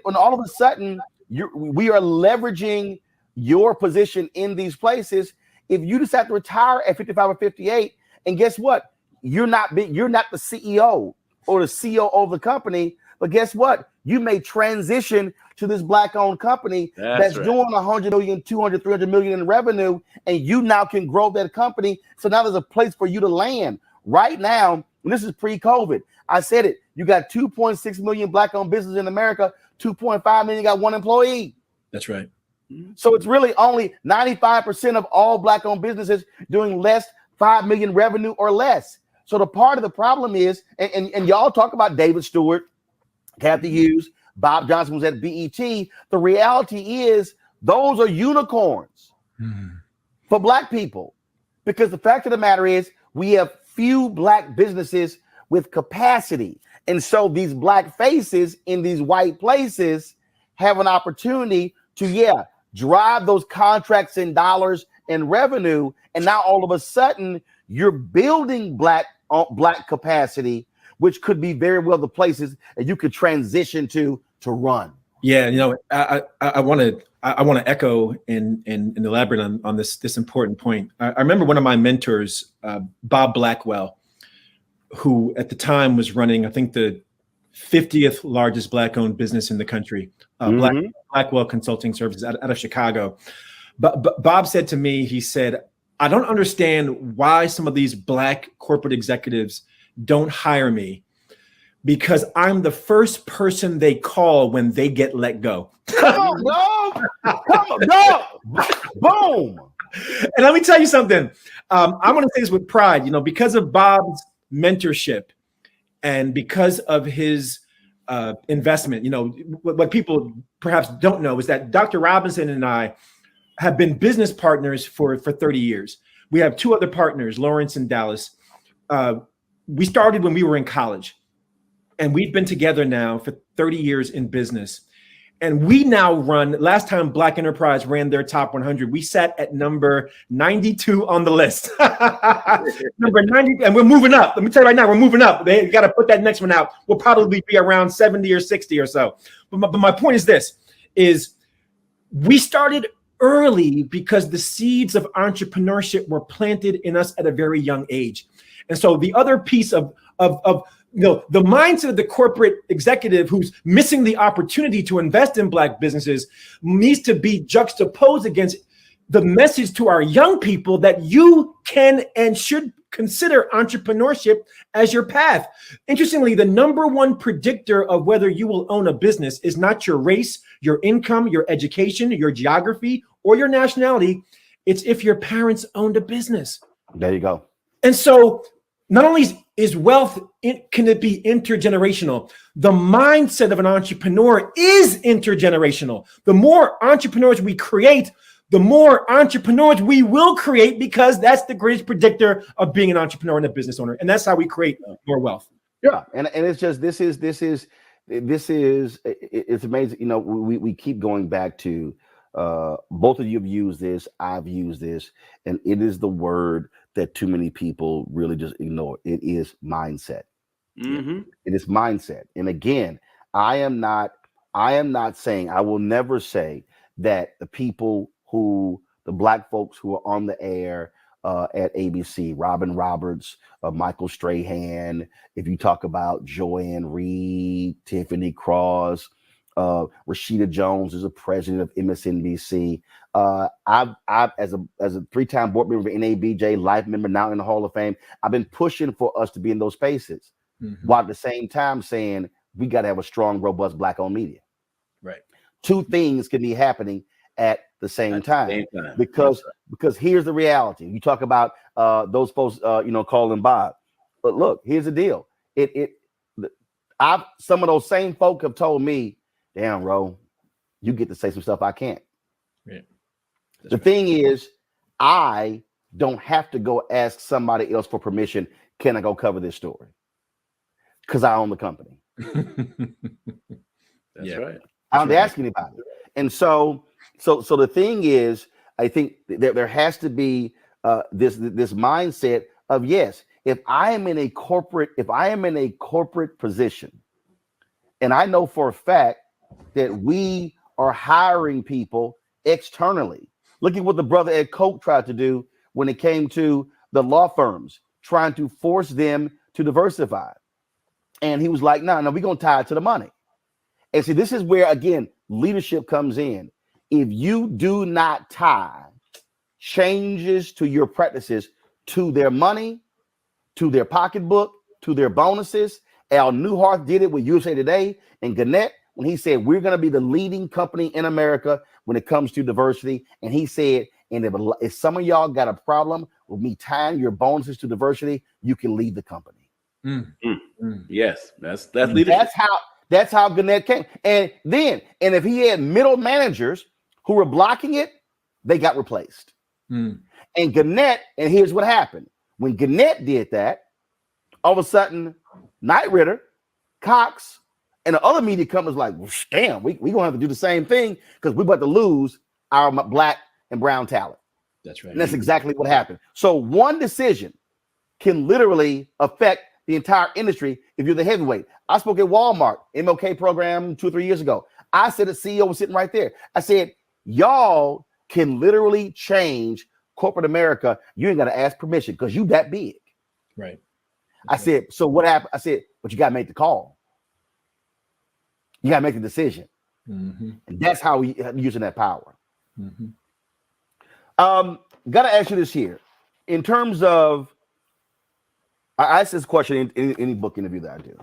all of a sudden we are leveraging your position in these places. If you decide to retire at 55 or 58, and guess what? You're not the CEO or the CEO of the company, but guess what? You may transition to this black-owned company that's right, doing 100 million, 200, 300 million in revenue, and you now can grow that company. So now there's a place for you to land. Right now, and this is pre-COVID, I said it, you got 2.6 million black-owned businesses in America, 2.5 million got one employee. That's right. So it's really only 95% of all black-owned businesses doing less 5 million revenue or less. So the part of the problem is, and y'all talk about David Stewart, Kathy Hughes, Bob Johnson was at BET. The reality is those are unicorns for black people, because the fact of the matter is we have few black businesses with capacity. And so these black faces in these white places have an opportunity to, drive those contracts in dollars and revenue. And now all of a sudden you're building black capacity, which could be very well the places that you could transition to run. Yeah, I want to echo and elaborate on this important point. I remember one of my mentors, Bob Blackwell, who at the time was running, I think, the 50th largest black-owned business in the country, Blackwell Consulting Services out of Chicago. But Bob said to me, he said, I don't understand why some of these black corporate executives don't hire me, because I'm the first person they call when they get let go. Come on, go. Boom. And let me tell you something. I want to say this with pride, because of Bob's mentorship and because of his investment, what people perhaps don't know is that Dr. Robinson and I have been business partners for 30 years. We have two other partners, Lawrence and Dallas. We started when we were in college, and we've been together now for 30 years in business. And we now run, last time Black Enterprise ran their top 100, we sat at number 92 on the list. Number 90, and we're moving up. Let me tell you right now, we're moving up. They got to put that next one out. We'll probably be around 70 or 60 or so. But my point is this, is we started early because the seeds of entrepreneurship were planted in us at a very young age. And so the other piece of the mindset of the corporate executive who's missing the opportunity to invest in Black businesses needs to be juxtaposed against the message to our young people that you can and should consider entrepreneurship as your path. Interestingly, the number one predictor of whether you will own a business is not your race, your income, your education, your geography, or your nationality. It's if your parents owned a business. There you go. And so not only is wealth, can it be intergenerational? The mindset of an entrepreneur is intergenerational. The more entrepreneurs we create, the more entrepreneurs we will create, because that's the greatest predictor of being an entrepreneur and a business owner. And that's how we create more wealth. Yeah. And it's just, this is it's amazing. You know, we keep going back to, both of you have used this, I've used this, and it is the word that too many people really just ignore. It is mindset. Mm-hmm. It is mindset. And again, I am not saying, I will never say that the people the Black folks who are on the air at ABC, Robin Roberts, Michael Strahan, if you talk about Joanne Reed, Tiffany Cross, Rashida Jones is a president of MSNBC. I've as a three-time board member of NABJ, life member, now in the Hall of Fame, I've been pushing for us to be in those spaces, while at the same time saying we got to have a strong, robust Black-owned media. Right. Two things can be happening at the same time. Because here's the reality. You talk about those folks, calling Bob, but look, here's the deal. Some of those same folk have told me, damn, Ro, you get to say some stuff I can't. Yeah. The thing is, I don't have to go ask somebody else for permission. Can I go cover this story? Because I own the company. That's right. I don't ask anybody. And so the thing is, I think there has to be this mindset of, yes, if I am in a corporate position, and I know for a fact that we are hiring people externally. Look at what the brother Ed Koch tried to do when it came to the law firms, trying to force them to diversify. And he was like, no, we're going to tie it to the money. And see, this is where, again, leadership comes in. If you do not tie changes to your practices to their money, to their pocketbook, to their bonuses. Al Newhart did it with USA Today and Gannett when he said, we're going to be the leading company in America when it comes to diversity. And he said, and if some of y'all got a problem with me tying your bonuses to diversity, you can leave the company. Yes, that's leadership. That's how Gannett came. And if he had middle managers who were blocking it, they got replaced. And Gannett, and here's what happened. When Gannett did that, all of a sudden, Knight Ridder, Cox, and the other media companies like, well, damn, we're going to have to do the same thing because we're about to lose our Black and brown talent. That's right. And that's exactly what happened. So one decision can literally affect the entire industry if you're the heavyweight. I spoke at Walmart, MLK program 2 or 3 years ago. I said, the CEO was sitting right there. I said, y'all can literally change corporate America. You ain't got to ask permission because you that big. Right. I said, so what happened? I said, but you got to make the call. You got to make the decision. And that's how we using that power. Got to ask you this here. In terms of, I asked this question in any book interview that I do.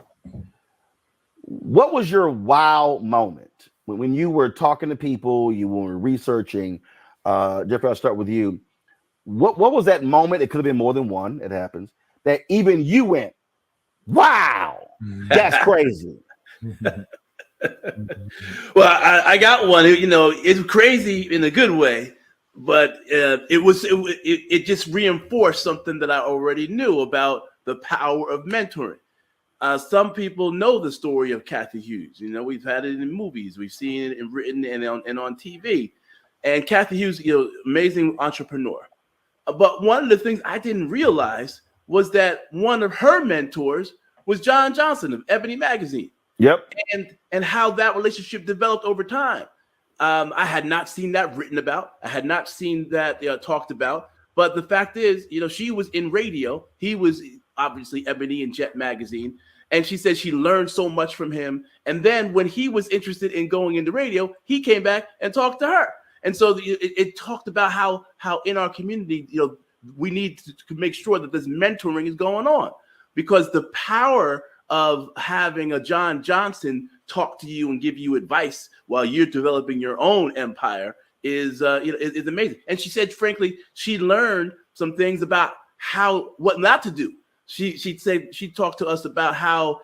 What was your wow moment when you were talking to people, you were researching? Jeffrey, I'll start with you. What was that moment? It could have been more than one. It happens that even you went, wow, that's crazy. Well, I got one. It's crazy in a good way, but it just reinforced something that I already knew about the power of mentoring. Some people know the story of Kathy Hughes. We've had it in movies, we've seen it in written and on TV. And Kathy Hughes, amazing entrepreneur. But one of the things I didn't realize was that one of her mentors was John Johnson of Ebony Magazine. Yep. And how that relationship developed over time. I had not seen that written about. I had not seen that talked about. But the fact is, she was in radio. He was obviously Ebony and Jet magazine. And she said she learned so much from him. And then when he was interested in going into radio, he came back and talked to her. And so it talked about how in our community, we need to make sure that this mentoring is going on, because the power of having a John Johnson talk to you and give you advice while you're developing your own empire is amazing. And she said, frankly, she learned some things about what not to do. She talked to us about how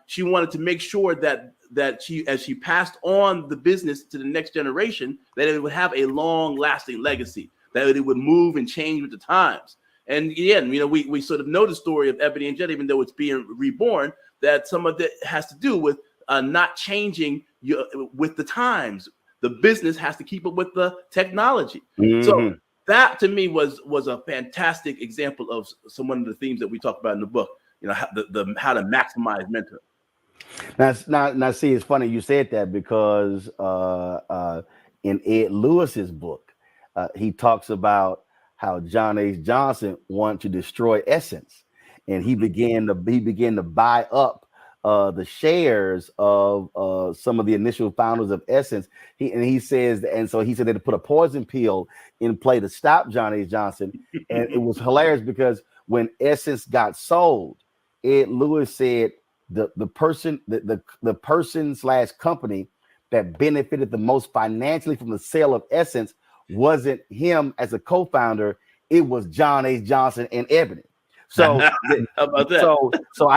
she wanted to make sure that she, as she passed on the business to the next generation, that it would have a long-lasting legacy, that it would move and change with the times. And again, we sort of know the story of Ebony and Jet, even though it's being reborn, that some of it has to do with not changing with the times. The business has to keep up with the technology. Mm-hmm. So that to me was a fantastic example of one of the themes that we talk about in the book. How to maximize mentoring. Now, see, it's funny you said that, because in Ed Lewis's book, he talks about how John H. Johnson wanted to destroy Essence, and he began to buy up the shares of some of the initial founders of Essence. He said they had to put a poison pill in play to stop John H. Johnson. And it was hilarious because when Essence got sold, Ed Lewis said the person/company that benefited the most financially from the sale of Essence wasn't him as a co-founder, it was John H. Johnson and Ebony. So, How about that? So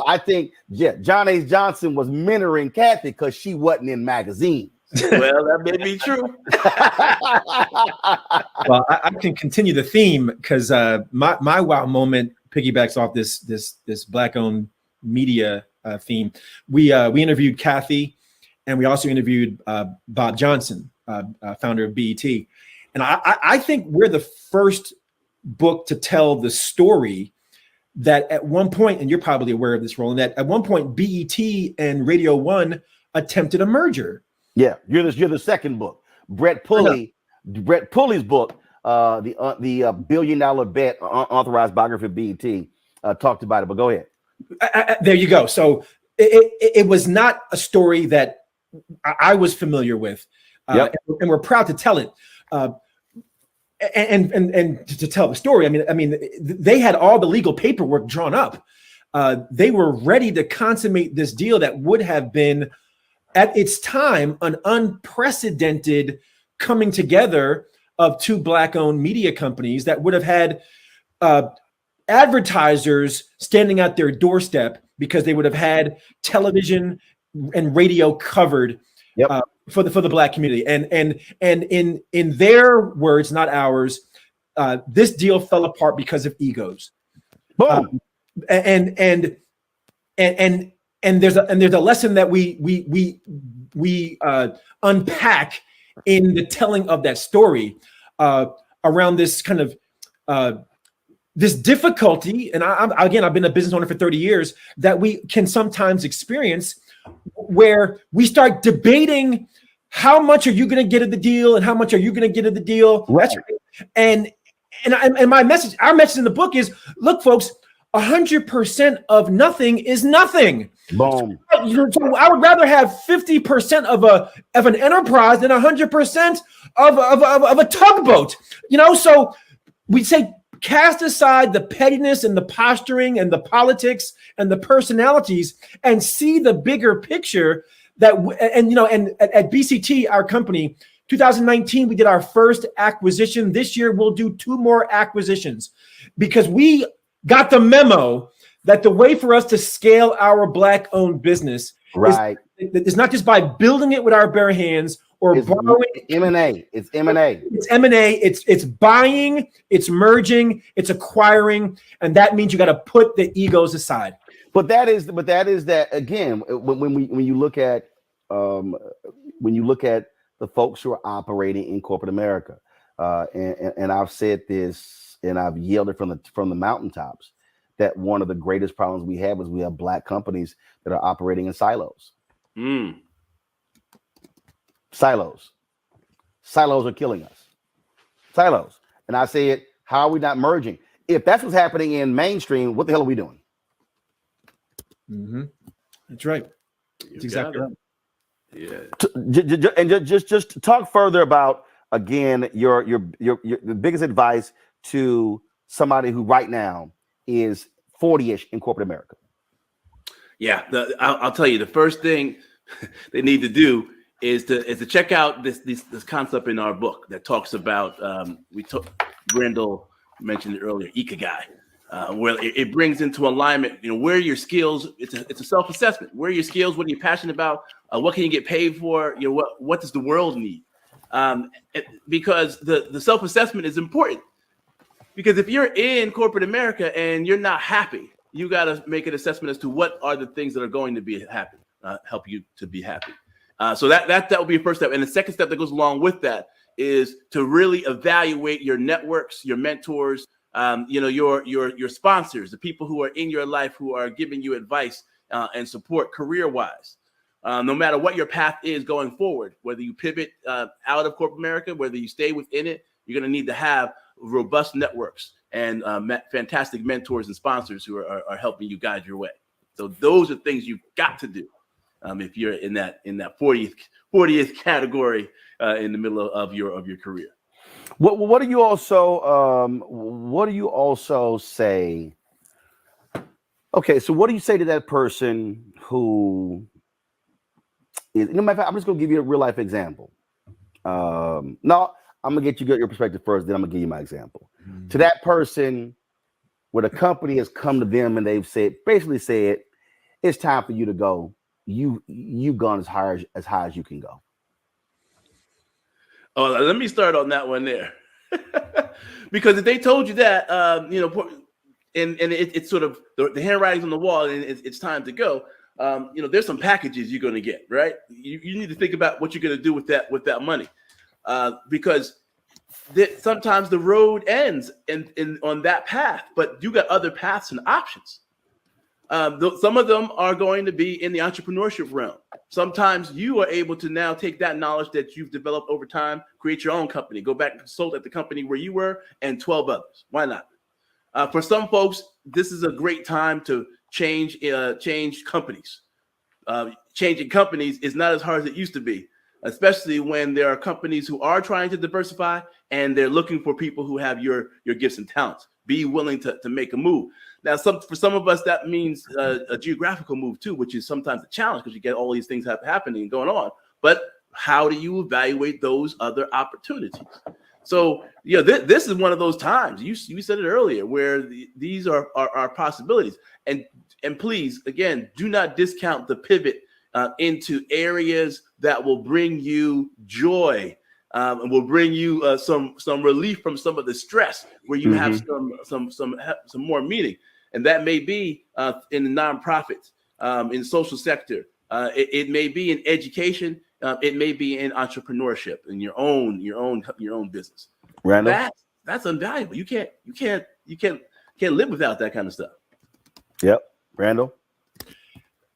I think John H. Johnson was mentoring Kathy because she wasn't in magazines. Well, that may be true. Well, I can continue the theme, because my wow moment piggybacks off this Black-owned media theme. We interviewed Kathy, and we also interviewed Bob Johnson, founder of BET. And I think we're the first book to tell the story that at one point, and you're probably aware of this, Roland, that at one point BET and Radio One attempted a merger. Yeah, you're the second book. Brett Pulley's book, the $1 billion bet, authorized biography of BET, talked about it. But go ahead. There you go. So it was not a story that I was familiar with, and we're proud to tell it. And to tell the story, I mean, they had all the legal paperwork drawn up. They were ready to consummate this deal that would have been, at its time, an unprecedented coming together of two Black-owned media companies that would have had advertisers standing at their doorstep, because they would have had television and radio covered for the Black community. And in their words, not ours, this deal fell apart because of egos. Boom. And there's a lesson that we unpack in the telling of that story around this kind of this difficulty. And I've been a business owner for 30 years, that we can sometimes experience, where we start debating how much are you going to get of the deal and how much are you going to get of the deal. Right. That's right. And our message in the book is, look, folks, 100% of nothing is nothing. Boom. So I would rather have 50% of an enterprise than 100% of a tugboat. So we say, cast aside the pettiness and the posturing and the politics and the personalities, and see the bigger picture. And at BCT, our company, 2019, we did our first acquisition. This year, we'll do 2 more acquisitions, because we got the memo that the way for us to scale our Black-owned business is not just by building it with our bare hands or borrowing. M&A. It's M&A. It's M&A. It's buying. It's merging. It's acquiring, and that means you got to put the egos aside. But that is that again. When you look at the folks who are operating in corporate America, and I've said this and I've yelled it from the mountaintops, that one of the greatest problems we have is we have Black companies that are operating in silos. Silos. Silos are killing us. Silos. And I said, how are we not merging? If that's what's happening in mainstream, what the hell are we doing? Mm-hmm. That's right. That's exactly right. Yeah. And just talk further about, again, your the biggest advice to somebody who right now is 40-ish in corporate America. Yeah, I'll tell you, the first thing they need to do is to check out this concept in our book that talks about Randal mentioned it earlier, Ikigai, where it brings into alignment, where your skills. It's a self-assessment. Where are your skills? What are you passionate about? What can you get paid for? What does the world need? Because the self-assessment is important. Because if you're in corporate America and you're not happy, you got to make an assessment as to what are the things that are going to be happy, help you to be happy. So that will be a first step. And the second step that goes along with that is to really evaluate your networks, your mentors, your sponsors, the people who are in your life who are giving you advice and support career-wise. No matter what your path is going forward, whether you pivot out of corporate America, whether you stay within it, you're going to need to have robust networks and fantastic mentors and sponsors who are helping you guide your way. So those are things you've got to do if you're in that 40th category in the middle of your career. What do you also say? Okay, so what do you say to that person who is? Matter of fact, I'm just gonna give you a real life example. No, I'm gonna get you your perspective first, then I'm gonna give you my example. To that person where the company has come to them and they've basically said, it's time for you to go. You've gone as high as you can go. Oh, let me start on that one there. Because if they told you that, and it's sort of the handwriting's on the wall and it's time to go, there's some packages you're going to get, right? You need to think about what you're going to do with that money. Because sometimes the road ends on that path, but you got other paths and options. Some of them are going to be in the entrepreneurship realm. Sometimes you are able to now take that knowledge that you've developed over time, create your own company, go back and consult at the company where you were and 12 others. Why not? For some folks, this is a great time to change companies. Changing companies is not as hard as it used to be, especially when there are companies who are trying to diversify and they're looking for people who have your gifts and talents. Be willing to make a move. Now, for some of us, that means a geographical move too, which is sometimes a challenge because you get all these things happening and going on. But how do you evaluate those other opportunities? So, this is one of those times. You said it earlier, where these are possibilities. And please, again, do not discount the pivot into areas that will bring you joy. And will bring you some relief from some of the stress, where you have some more meaning, and that may be in the nonprofit, in the social sector. It may be in education. It may be in entrepreneurship, in your own business. Randal? That's invaluable. You can't live without that kind of stuff. Yep, Randal.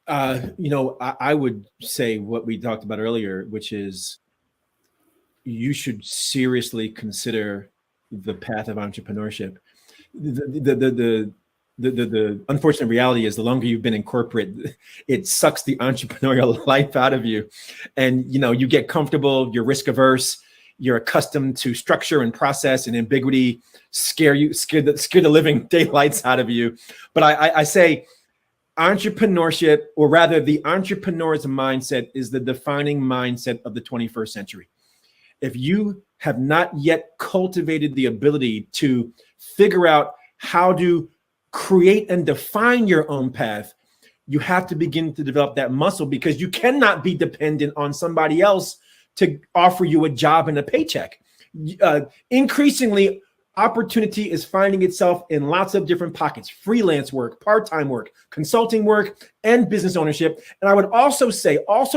I would say what we talked about earlier, which is, you should seriously consider the path of entrepreneurship. The unfortunate reality is, the longer you've been in corporate, it sucks the entrepreneurial life out of you. And, you get comfortable, you're risk averse, you're accustomed to structure and process, and ambiguity scare the living daylights out of you. But I say entrepreneurship, or rather the entrepreneur's mindset, is the defining mindset of the 21st century. If you have not yet cultivated the ability to figure out how to create and define your own path, you have to begin to develop that muscle, because you cannot be dependent on somebody else to offer you a job and a paycheck. Increasingly, opportunity is finding itself in lots of different pockets: freelance work, part-time work, consulting work, and business ownership. And I would also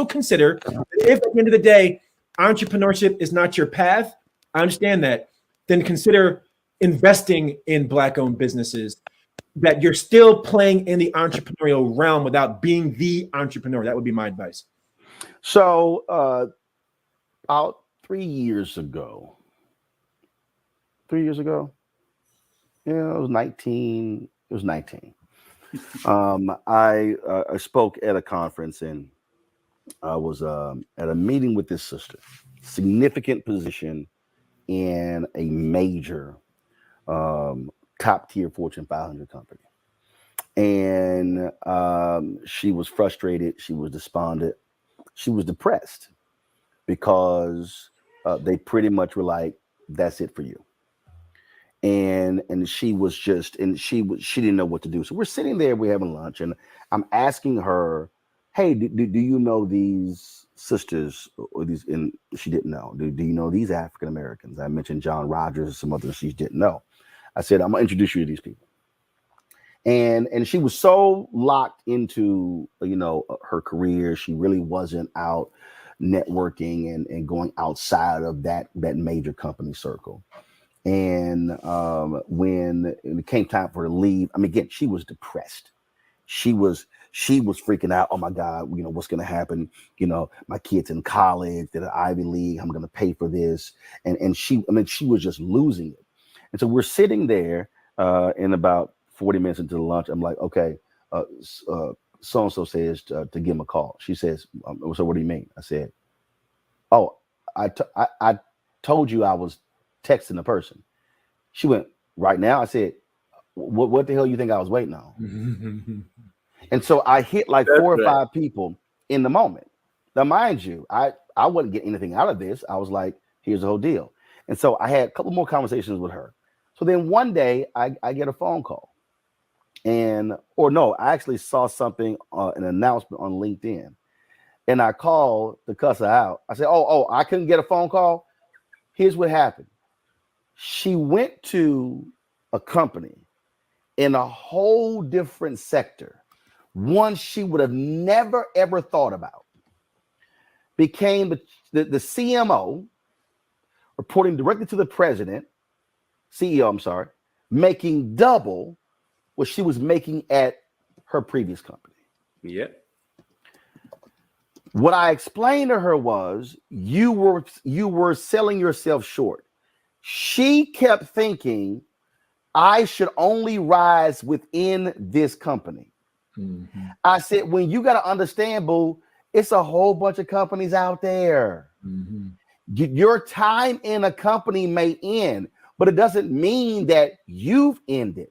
consider that if at the end of the day, entrepreneurship is not your path, I understand that, then consider investing in Black-owned businesses, that you're still playing in the entrepreneurial realm without being the entrepreneur. That would be my advice. So about 3 years ago. 3 years ago? Yeah, it was 19. It was 19. I spoke at a conference, and I was at a meeting with this sister, significant position in a major top tier Fortune 500 company. And she was frustrated. She was despondent. She was depressed because they pretty much were like, that's it for you. And she was just, she didn't know what to do. So we're sitting there, we're having lunch, and I'm asking her, hey, do you know these sisters or these? And she didn't know. Do you know these African Americans? I mentioned John Rogers and some others she didn't know. I said, I'm gonna introduce you to these people. And she was so locked into, her career. She really wasn't out networking and going outside of that major company circle. And when it came time for her to leave, I mean, again, she was depressed. She was freaking out. Oh my God, what's going to happen? My kid's in college, they're at Ivy League. I'm going to pay for this. And she was just losing it. And so we're sitting there in about 40 minutes into the lunch. I'm like, okay, so-and-so says to give him a call. She says, so what do you mean? I said, oh, I told you I was texting the person. She went, right now? I said, what the hell you think I was waiting on? And so I hit like four or five people in the moment. Now, mind you, I wouldn't get anything out of this. I was like, here's the whole deal. And so I had a couple more conversations with her. So then one day I get a phone call. I actually saw something, an announcement on LinkedIn. And I called to cuss her out. I said, oh, I couldn't get a phone call. Here's what happened. She went to a company in a whole different sector, one she would have never, ever thought about. Became the CMO, reporting directly to the president, CEO, I'm sorry, making double what she was making at her previous company. Yep. What I explained to her was you were selling yourself short. She kept thinking I should only rise within this company. Mm-hmm. I said, when you got to understand, boo, it's a whole bunch of companies out there. Mm-hmm. Your time in a company may end, but it doesn't mean that you've ended.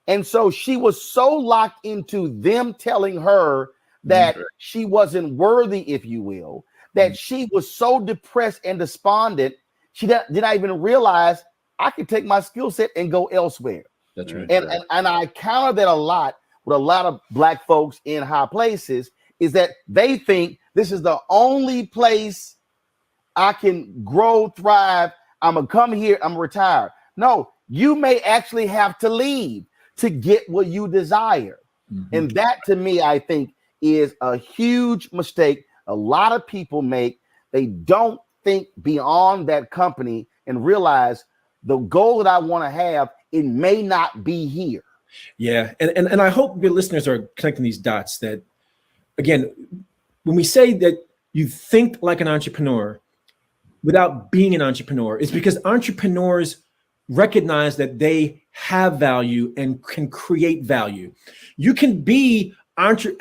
And so she was so locked into them telling her that she wasn't worthy, if you will, that she was so depressed and despondent, she did not even realize I could take my skill set and go elsewhere. That's right. And I counter that a lot with a lot of Black folks in high places, is that they think this is the only place I can grow, thrive. I'm going to come here, I'm going to retire. No, you may actually have to leave to get what you desire. Mm-hmm. And that, to me, I think is a huge mistake a lot of people make. They don't think beyond that company and realize the goal that I want to have, it may not be here. Yeah. And I hope your listeners are connecting these dots that, again, when we say that you think like an entrepreneur without being an entrepreneur, it's because entrepreneurs recognize that they have value and can create value. You can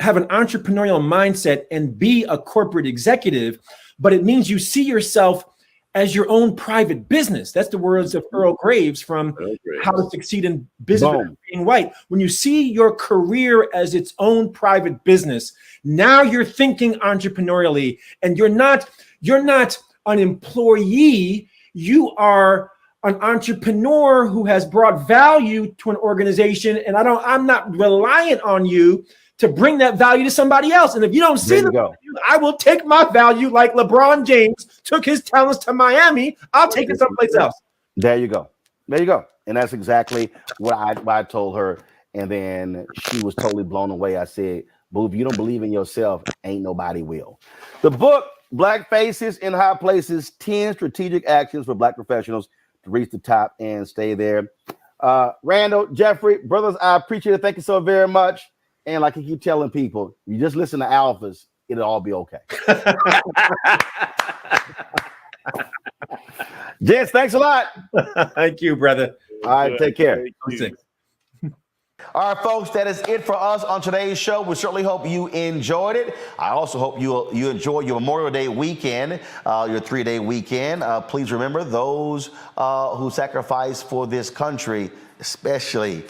have an entrepreneurial mindset and be a corporate executive, but it means you see yourself as your own private business. That's the words of Earl Graves from How to Succeed in Business Without Being White. When you see your career as its own private business, now you're thinking entrepreneurially, and you're not an employee. You are an entrepreneur who has brought value to an organization, and I'm not reliant on you to bring that value to somebody else. And if you don't see the value, I will take my value like LeBron James took his talents to Miami. I'll take it someplace else. There you go. And that's exactly what I told her. And then she was totally blown away. I said, boo, if you don't believe in yourself, ain't nobody will. The book, Black Faces in High Places, 10 Strategic Actions for Black Professionals to Reach the Top and Stay There. Randal, Jeffrey, brothers, I appreciate it. Thank you so very much. And like I keep telling people, you just listen to alphas. it'll all be okay. Jens, thanks a lot. Thank you, brother. All right, take care. All right, folks, that is it for us on today's show. We certainly hope you enjoyed it. I also hope you enjoy your Memorial Day weekend, your 3-day weekend. Please remember those who sacrificed for this country, especially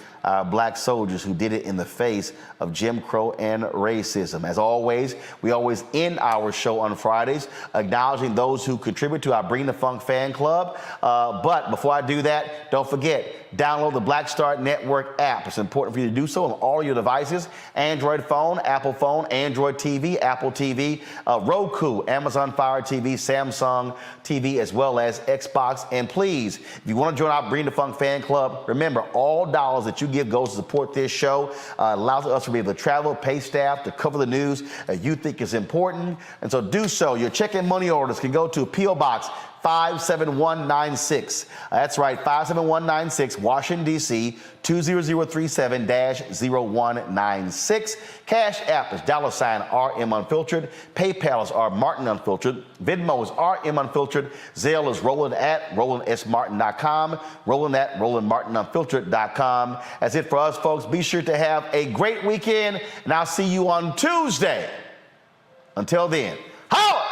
black soldiers who did it in the face of Jim Crow and racism. As always, we always end our show on Fridays acknowledging those who contribute to our Bring the Funk fan club. But before I do that, don't forget, download the Black Star Network app. It's important for you to do so on all your devices: Android phone, Apple phone, Android TV, Apple TV, Roku, Amazon Fire TV, Samsung TV, as well as Xbox. And please, if you want to join our Bring the Funk fan club, remember, all dollars that you give goes to support this show, allows us to be able to travel, pay staff, to cover the news you think is important. And so do so. Your check and money orders can go to P.O. Box 57196. That's right, 57196, Washington, D.C., 20037-0196. Cash App is $RM Unfiltered. PayPal is R Martin Unfiltered. Venmo is RM Unfiltered. Zelle is Roland@RolandSMartin.com. Roland@RolandMartinUnfiltered.com. That's it for us, folks. Be sure to have a great weekend, and I'll see you on Tuesday. Until then, holla!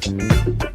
Bye.